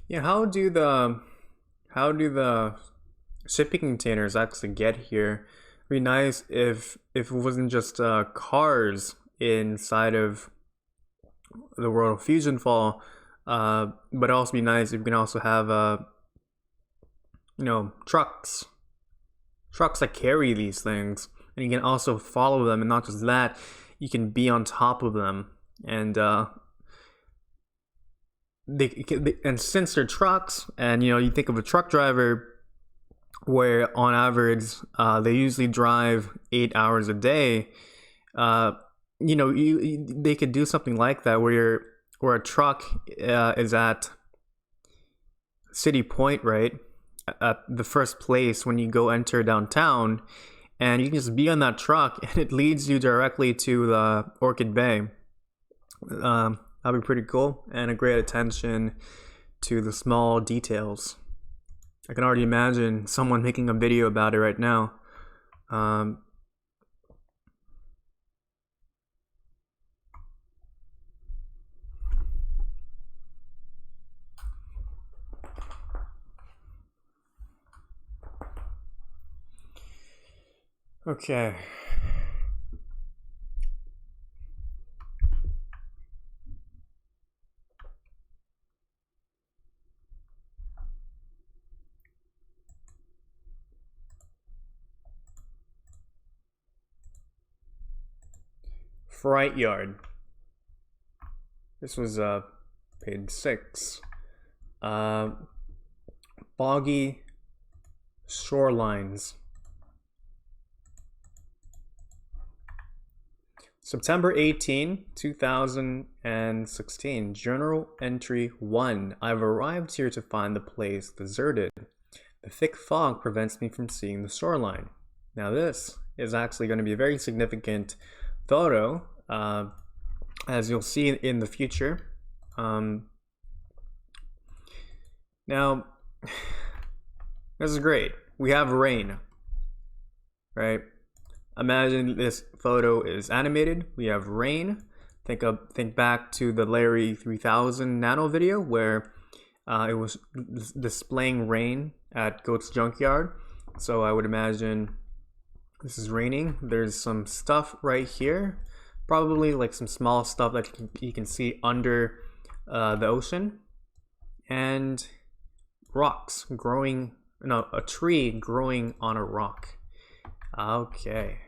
Yeah, how do the shipping containers actually get here? It'd be nice if it wasn't just cars inside of the world of FusionFall, but it'd also be nice if you can also have trucks that carry these things, and you can also follow them, and not just that, you can be on top of them, and and since they're trucks, and you think of a truck driver where on average they usually drive 8 hours a day. They could do something like that where a truck is at City Point, right, at the first place when you go enter downtown, and you can just be on that truck and it leads you directly to the Orchid Bay. That'd be pretty cool, and a great attention to the small details. I can already imagine someone making a video about it right now. Okay. Fright Yard. This was page 6. Boggy shorelines. September 18, 2016. Journal entry 1. I've arrived here to find the place deserted. The thick fog prevents me from seeing the shoreline. Now this is actually going to be a very significant photo, as you'll see in the future. Now, this is great. We have rain, right? Imagine this photo is animated. We have rain. Think back to the Larry 3000 Nano video where it was displaying rain at Goat's Junkyard. So I would imagine this is raining. There's some stuff right here, probably like some small stuff that you can see under the ocean, and rocks growing. No, a tree growing on a rock. Okay.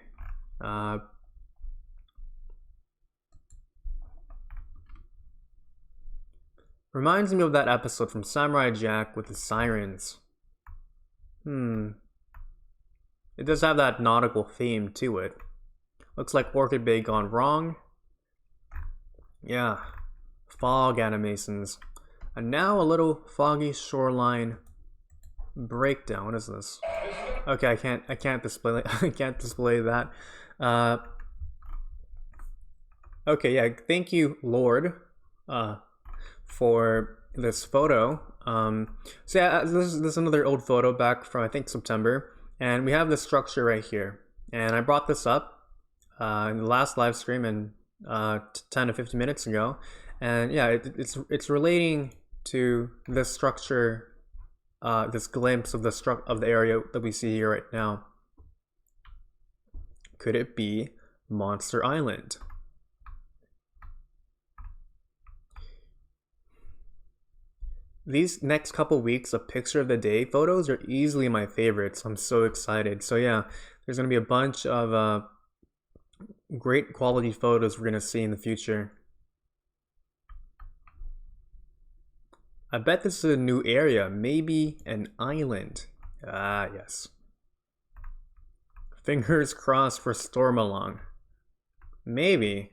Reminds me of that episode from Samurai Jack with the sirens. It does have that nautical theme to it. Looks like Orchid Bay gone wrong. Yeah. Fog animations. And now a little foggy shoreline breakdown. What is this? Okay, I can't display I can't display that. Okay, yeah, thank you, Lord, for this photo. So yeah, this is another old photo back from I think September, and we have this structure right here. And I brought this up in the last live stream and 10 to 15 minutes ago, and yeah, it's relating to this structure. This glimpse of the area that we see here right now. Could it be Monster Island? These next couple weeks of picture of the day photos are easily my favorites. I'm so excited. So yeah, there's gonna be a bunch of great quality photos we're gonna see in the future. I bet this is a new area, maybe an island. Ah, yes. Fingers crossed for Stormalong. Maybe.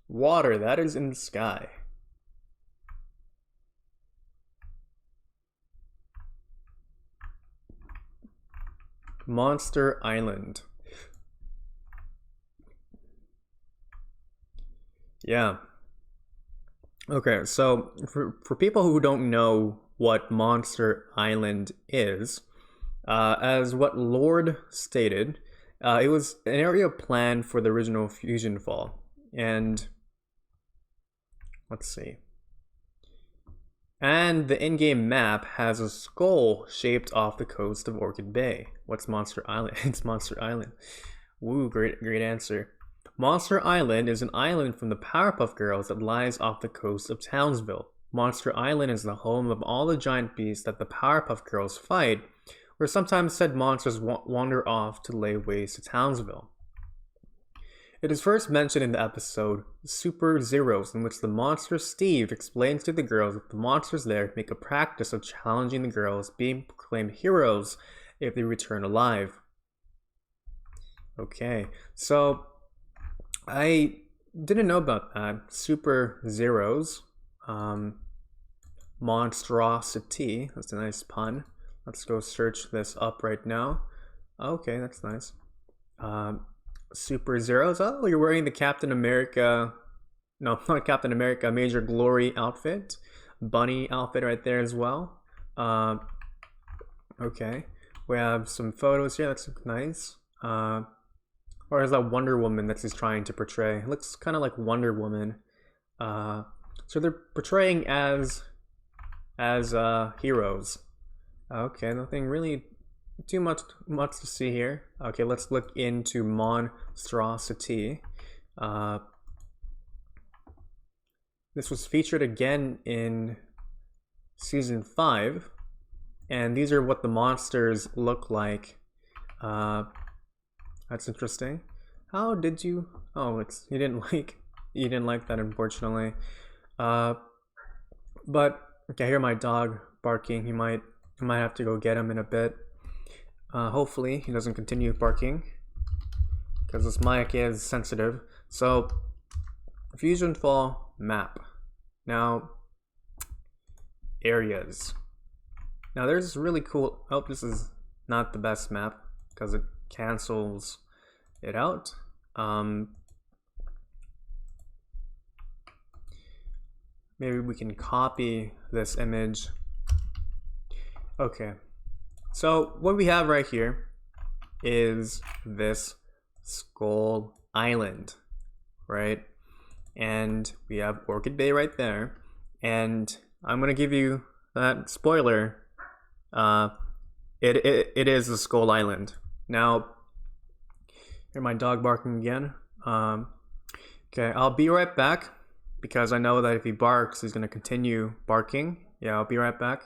Water, that is in the sky. Monster Island. Yeah. Okay, so for people who don't know what Monster Island is, as what Lord stated, it was an area planned for the original FusionFall. And let's see. And the in-game map has a skull shaped off the coast of Orchid Bay. What's Monster Island? It's Monster Island. Woo, great answer. Monster Island is an island from the Powerpuff Girls that lies off the coast of Townsville. Monster Island is the home of all the giant beasts that the Powerpuff Girls fight, where sometimes said monsters wander off to lay waste to Townsville. It is first mentioned in the episode Super Zeros, in which the monster Steve explains to the girls that the monsters there make a practice of challenging the girls being proclaimed heroes if they return alive. Okay, so I didn't know about that. Super Zeros. Monstrosity. That's a nice pun. Let's go search this up right now. Okay, that's nice. Super Zeros. Oh, you're wearing the Captain America. No, not Captain America. Major Glory outfit. Bunny outfit right there as well. Okay. We have some photos here. That's nice. Or is that Wonder Woman that he's trying to portray? It looks kind of like Wonder Woman. So they're portraying as heroes. Okay, nothing really too much to see here. Okay, let's look into Monstrosity. This was featured again in season 5, and these are what the monsters look like. That's interesting. How did you? Oh, you didn't like that, unfortunately. But okay, I hear my dog barking. I might have to go get him in a bit. Hopefully he doesn't continue barking, because this mic is sensitive. So, FusionFall map. Now, areas. Now there's this really cool. Oh, this is not the best map because it cancels it out. Maybe we can copy this image. Okay, so what we have right here is this Skull Island, right? And we have Orchid Bay right there, and I'm gonna give you that spoiler. It is the Skull Island. Now, hear my dog barking again. Okay, I'll be right back, because I know that if he barks, he's gonna continue barking. Yeah, I'll be right back.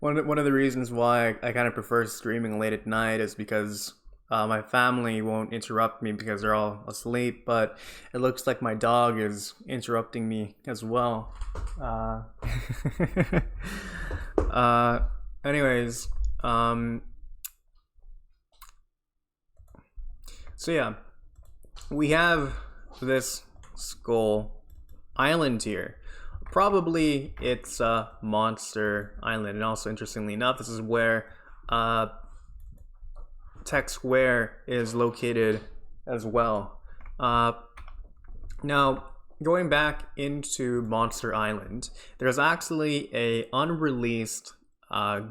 one of the reasons why I kind of prefer streaming late at night is because my family won't interrupt me because they're all asleep, but it looks like my dog is interrupting me as well. Anyways, so yeah, we have this skull island here. Probably it's Monster Island, and also interestingly enough, this is where Tech Square is located as well. Now, going back into Monster Island, there's actually a unreleased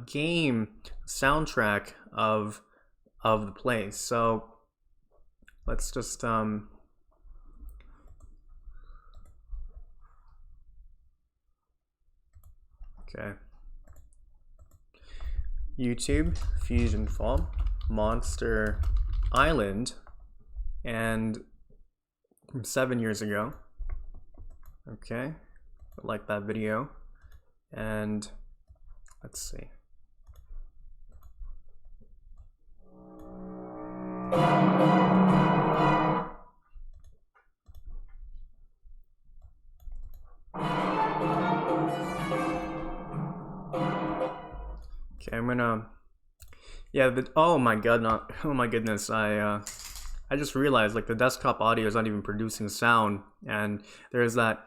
game soundtrack of the place. So let's just okay. YouTube, FusionFall, Monster Island, and from 7 years ago. Okay, I like that video. And let's see. Okay, I'm gonna. Yeah. Oh my god! Oh my goodness! I just realized like the desktop audio is not even producing sound, and there's that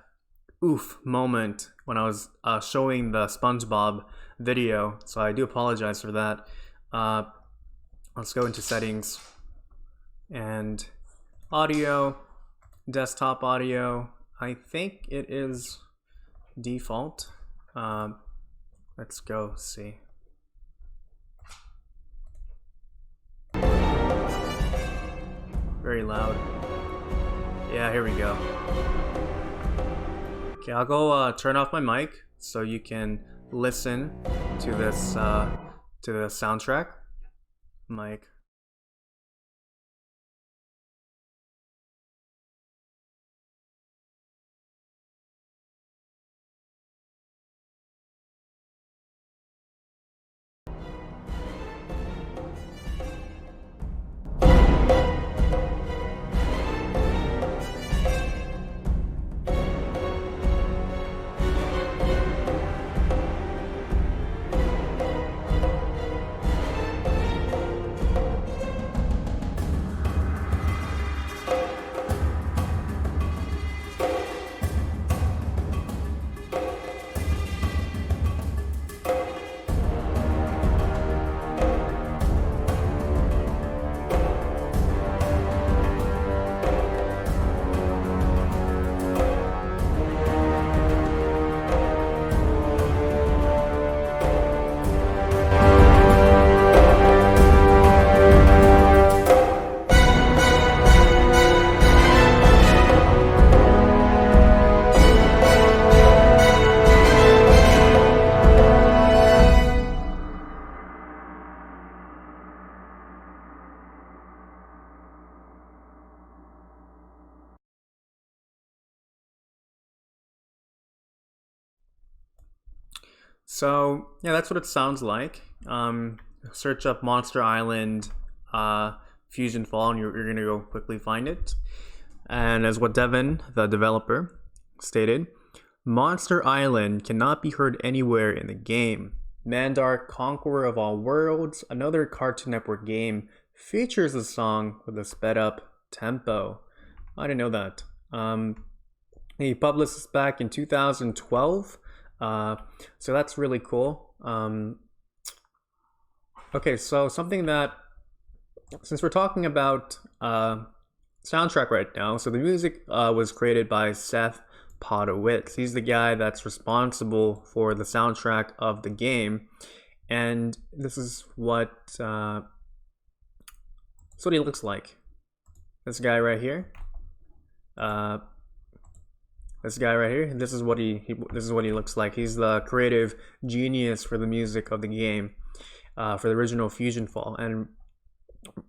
oof moment when I was showing the SpongeBob video. So I do apologize for that. Let's go into settings and audio, desktop audio. I think it is default. Let's go see. Very loud. Yeah, here we go. Okay, I'll go turn off my mic so you can listen to this to the soundtrack. Mic. So yeah, that's what it sounds like. Search up Monster Island FusionFall, and you're gonna go quickly find it. And as what Devin, the developer, stated, Monster Island cannot be heard anywhere in the game. Mandar, Conqueror of All Worlds, another Cartoon Network game, features the song with a sped up tempo. I didn't know that. He published this back in 2012. So that's really cool. Okay, so something that, since we're talking about soundtrack right now, so the music was created by Seth Podowitz. He's the guy that's responsible for the soundtrack of the game, and this is what he looks like. This guy right here. This guy right here. This is what he looks like. He's the creative genius for the music of the game, for the original FusionFall. And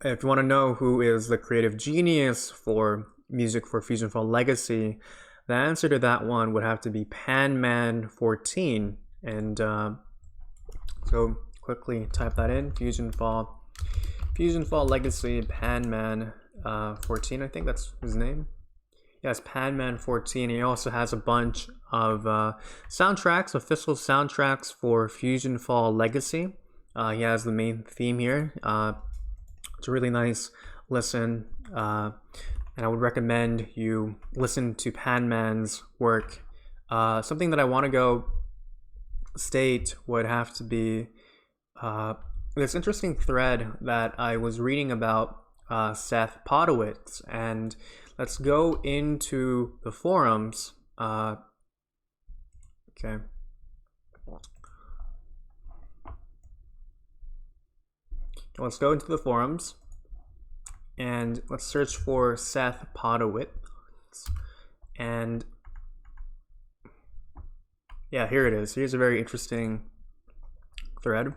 if you want to know who is the creative genius for music for FusionFall Legacy, the answer to that one would have to be Panman14. And So quickly type that in, FusionFall Legacy Panman 14, I think that's his name. Yes, Panman 14. He also has a bunch of soundtracks, official soundtracks for FusionFall Legacy. He has the main theme here. It's a really nice listen, and I would recommend you listen to Panman's work. Something that I want to go state would have to be this interesting thread that I was reading about Seth Podowitz, and let's go into the forums. Okay. Let's go into the forums and let's search for Seth Podowitz. And yeah, here it is. Here's a very interesting thread.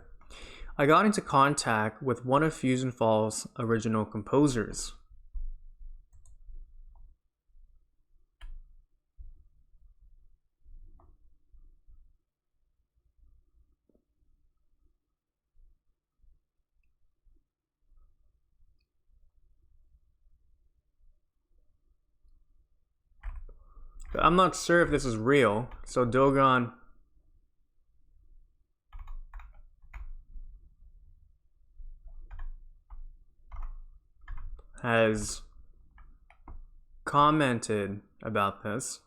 I got into contact with one of FusionFall's original composers. But I'm not sure if this is real, so Dogon has commented about this.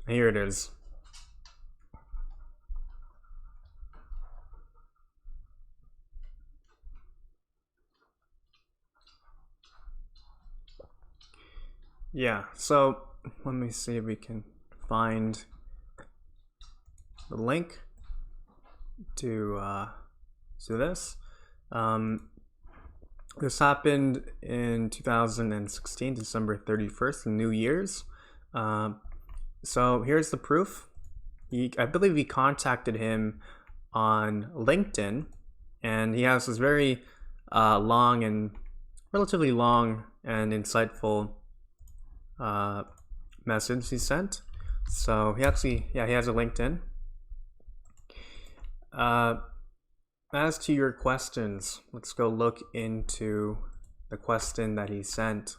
Here it is. Yeah, so let me see if we can find the link to this. This happened in 2016, December 31st, New Year's. So here's the proof. I believe we contacted him on LinkedIn, and he has this very relatively long and insightful message he sent. So he has a LinkedIn. As to your questions, let's go look into the question that he sent.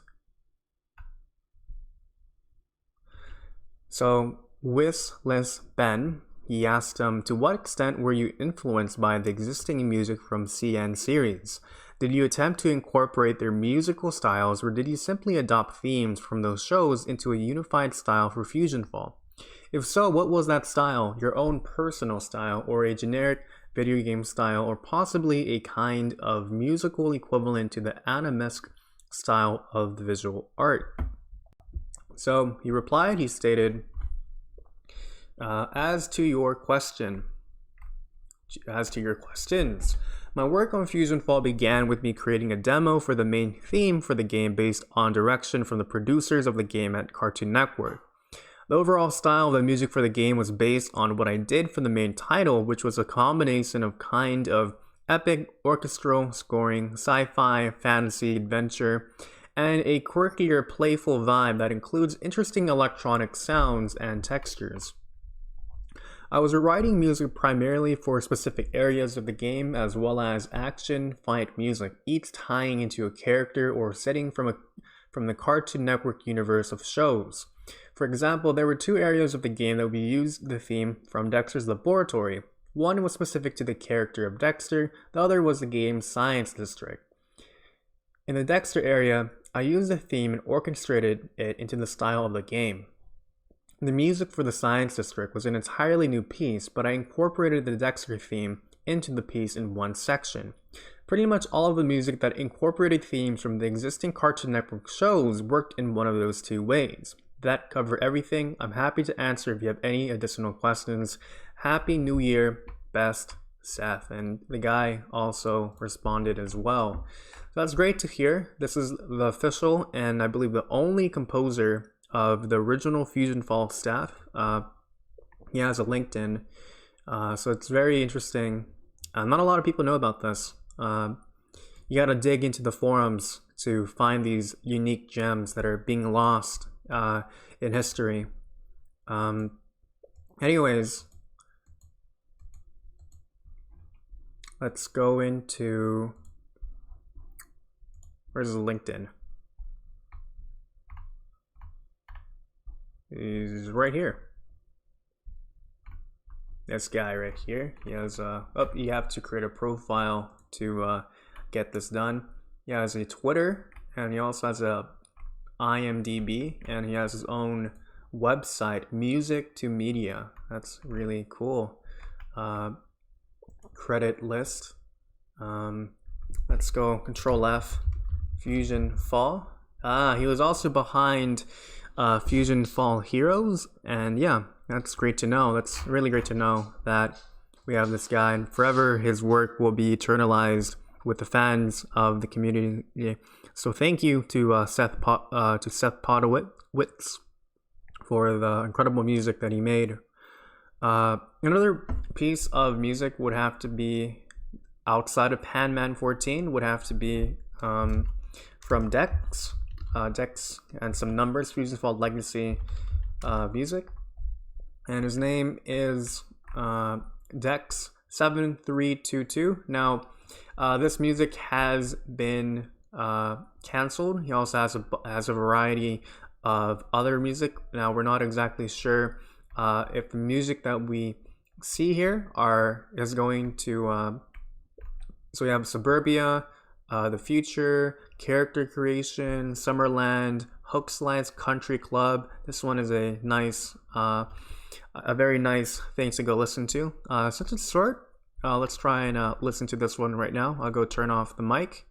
So Wissless Ben, he asked him, to what extent were you influenced by the existing music from CN series? Did you attempt to incorporate their musical styles, or did you simply adopt themes from those shows into a unified style for FusionFall? If so, what was that style? Your own personal style, or a generic video game style, or possibly a kind of musical equivalent to the animesque style of the visual art? So he replied, he stated, as to your questions, my work on FusionFall began with me creating a demo for the main theme for the game based on direction from the producers of the game at Cartoon Network. The overall style of the music for the game was based on what I did for the main title, which was a combination of kind of epic orchestral scoring, sci-fi, fantasy, adventure, and a quirkier, playful vibe that includes interesting electronic sounds and textures. I was writing music primarily for specific areas of the game, as well as action, fight music, each tying into a character or setting from the Cartoon Network universe of shows. For example, there were two areas of the game that we used the theme from Dexter's Laboratory. One was specific to the character of Dexter, the other was the game's science district. In the Dexter area, I used the theme and orchestrated it into the style of the game. The music for the Science District was an entirely new piece, but I incorporated the Dexter theme into the piece in one section. Pretty much all of the music that incorporated themes from the existing Cartoon Network shows worked in one of those two ways. That covered everything. I'm happy to answer if you have any additional questions. Happy New Year, best Seth. And the guy also responded as well. So that's great to hear. This is the official and I believe the only composer of the original FusionFall staff. He has a LinkedIn, so it's very interesting. Not a lot of people know about this. You gotta dig into the forums to find these unique gems that are being lost in history. Anyways, let's go into, where's LinkedIn? He's right here. This guy right here. He has you have to create a profile to get this done. He has a Twitter, and he also has a IMDb, and he has his own website, Music to Media. That's really cool. Credit list. Let's go Control F. FusionFall. He was also behind FusionFall Heroes, and yeah, that's great to know. That's really great to know that we have this guy, and forever his work will be eternalized with the fans of the community. So thank you to Seth Podowitz for the incredible music that he made. Another piece of music would have to be, outside of Panman 14, would have to be from Dex and some numbers, FusionFall Legacy music, and his name is Dex7322. Now, this music has been canceled. He also has a variety of other music. Now, we're not exactly sure if the music that we see here is going to. So we have Suburbia, The Future, Character Creation, Summerland, Hookslides, Country Club. This one is a nice, a very nice thing to go listen to. Since it's short, let's try and listen to this one right now. I'll go turn off the mic.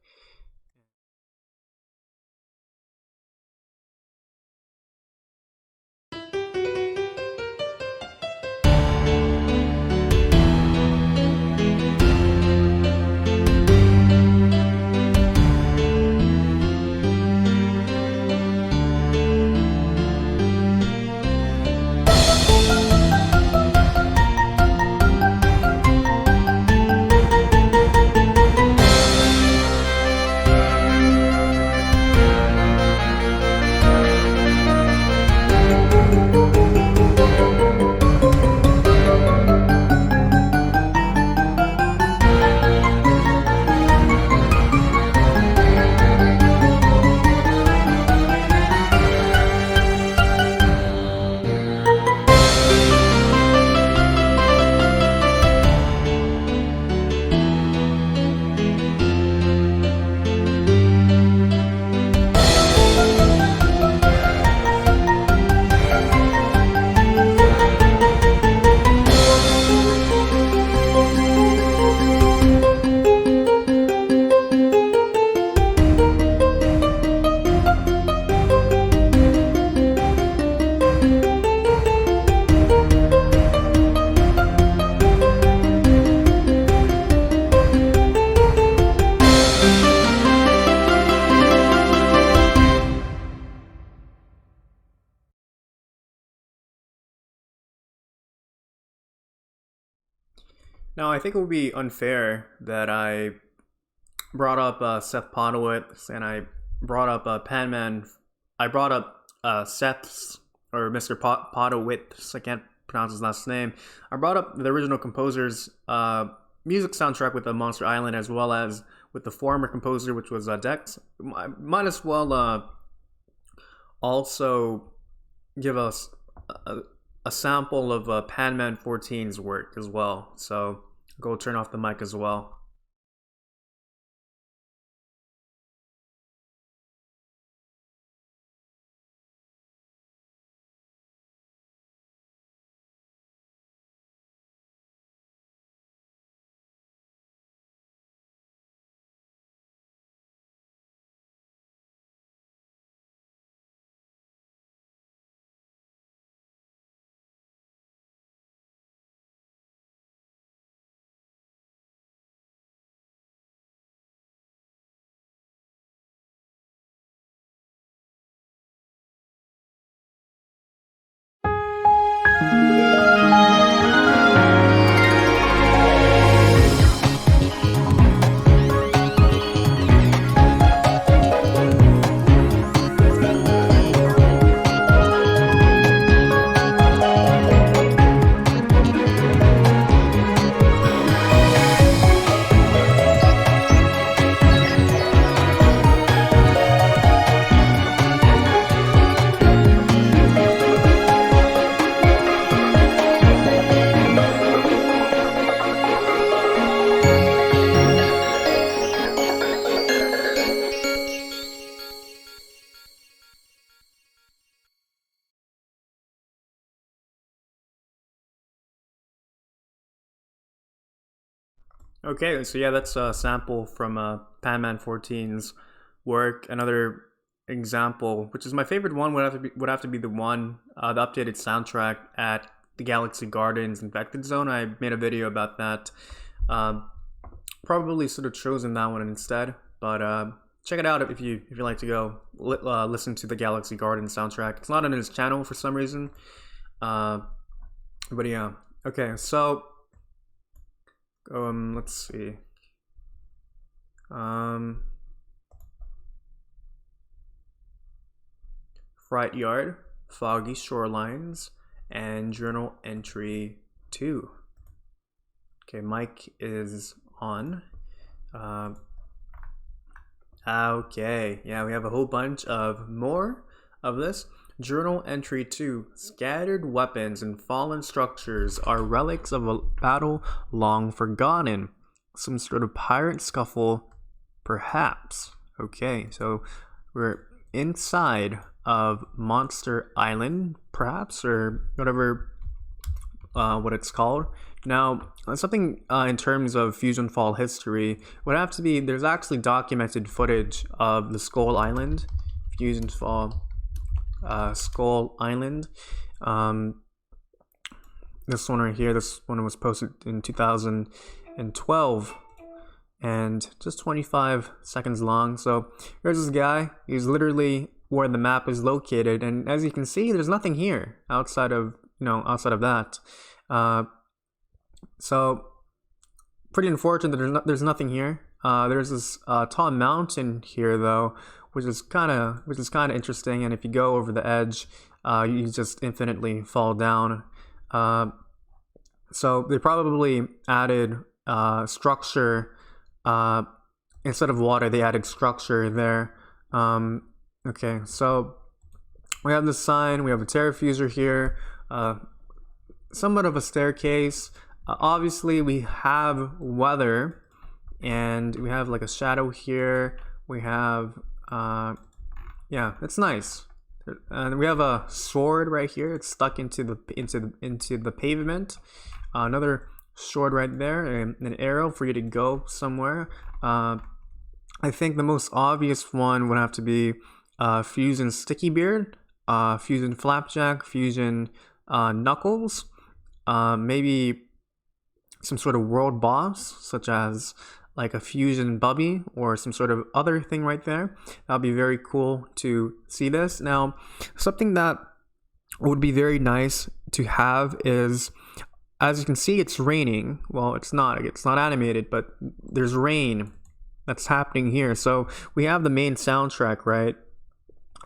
Now, I think it would be unfair that I brought up Seth Podowitz, and I brought up Panman. I brought up Seth's, or Mr. Podowitz. I can't pronounce his last name. I brought up the original composer's music soundtrack with the Monster Island, as well as with the former composer, which was Dex. I might as well also give us a sample of Panman 14's work as well. So go turn off the mic as well. Okay, so yeah, that's a sample from Panman 14's work. Another example, which is my favorite one, would have to be the one, the updated soundtrack at the Galaxy Gardens Infected Zone. I made a video about that. Probably should have chosen that one instead, but check it out if you like to go listen to the Galaxy Garden soundtrack. It's not on his channel for some reason, but yeah. Okay, so let's see. Fright Yard, Foggy Shorelines, and Journal Entry 2. Okay, mic is on. Okay, yeah, we have a whole bunch of more of this. Journal Entry 2. Scattered weapons and fallen structures are relics of a battle long forgotten. Some sort of pirate scuffle, perhaps. Okay, so we're inside of Monster Island, perhaps, or whatever what it's called. Now, something in terms of FusionFall history would have to be, there's actually documented footage of the Skull Island, FusionFall Skull Island. This one right here, this one was posted in 2012 and just 25 seconds long. So here's this guy. He's literally where the map is located, and as you can see, there's nothing here outside of that. So pretty unfortunate that there's nothing here. There's this tall mountain here though, which is kind of interesting. And if you go over the edge, you just infinitely fall down. So they probably added structure instead of water. They added structure there. Okay, so we have this sign. We have a terrafuser here. Somewhat of a staircase. Obviously, we have weather, and we have like a shadow here. We have, yeah, it's nice. And we have a sword right here. It's stuck into the pavement. Another sword right there, and an arrow for you to go somewhere. I think the most obvious one would have to be Fusion Sticky Beard, Fusion Flapjack, Fusion Knuckles. Maybe some sort of world boss, such as like a Fusion Bubby or some sort of other thing right there. That'll be very cool to see this. Now, something that would be very nice to have is, as you can see, it's raining. Well, it's not animated, but there's rain that's happening here. So we have the main soundtrack, right?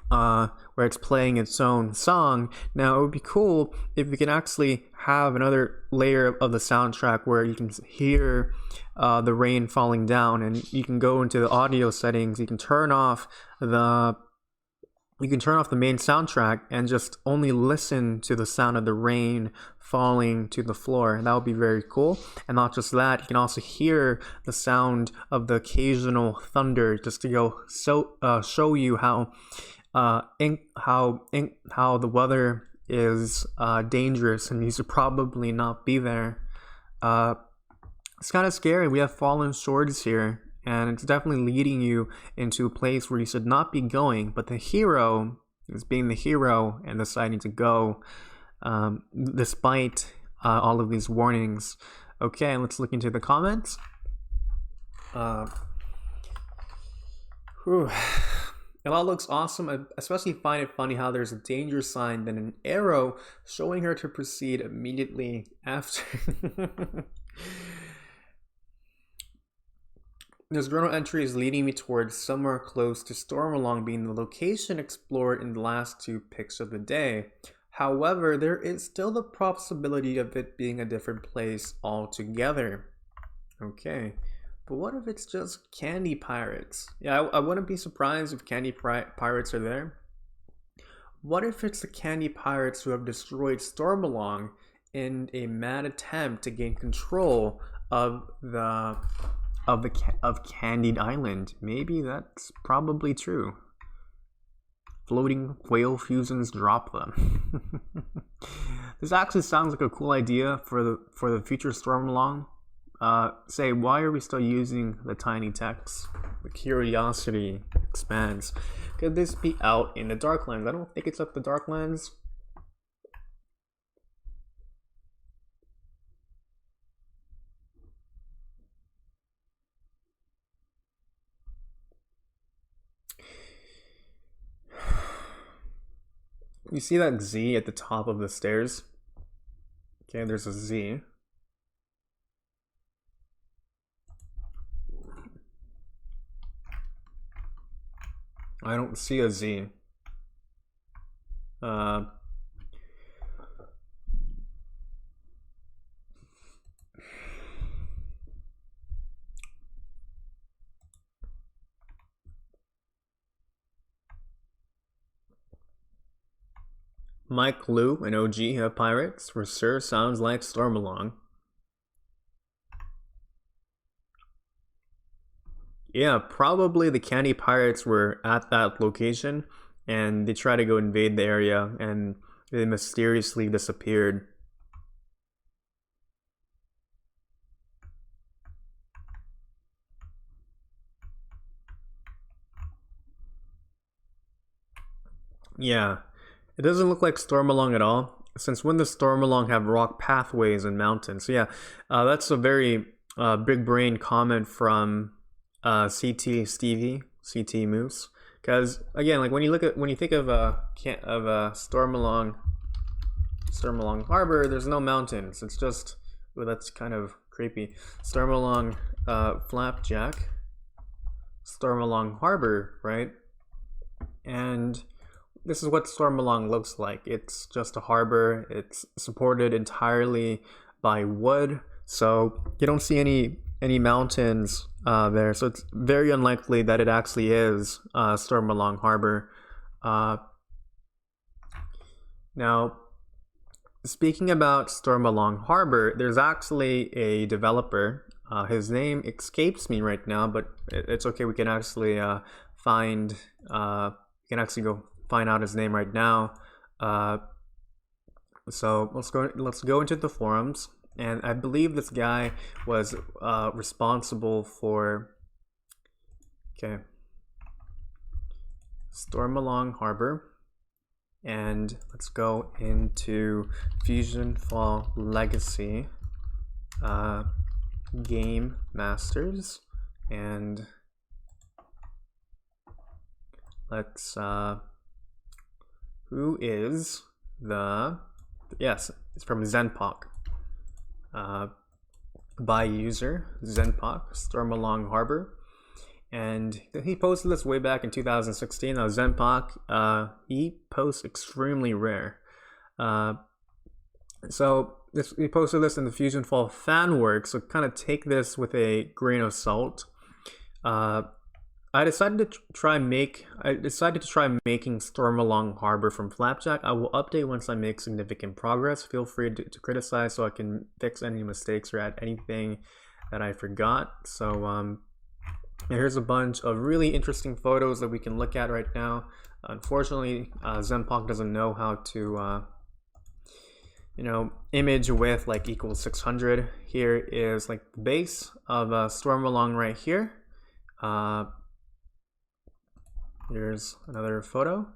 Where it's playing its own song. Now, it would be cool if we can actually have another layer of the soundtrack where you can hear the rain falling down, and you can go into the audio settings. You can turn off the main soundtrack and just only listen to the sound of the rain falling to the floor. That would be very cool. And not just that, you can also hear the sound of the occasional thunder, just to go show you how the weather is dangerous, and you should probably not be there. It's kind of scary. We have fallen swords here, and it's definitely leading you into a place where you should not be going, but the hero is being the hero and deciding to go despite all of these warnings. Okay, let's look into the comments. It all looks awesome. I especially find it funny how there's a danger sign, then an arrow showing her to proceed immediately after. This journal entry is leading me towards somewhere close to Stormalong being the location explored in the last 2 picks of the day. However, there is still the possibility of it being a different place altogether. Okay. But what if it's just candy pirates? Yeah, I wouldn't be surprised if candy pirates are there. What if it's the candy pirates who have destroyed Stormalong in a mad attempt to gain control of Candied Island? Maybe that's probably true. Floating whale fusions drop them. This actually sounds like a cool idea for the future Stormalong. say, why are we still using the tiny text? The curiosity expands. Could this be out in the Darklands? I don't think it's up the Darklands. You see that Z at the top of the stairs? Okay, there's a Z. I don't see a Z. Mike Liu and OG have pirates, where Sir sounds like Stormalong. Yeah, probably the Candy Pirates were at that location, and they tried to go invade the area, and they mysteriously disappeared. Yeah, it doesn't look like Stormalong at all, since when does Stormalong have rock pathways and mountains? So yeah, that's a very big brain comment from CT Stevie, CT Moose. Because again, like when you think of Stormalong Harbor, there's no mountains. It's just, well, that's kind of creepy. Stormalong Flapjack, Stormalong Harbor, right? And this is what Stormalong looks like. It's just a harbor. It's supported entirely by wood, so you don't see any mountains there. So it's very unlikely that it actually is Stormalong Harbor. Now, speaking about Stormalong Harbor, there's actually a developer. His name escapes me right now, but it's okay. We can actually find. We can actually go find out his name right now. So let's go into the forums, and I believe this guy was responsible for Stormalong Harbor, and let's go into FusionFall Legacy Game Masters, and let's who is the, yes, it's from Zenpok, by user Zenpok, Stormalong Harbor, and he posted this way back in 2016. Now Zenpok, he posts extremely rare, so he posted this in the FusionFall fan work, so kind of take this with a grain of salt. I decided to try making Stormalong Harbor from Flapjack. I will update once I make significant progress. Feel free to criticize so I can fix any mistakes or add anything that I forgot. So here's a bunch of really interesting photos that we can look at right now. Unfortunately, Zenpok doesn't know how to image with like equals 600. Here is like the base of Stormalong right here. Here's another photo.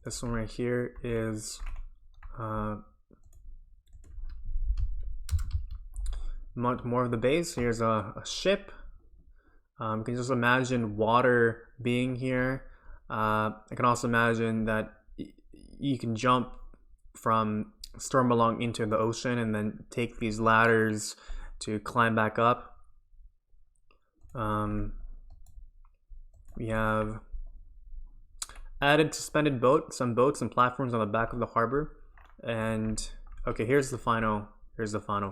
This one right here is more of the base. Here's a ship. You can just imagine water being here. I can also imagine that you can jump from Stormalong into the ocean and then take these ladders to climb back up. We have added suspended some boats and platforms on the back of the harbor. And okay, here's the final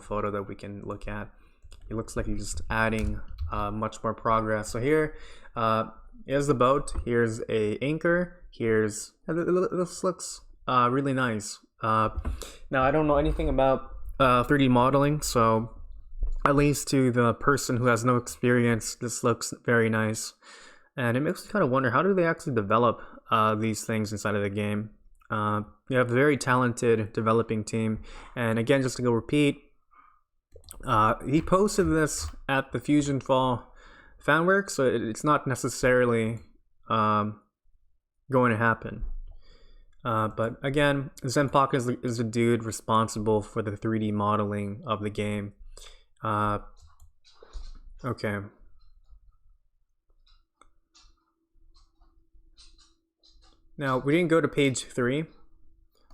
photo that we can look at. It looks like he's just adding much more progress. So here is the boat. Here's a anchor. This looks really nice. Now I don't know anything about 3D modeling, so at least to the person who has no experience, this looks very nice. And it makes me kind of wonder, how do they actually develop these things inside of the game? You have a very talented developing team. And again, just to go repeat, He posted this at the FusionFall fanwork, so it's not necessarily going to happen. But again, Zenpak is the dude responsible for the 3D modeling of the game. Okay. Now, we didn't go to page 3.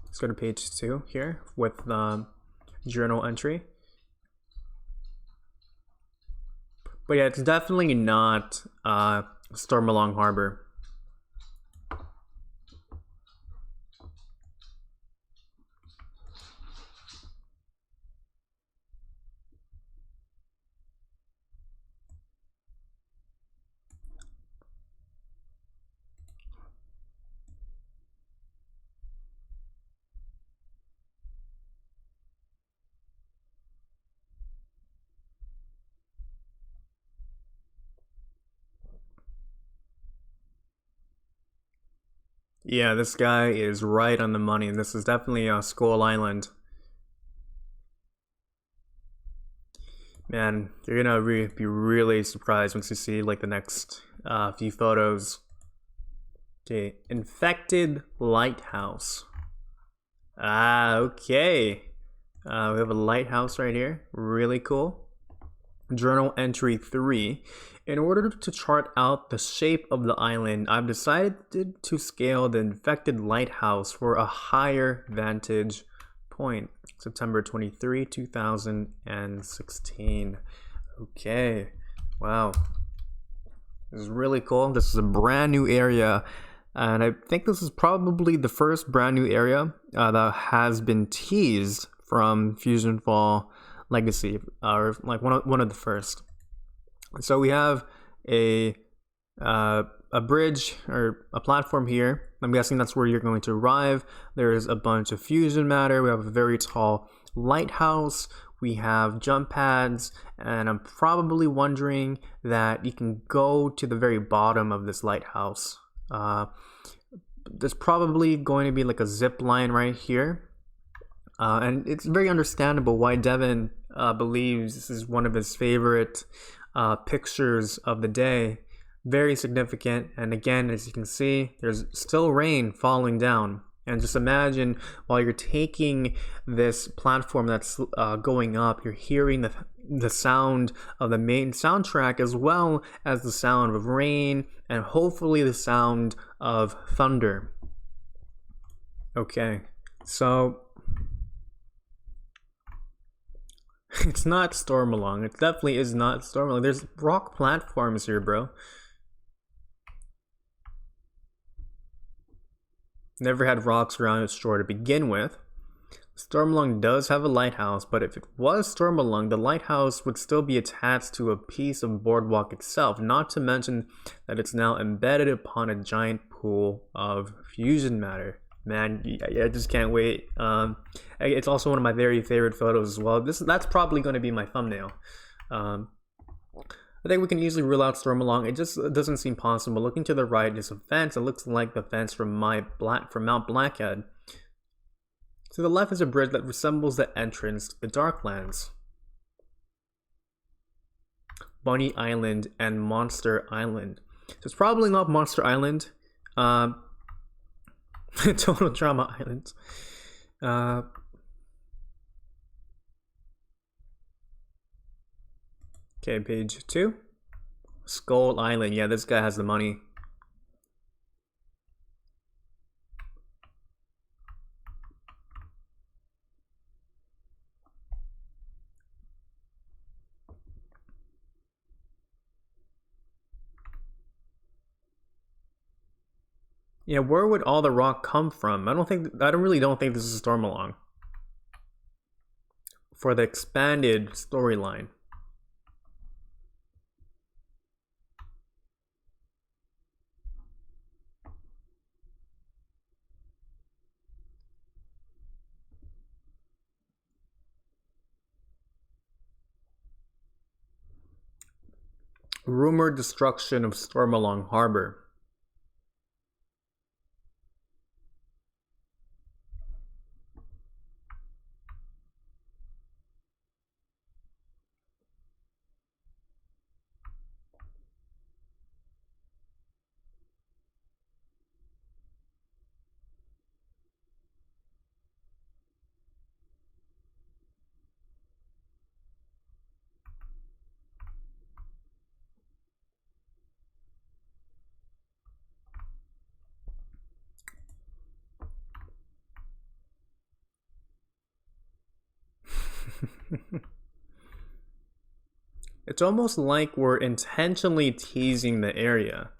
Let's go to page 2 here with journal entry. But yeah, it's definitely not Stormalong Harbor. Yeah, this guy is right on the money, and this is definitely Skull Island. Man, you're gonna be really surprised once you see like the next few photos. Okay, infected lighthouse. Okay. We have a lighthouse right here. Really cool. Journal entry 3. In order to chart out the shape of the island, I've decided to scale the infected lighthouse for a higher vantage point. September 23, 2016. Okay. Wow. This is really cool. This is a brand new area. And I think this is probably the first brand new area that has been teased from FusionFall Legacy, or like one of the first. So we have a bridge or a platform here. I'm guessing that's where you're going to arrive. There's a bunch of fusion matter. We have a very tall lighthouse. We have jump pads, and I'm probably wondering that you can go to the very bottom of this lighthouse. There's probably going to be like a zip line right here. And it's very understandable why Devin believes this is one of his favorite pictures of the day. Very significant. And again, as you can see, there's still rain falling down. And just imagine while you're taking this platform that's going up, you're hearing the sound of the main soundtrack as well as the sound of rain and hopefully the sound of thunder. Okay, so it's not Stormalong. It definitely is not Stormalong. There's rock platforms here, bro. Never had rocks around its shore to begin with. Stormalong does have a lighthouse, but if it was Stormalong, the lighthouse would still be attached to a piece of boardwalk itself, not to mention that it's now embedded upon a giant pool of fusion matter. Man, I just can't wait. It's also one of my very favorite photos as well. That's probably going to be my thumbnail. I think we can easily rule out Stormalong. It just doesn't seem possible. Looking to the right is a fence. It looks like the fence from Mount Blackhead. To the left is a bridge that resembles the entrance to the Darklands. Bunny Island and Monster Island. So it's probably not Monster Island. Total Drama Island. Okay, page 2. Skull Island. Yeah, this guy has the money. Yeah, where would all the rock come from? I really don't think this is Stormalong. For the expanded storyline. Rumored destruction of Stormalong Harbor. It's almost like we're intentionally teasing the area.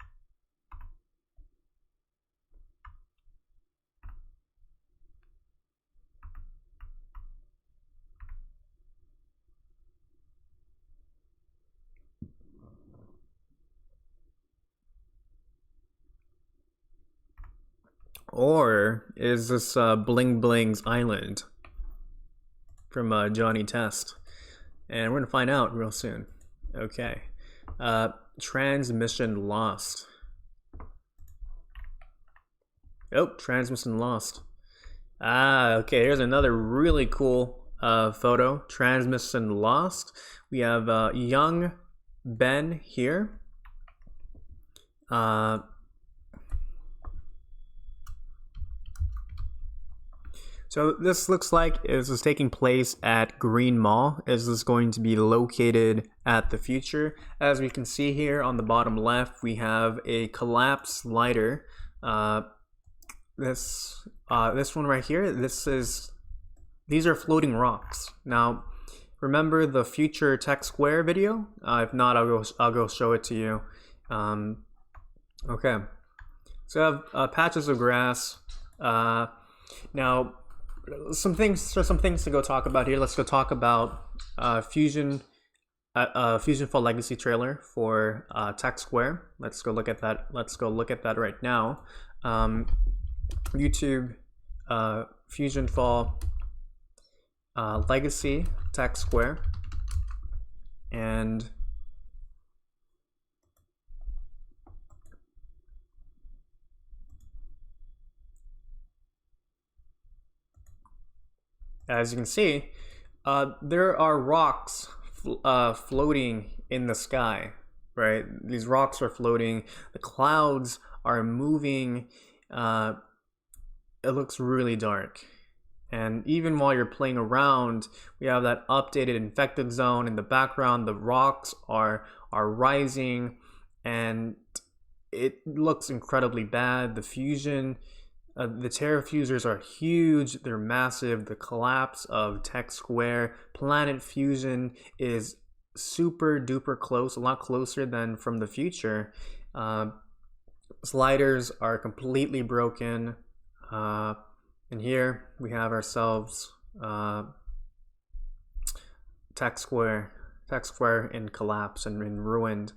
Or is this Bling Bling's Island from Johnny Test? And we're gonna find out real soon. Okay. Transmission lost. Oh, transmission lost. Okay, here's another really cool photo. Transmission lost. We have young Ben here. So this looks like this is taking place at Green Mall. Is this going to be located at the future? As we can see here on the bottom left, we have a collapse slider. This one right here. These are floating rocks. Now, remember the future tech square video? If not, I'll go show it to you. Okay. So I have patches of grass. Now, some things to go talk about here. Let's go talk about FusionFall Legacy trailer for Tech Square. Let's go look at that. Let's go look at that right now. YouTube FusionFall Legacy Tech Square, and as you can see, there are rocks floating in the sky, right? These rocks are floating. The clouds are moving. It looks really dark. And even while you're playing around, we have that updated infected zone in the background. The rocks are rising, and it looks incredibly bad. The fusion, the Terra fusers are huge. They're massive. The collapse of Tech Square, Planet Fusion is super duper close, a lot closer than from the future. Sliders are completely broken. And here we have ourselves Tech Square in collapse and in ruined.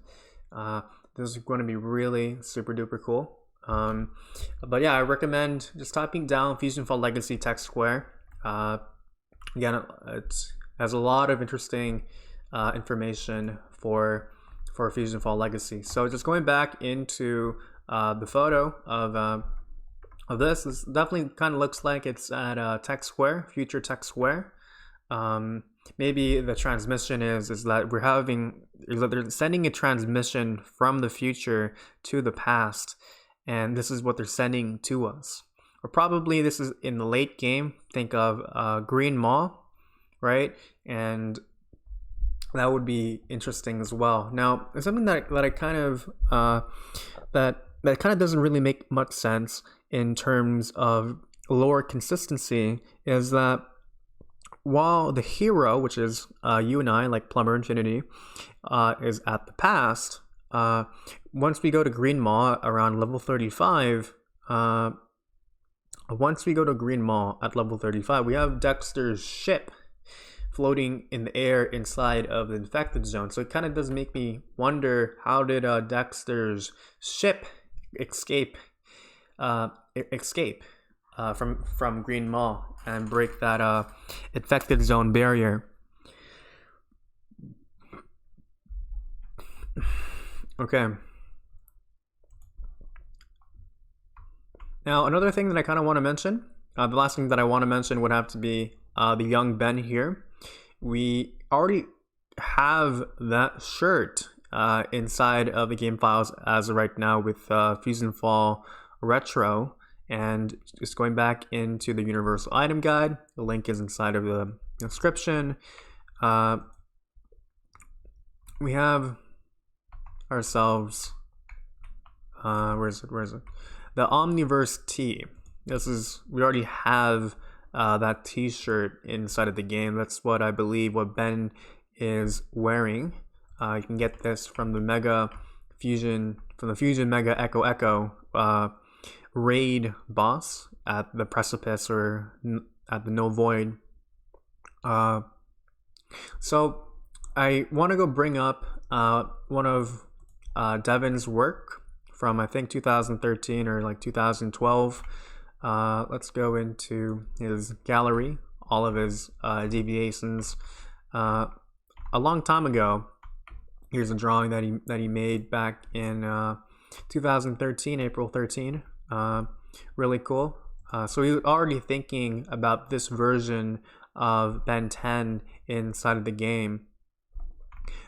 This is going to be really super duper cool. But yeah, I recommend just typing down FusionFall Legacy Tech Square. Again, it has a lot of interesting information for FusionFall Legacy. So just going back into the photo of this definitely kind of looks like it's at Tech Square, future Tech Square. Maybe the transmission is that they're sending a transmission from the future to the past, and this is what they're sending to us. Or probably this is in the late game. Think of Green Mall, right? And that would be interesting as well. Now, something that I kind of that kind of doesn't really make much sense in terms of lore consistency is that while the hero, which is you and I, like Plumber Infinity, is at the past, once we go to Green Mall around level 35, once we go to Green Mall at level 35, we have Dexter's ship floating in the air inside of the infected zone. So it kind of does make me wonder, how did Dexter's ship escape from Green Mall and break that infected zone barrier? Okay. Now, another thing that I kind of want to mention, the last thing that I want to mention would have to be the young Ben here. We already have that shirt inside of the game files as of right now with FusionFall Retro, and just going back into the Universal Item Guide. The link is inside of the description. We have ourselves where is it? The Omniverse Tee. We already have that t-shirt inside of the game. That's what I believe what Ben is wearing. You can get this from the Fusion Mega Echo Echo raid boss at the precipice or at the no void. So I want to go bring up one of Devin's work from I think 2013 or like 2012. Let's go into his gallery, all of his deviations. A long time ago, here's a drawing that he made back in 2013, April 13. Really cool. So he was already thinking about this version of Ben 10 inside of the game.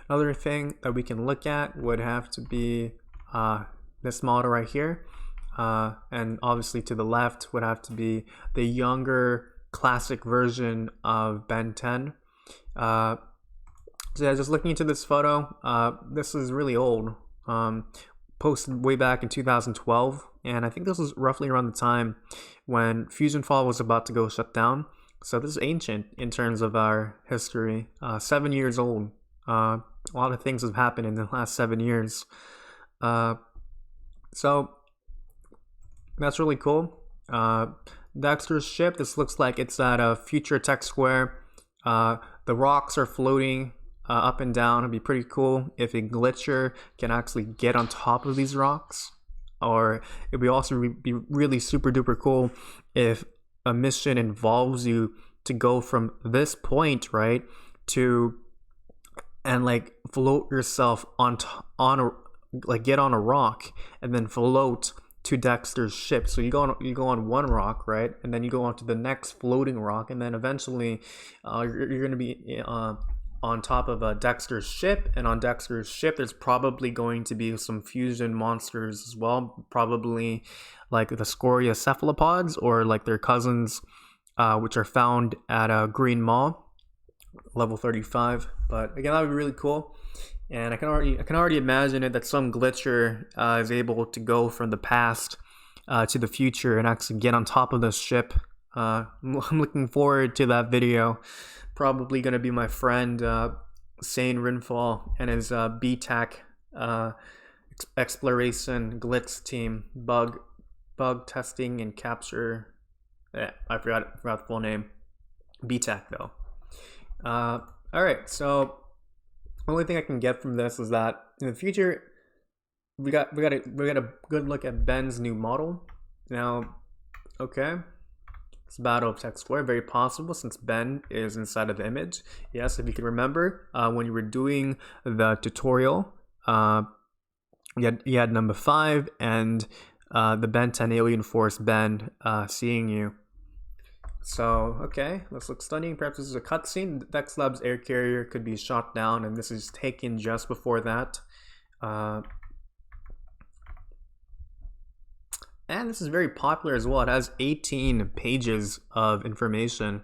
Another thing that we can look at would have to be this model right here. And obviously to the left would have to be the younger classic version of Ben 10. So yeah, just looking into this photo, this is really old. Posted way back in 2012, and I think this was roughly around the time when FusionFall was about to go shut down. So this is ancient in terms of our history. 7 years old. A lot of things have happened in the last 7 years. So that's really cool. Dexter's ship, this looks like it's at a future tech square. The rocks are floating up and down. It'd be pretty cool if a glitcher can actually get on top of these rocks. Or it'd be also be really super duper cool if a mission involves you to go from this point, right, to and like float yourself on a like get on a rock and then float to Dexter's ship. So you go on one rock, right, and then you go on to the next floating rock, and then eventually you're gonna be on top of Dexter's ship, and on Dexter's ship there's probably going to be some fusion monsters as well, probably like the Scoria cephalopods or like their cousins, which are found at a Green Mall, level 35. But again, that would be really cool, and I can already imagine it that some glitcher is able to go from the past to the future and actually get on top of this ship. I'm looking forward to that video. Probably going to be my friend Sane Rinfall and his BTAC exploration glitz team, bug testing and capture. I forgot the full name. BTAC though. All right, so the only thing I can get from this is that in the future we got a good look at Ben's new model. Now, okay. It's Battle of Tech Square, very possible since Ben is inside of the image. Yes, if you can remember, when you were doing the tutorial, you had number 5 and the Ben 10 Alien Force Ben seeing you. So, okay, this looks stunning. Perhaps this is a cutscene. Dex Lab's air carrier could be shot down, and this is taken just before that. And this is very popular as well. It has 18 pages of information.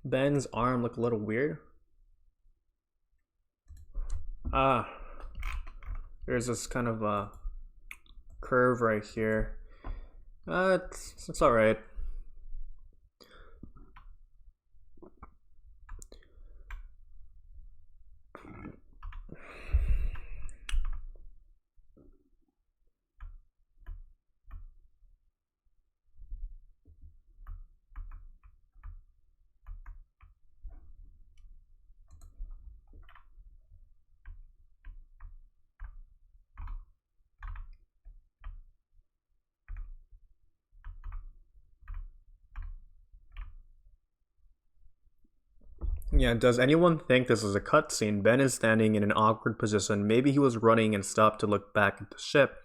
Ben's arm looked a little weird. There's this kind of curve right here. It's all right. Yeah, does anyone think this is a cutscene? Ben is standing in an awkward position. Maybe he was running and stopped to look back at the ship.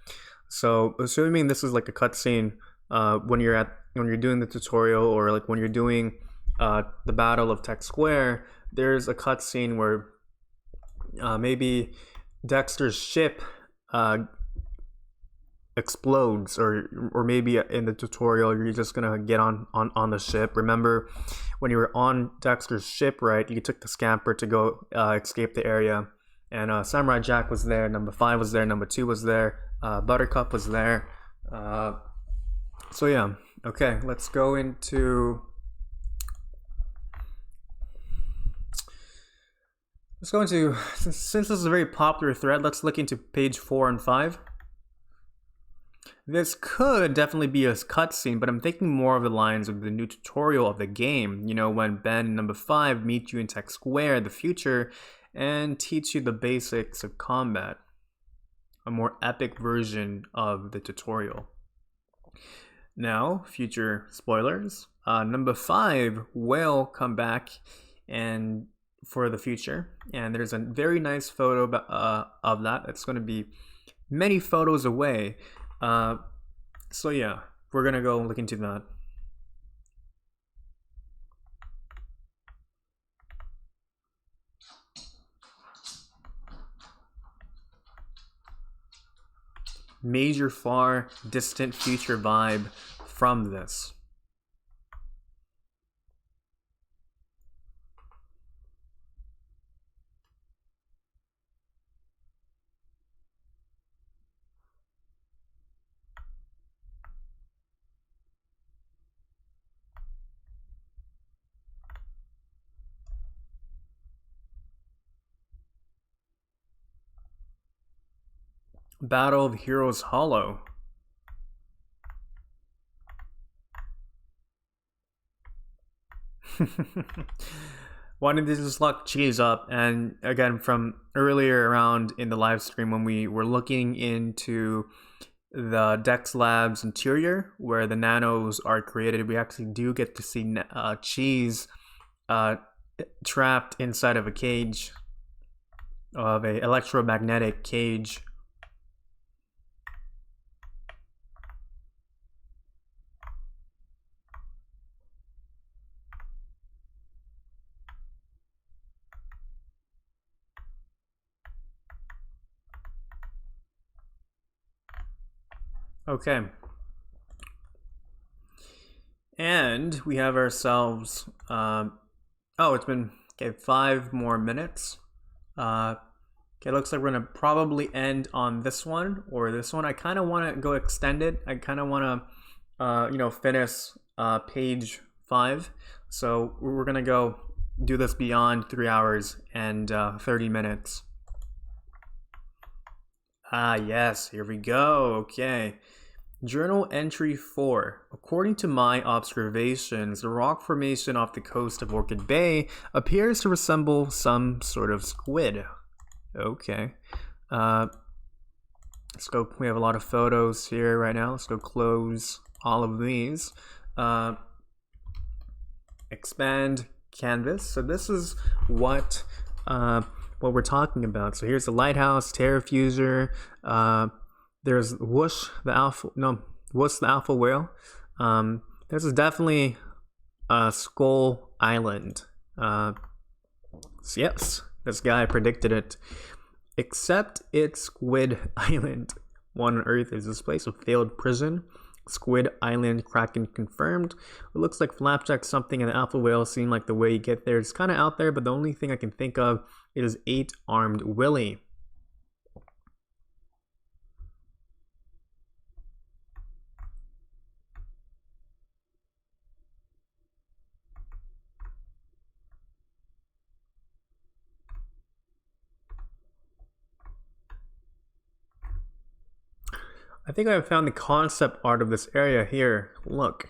So, assuming this is like a cutscene, when you're doing the tutorial or like when you're doing the Battle of Tech Square, there's a cutscene where maybe Dexter's ship explodes, or maybe in the tutorial you're just gonna get on the ship. Remember when you were on Dexter's ship, right? You took the scamper to go escape the area, and Samurai Jack was there, number 5 was there, number 2 was there, Buttercup was there. So yeah, okay, let's go into since this is a very popular thread, let's look into page 4 and 5. This could definitely be a cutscene, but I'm thinking more of the lines of the new tutorial of the game. You know, when Ben and number 5 meet you in Tech Square, the future, and teach you the basics of combat. A more epic version of the tutorial. Now, future spoilers. Number 5 will come back and for the future, and there's a very nice photo of that. It's going to be many photos away. So yeah, we're gonna go look into that. Major far distant future vibe from this. Battle of Heroes Hollow. Wanted to just look cheese up, and again from earlier around in the live stream when we were looking into the Dex Labs interior where the nanos are created, we actually do get to see cheese trapped inside of a cage, of a electromagnetic cage. Okay. And we have ourselves, oh, it's been, okay, 5 more minutes. Okay, looks like we're gonna probably end on this one or this one. I kind of want to go extend it. I kind of want to, finish page 5. So we're gonna go do this beyond 3 hours and 30 minutes. Ah, yes, here we go. Okay. Journal entry 4. According to my observations, the rock formation off the coast of Orchid Bay appears to resemble some sort of squid. Okay. Let's go. We have a lot of photos here right now. Let's go close all of these. Expand canvas. So this is what we're talking about. So here's the lighthouse, Terrafuser. There's Whoosh the alpha whale. This is definitely Skull Island. So yes, this guy predicted it. Except it's Squid Island. One on Earth is this place, a failed prison. Squid Island Kraken confirmed. It looks like Flapjack something and the alpha whale seem like the way you get there. It's kind of out there, but the only thing I can think of is 8-armed Willy. I think I found the concept art of this area here. Look.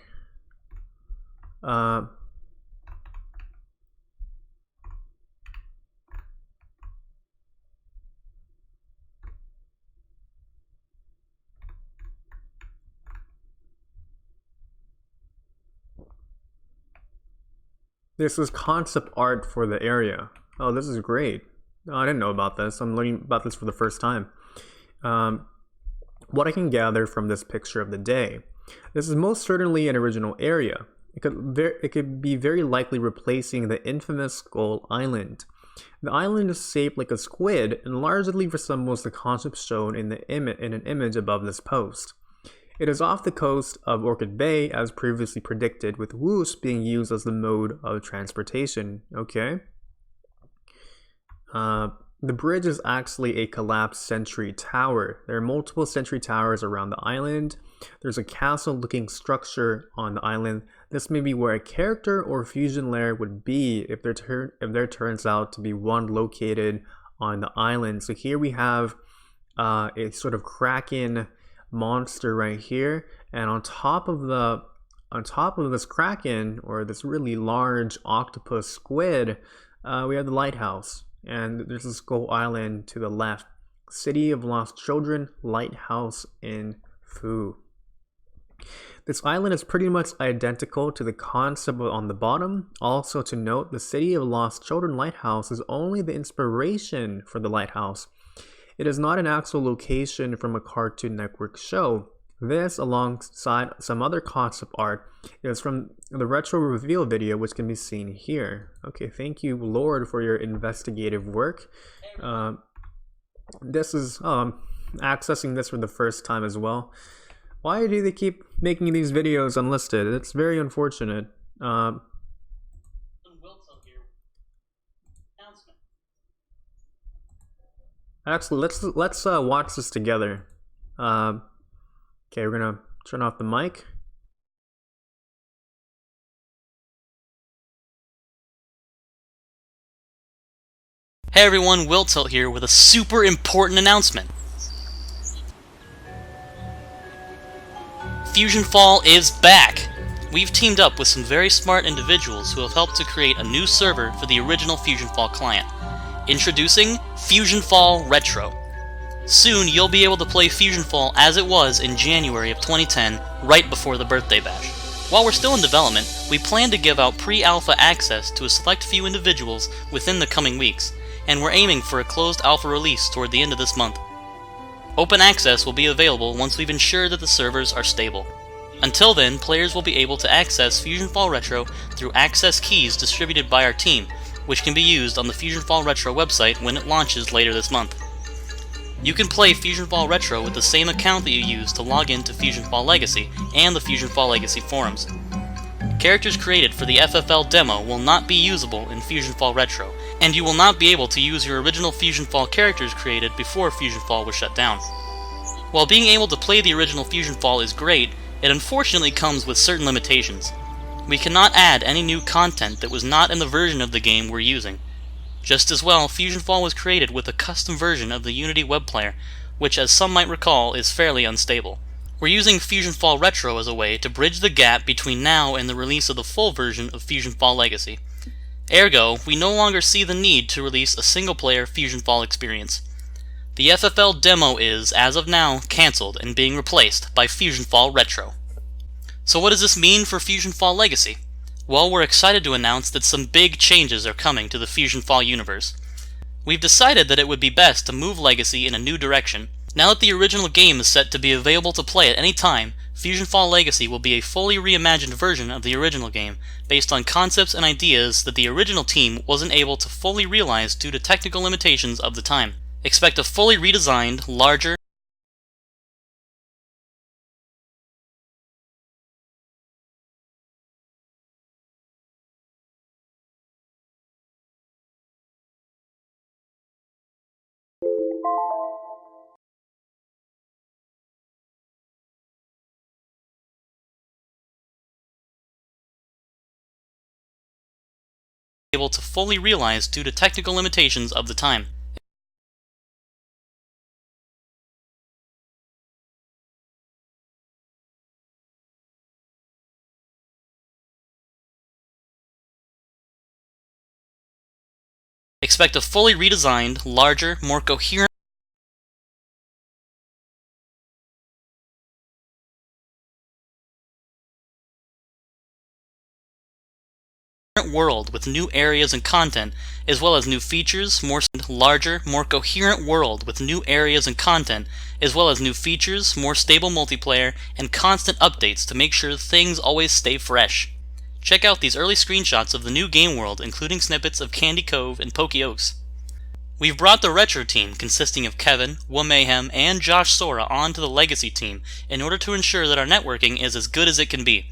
This is concept art for the area. Oh, this is great. Oh, I didn't know about this. I'm learning about this for the first time. What I can gather from this picture of the day, this is most certainly an original area. It could be very likely replacing the infamous Skull Island. The island is shaped like a squid and largely resembles the concept shown in an image above this post. It is off the coast of Orchid Bay as previously predicted, with Woos being used as the mode of transportation. Okay. The bridge is actually a collapsed sentry tower. There are multiple sentry towers around the island. There's a castle-looking structure on the island. This may be where a character or fusion lair would be if there turns out to be one located on the island. So here we have a sort of kraken monster right here, and on top of this kraken, or this really large octopus squid, we have the lighthouse. And there's a Skull Island to the left. City of Lost Children, Lighthouse in Fu. This island is pretty much identical to the concept on the bottom. Also to note, the City of Lost Children Lighthouse is only the inspiration for the lighthouse. It is not an actual location from a Cartoon Network show. This, alongside some other concept art, is from the retro reveal video, which can be seen here. Okay, thank you, Lord, for your investigative work. This is accessing this for the first time as well. Why do they keep making these videos unlisted? It's very unfortunate. Actually, let's watch this together. Okay, we're gonna turn off the mic. Hey everyone, Wiltilt here with a super important announcement. FusionFall is back! We've teamed up with some very smart individuals who have helped to create a new server for the original FusionFall client. Introducing FusionFall Retro. Soon you'll be able to play FusionFall as it was in January of 2010, right before the birthday bash. While we're still in development, we plan to give out pre-alpha access to a select few individuals within the coming weeks, and we're aiming for a closed alpha release toward the end of this month. Open access will be available once we've ensured that the servers are stable. Until then, players will be able to access FusionFall Retro through access keys distributed by our team, which can be used on the FusionFall Retro website when it launches later this month. You can play FusionFall Retro with the same account that you use to log into FusionFall Legacy and the FusionFall Legacy forums. Characters created for the FFL demo will not be usable in FusionFall Retro, and you will not be able to use your original FusionFall characters created before FusionFall was shut down. While being able to play the original FusionFall is great, it unfortunately comes with certain limitations. We cannot add any new content that was not in the version of the game we're using. Just as well, FusionFall was created with a custom version of the Unity web player, which, as some might recall, is fairly unstable. We're using FusionFall Retro as a way to bridge the gap between now and the release of the full version of FusionFall Legacy. Ergo, we no longer see the need to release a single-player FusionFall experience. The FFL demo is, as of now, cancelled and being replaced by FusionFall Retro. So what does this mean for FusionFall Legacy? Well, we're excited to announce that some big changes are coming to the FusionFall universe. We've decided that it would be best to move Legacy in a new direction. Now that the original game is set to be available to play at any time, FusionFall Legacy will be a fully reimagined version of the original game, based on concepts and ideas that the original team wasn't able to fully realize due to technical limitations of the time. Expect a fully redesigned, larger, able to fully realize due to technical limitations of the time. Expect a fully redesigned, larger, more coherent world with new areas and content, as well as new features, more larger, more coherent world with new areas and content, as well as new features, more stable multiplayer, and constant updates to make sure things always stay fresh. Check out these early screenshots of the new game world, including snippets of Candy Cove and Pokey Oaks. We've brought the Retro team, consisting of Kevin, Mayhem, and Josh Sora, onto the Legacy team in order to ensure that our networking is as good as it can be.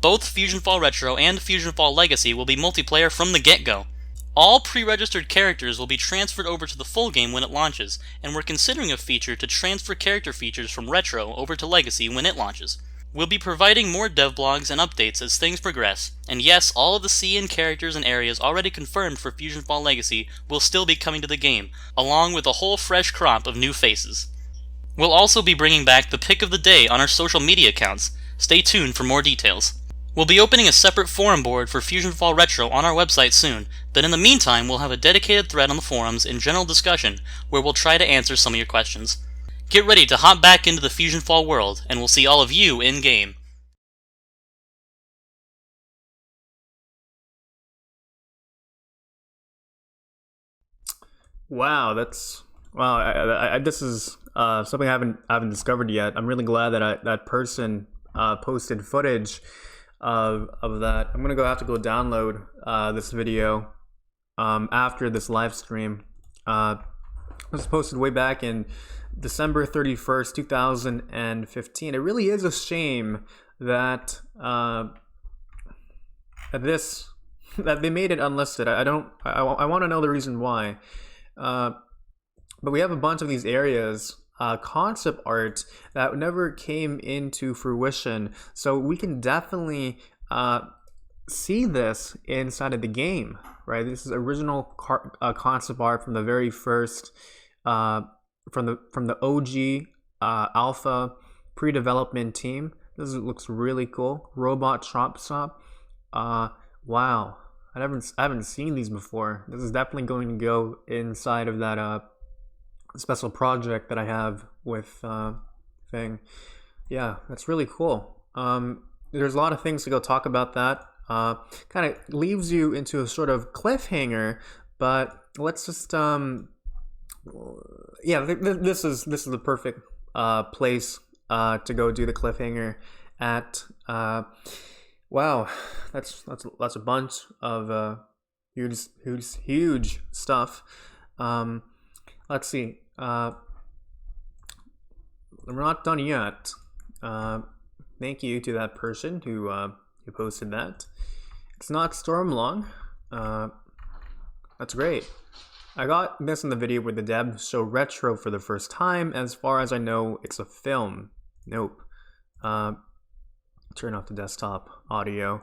Both FusionFall Retro and FusionFall Legacy will be multiplayer from the get-go. All pre-registered characters will be transferred over to the full game when it launches, and we're considering a feature to transfer character features from Retro over to Legacy when it launches. We'll be providing more devlogs and updates as things progress, and yes, all of the CN characters and areas already confirmed for FusionFall Legacy will still be coming to the game, along with a whole fresh crop of new faces. We'll also be bringing back the pick of the day on our social media accounts. Stay tuned for more details. We'll be opening a separate forum board for FusionFall Retro on our website soon, but in the meantime we'll have a dedicated thread on the forums in general discussion where we'll try to answer some of your questions. Get ready to hop back into the FusionFall world, and we'll see all of you in-game. Wow, this is something I haven't discovered yet. I'm really glad that that person posted footage of that. I'm gonna have to go download this video after this live stream. It was posted way back in December 31st, 2015. It really is a shame that that they made it unlisted. I want to know the reason why. But we have a bunch of these areas, concept art that never came into fruition, so we can definitely see this inside of the game, right? This is original concept art from the very first, from the OG alpha pre-development team. This looks really cool. Robot Chop Stop. Wow, I haven't seen these before. This is definitely going to go inside of that special project that I have with thing. Yeah, that's really cool. There's a lot of things to go talk about that. Kind of leaves you into a sort of cliffhanger, but let's just yeah, this is the perfect place to go do the cliffhanger at. Wow, that's a bunch of huge stuff. Let's see. We're not done yet. Thank you to that person who posted that. It's not Stormlong. That's great. I got this in the video where the devs show Retro for the first time. As far as I know, it's a film. Nope. Turn off the desktop audio.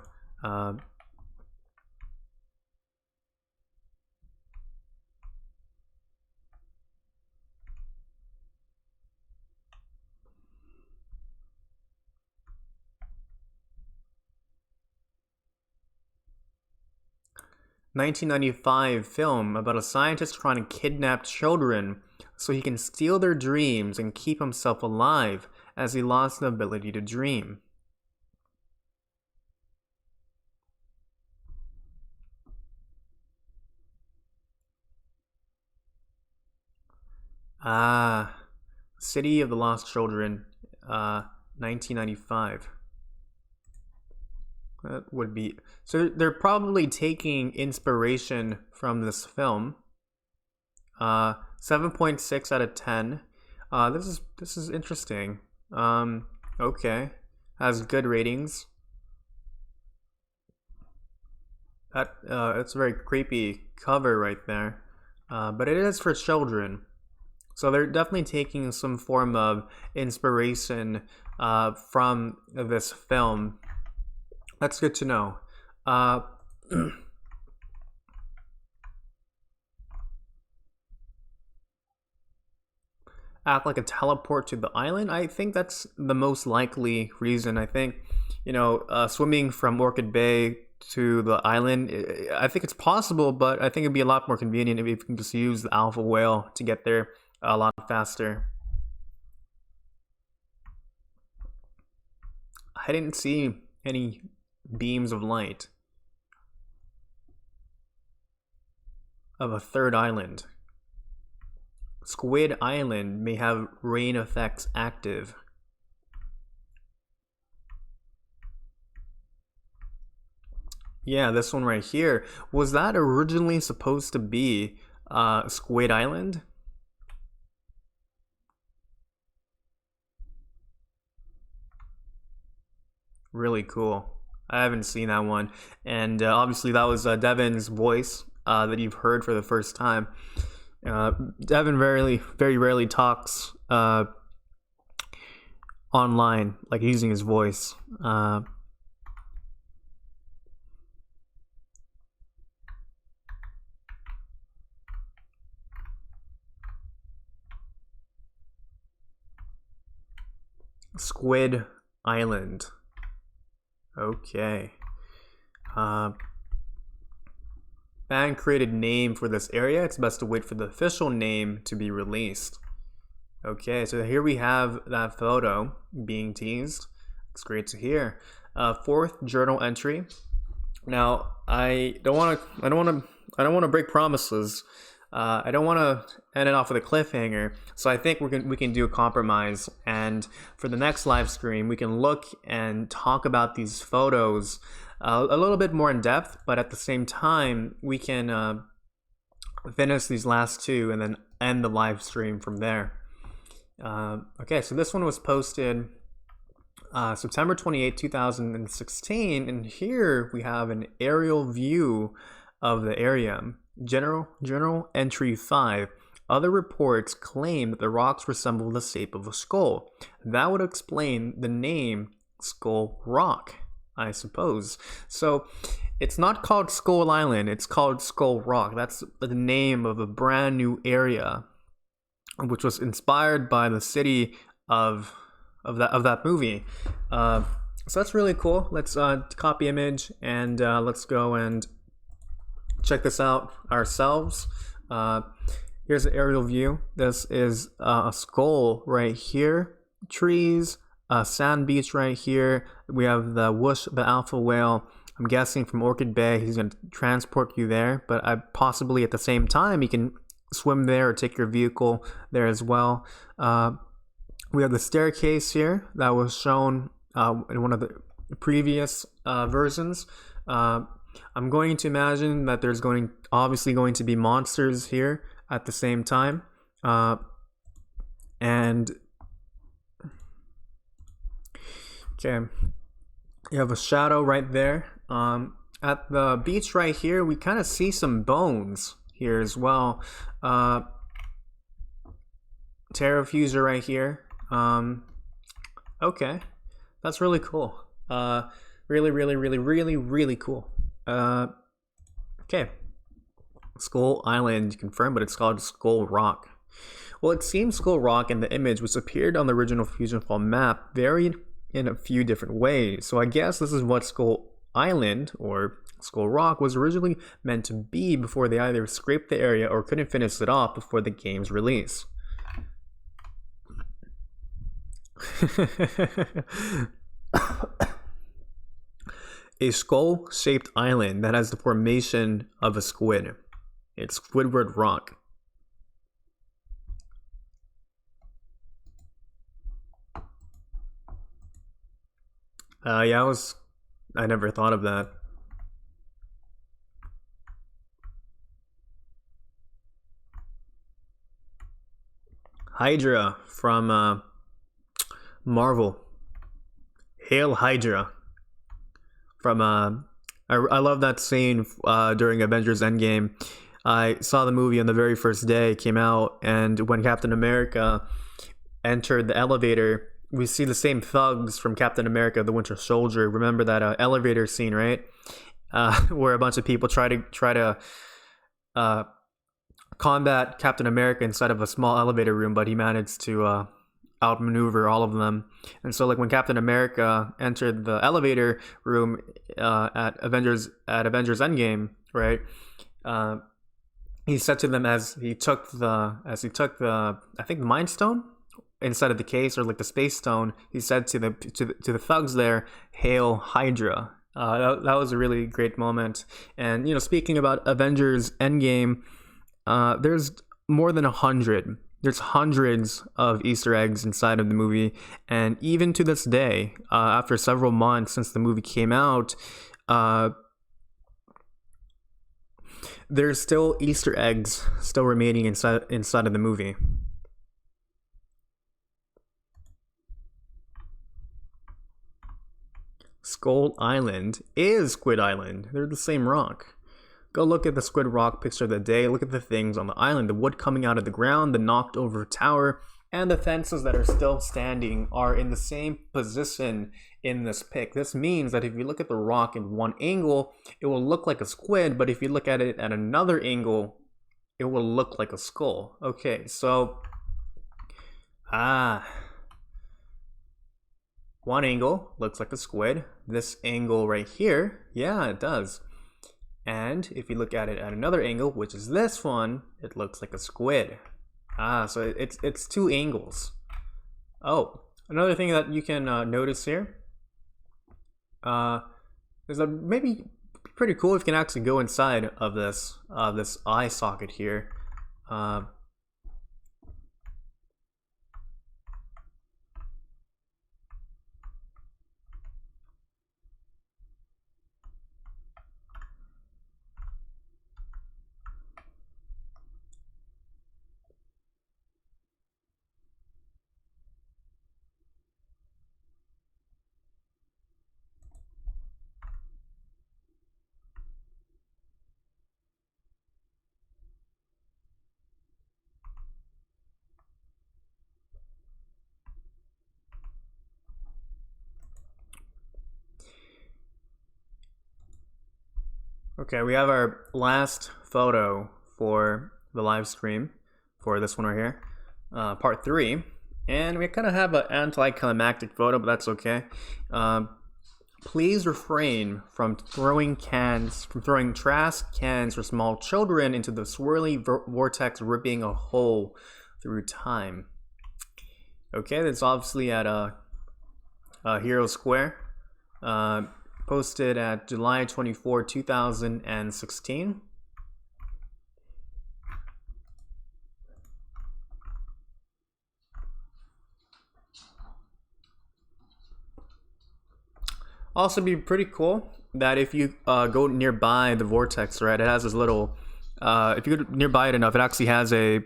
1995 film about a scientist trying to kidnap children so he can steal their dreams and keep himself alive as he lost the ability to dream. City of the Lost Children, 1995. That would be, so they're probably taking inspiration from this film. 7.6 out of 10. This is interesting. Okay, has good ratings. It's a very creepy cover right there, but it is for children. So they're definitely taking some form of inspiration from this film. That's good to know. Act like a teleport to the island. I think that's the most likely reason. I think, swimming from Orchid Bay to the island, I think it's possible, but I think it'd be a lot more convenient if you can just use the alpha whale to get there a lot faster. I didn't see any beams of light of a third island. Squid Island may have rain effects active. Yeah, this one right here. Was that originally supposed to be Squid Island. Really cool. I haven't seen that one, and obviously that was Devin's voice that you've heard for the first time. Devin very rarely talks online, like using his voice. Squid Island. Okay. Fan created name for this area. It's best to wait for the official name to be released. Okay, so here we have that photo being teased. It's great to hear. Fourth journal entry. Now, I don't want to break promises. I don't want to end it off with a cliffhanger. So I think we can do a compromise. And for the next live stream, we can look and talk about these photos a little bit more in depth. But at the same time, we can finish these last two and then end the live stream from there. Okay, so this one was posted September 28, 2016, and here we have an aerial view of the area. Journal entry 5. Other reports claim that the rocks resemble the shape of a skull. That would explain the name Skull Rock, I suppose. So it's not called Skull Island, it's called Skull Rock. That's the name of a brand new area, which was inspired by the city of that movie. So that's really cool. Let's copy image and let's go and check this out ourselves. Here's an aerial view. This is a skull right here, trees, a sand beach right here. We have the whoosh, the alpha whale. I'm guessing from Orchid Bay. He's going to transport you there, but possibly at the same time you can swim there or take your vehicle there as well. We have the staircase here that was shown in one of the previous versions. I'm going to imagine that there's obviously going to be monsters here at the same time. And okay, you have a shadow right there. At the beach right here, we kind of see some bones here as well. Terrafuser right here. Okay, that's really cool. Really cool. Okay, Skull Island confirmed, but it's called Skull Rock. Well, it seems Skull Rock in the image, which appeared on the original FusionFall map, varied in a few different ways. So I guess this is what Skull Island or Skull Rock was originally meant to be before they either scraped the area or couldn't finish it off before the game's release. A skull-shaped island that has the formation of a squid. It's Squidward Rock. Yeah, I never thought of that. Hydra from Marvel. Hail Hydra. From I love that scene during Avengers Endgame. I saw the movie on the very first day it came out, and when Captain America entered the elevator, we see the same thugs from Captain America: The Winter Soldier. Remember that elevator scene, right? Where a bunch of people try to combat Captain America inside of a small elevator room, but he managed to outmaneuver all of them. And so, like, when Captain America entered the elevator room at Avengers Endgame, right? He said to them as he took the I think the Mind Stone inside of the case, or like the Space Stone, he said to the thugs there, "Hail Hydra." That was a really great moment. And speaking about Avengers Endgame, there's more than 100. There's hundreds of Easter eggs inside of the movie, and even to this day, after several months since the movie came out, there's still Easter eggs still remaining inside of the movie. Skull Island is Squid Island. They're the same rock. Go look at the Squid Rock picture of the day. Look at the things on the island. The wood coming out of the ground, the knocked over tower, and the fences that are still standing are in the same position in this pic. This means that if you look at the rock in one angle, it will look like a squid, but if you look at it at another angle, it will look like a skull. Okay, so one angle looks like a squid. This angle right here, yeah, it does. And if you look at it at another angle, which is this one, it looks like a squid. So it's two angles. Oh, another thing that you can notice here is that maybe pretty cool if you can actually go inside of this eye socket here. Okay, we have our last photo for the live stream for this one right here, part 3, and we kind of have an anticlimactic photo, but that's okay. Please refrain from throwing trash cans for small children into the swirly vortex, ripping a hole through time. Okay, that's obviously at Hero Square. Posted at July 24, 2016. Also be pretty cool that if you go nearby the vortex, right, it has this little, if you go nearby it enough, it actually has a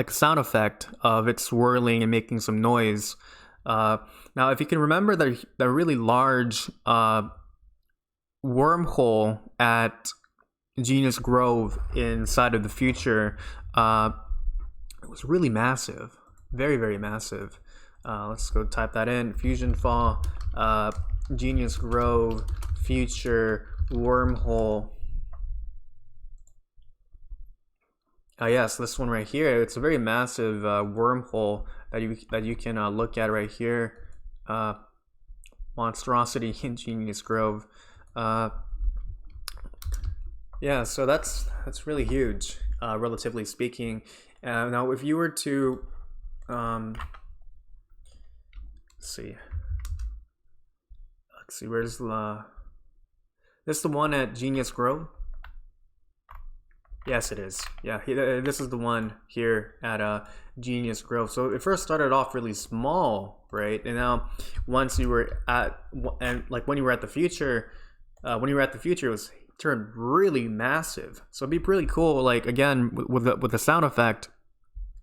sound effect of it swirling and making some noise. Now, if you can remember the really large wormhole at Genius Grove inside of the future, it was really massive, very, very massive. Let's go type that in. FusionFall, Genius Grove, future wormhole. Yes, this one right here. It's a very massive wormhole that you can look at right here. Monstrosity in Genius Grove. Yeah, so that's really huge, relatively speaking. Now, if you were to let's see, where's this the one at Genius Grove? Yes, it is. Yeah, this is the one here at Genius Grove. So it first started off really small, right? And now, once you were at, and like when you were at the future, it was turned really massive. So it'd be pretty cool. Like again, with the sound effect,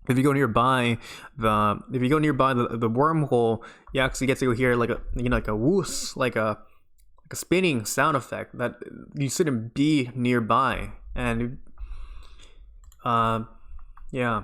if you go nearby the wormhole, you actually get to hear like a whoosh, like a spinning sound effect that you shouldn't be nearby. And yeah.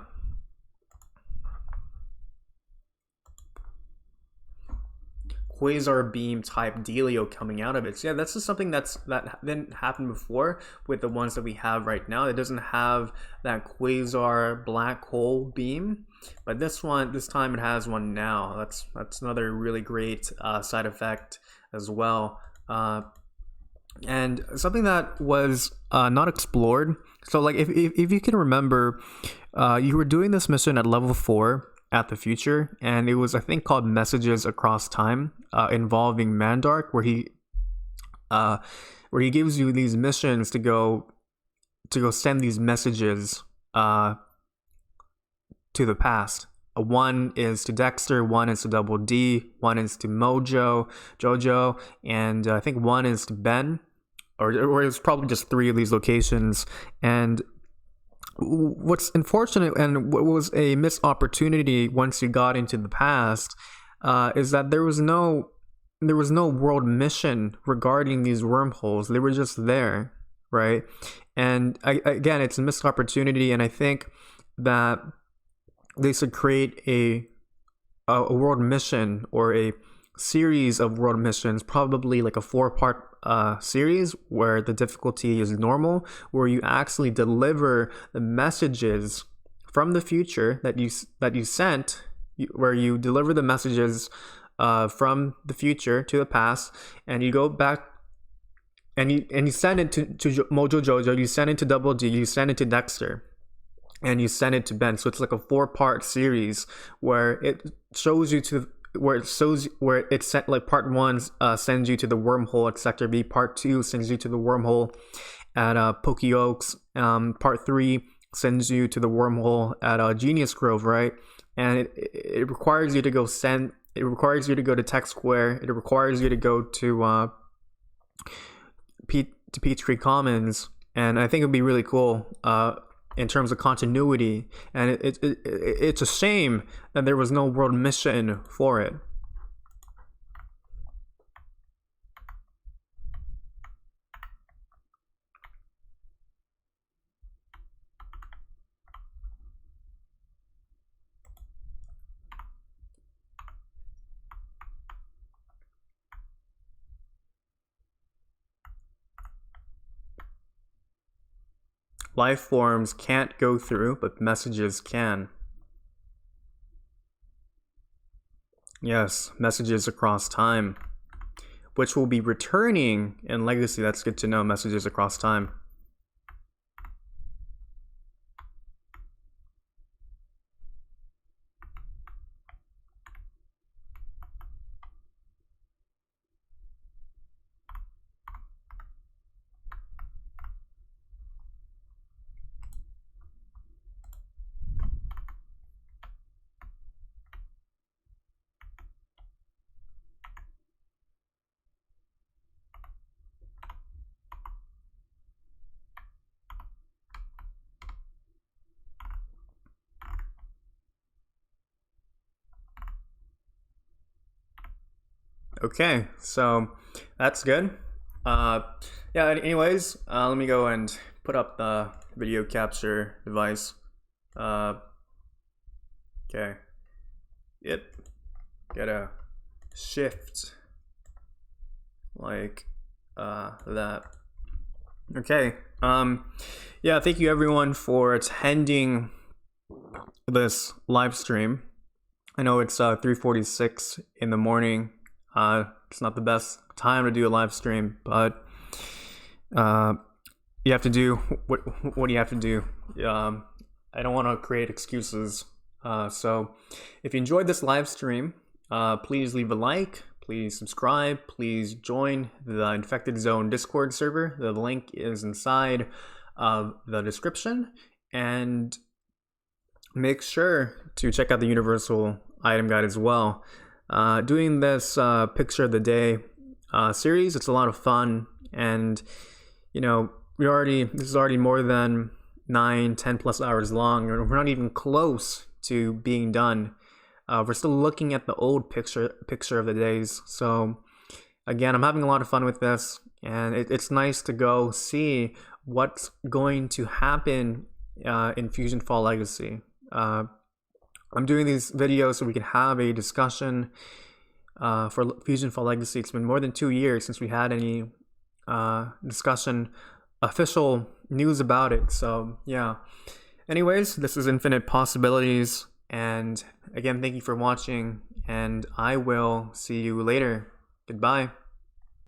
Quasar beam type dealio coming out of it. So yeah, that's just something that didn't happen before with the ones that we have right now. It doesn't have that quasar black hole beam, but this time it has one now. That's another really great side effect as well. And something that was not explored. So like if you can remember, you were doing this mission at level 4 at the future, and it was, I think, called Messages Across Time, involving Mandark, where he gives you these missions to go send these messages to the past. One is to Dexter, one is to Double D, one is to Jojo, and I think one is to Ben. or it's probably just 3 of these locations. And what's unfortunate and what was a missed opportunity once you got into the past is that there was no world mission regarding these wormholes. They were just there, right? And again, it's a missed opportunity, and I think that they should create a world mission or a series of world missions, probably like a 4-part series where the difficulty is normal, where you actually deliver the messages from the future that you sent, where you deliver the messages from the future to the past, and you go back and you send it to Mojo Jojo, you send it to Double D, you send it to Dexter, and you send it to Ben. So it's like a 4-part series where it shows you to where it sent, like part 1 sends you to the wormhole at Sector B, part 2 sends you to the wormhole at Pokey Oaks, part 3 sends you to the wormhole at Genius Grove, right? And it requires you to go to Tech Square. It requires you to go to Peachtree Commons, and I think it'd be really cool in terms of continuity. And it's a shame that there was no world mission for it. Life forms can't go through, but messages can. Yes, messages across time, which will be returning in Legacy. That's good to know, messages across time. Okay, so that's good. Yeah, anyways, let me go and put up the video capture device. Okay. Yep. Gotta shift like that. Okay. Yeah, thank you everyone for attending this live stream. I know it's 3:46 in the morning. It's not the best time to do a live stream, but you have to do what do you have to do. I don't want to create excuses. So if you enjoyed this live stream, please leave a like, please subscribe, please join the Infected Zone Discord server. The link is inside of the description, and make sure to check out the Universal Item Guide as well. Doing this Picture of the Day series, it's a lot of fun, and you know, this is already more than 9-10 plus hours long, and we're not even close to being done. We're still looking at the old picture of the days. So again, I'm having a lot of fun with this, and it's nice to go see what's going to happen in FusionFall Legacy. I'm doing these videos so we can have a discussion for FusionFall Legacy. It's been more than 2 years since we had any discussion, official news about it. So yeah. Anyways, this is Infinite Possibilities, and again, thank you for watching, and I will see you later. Goodbye.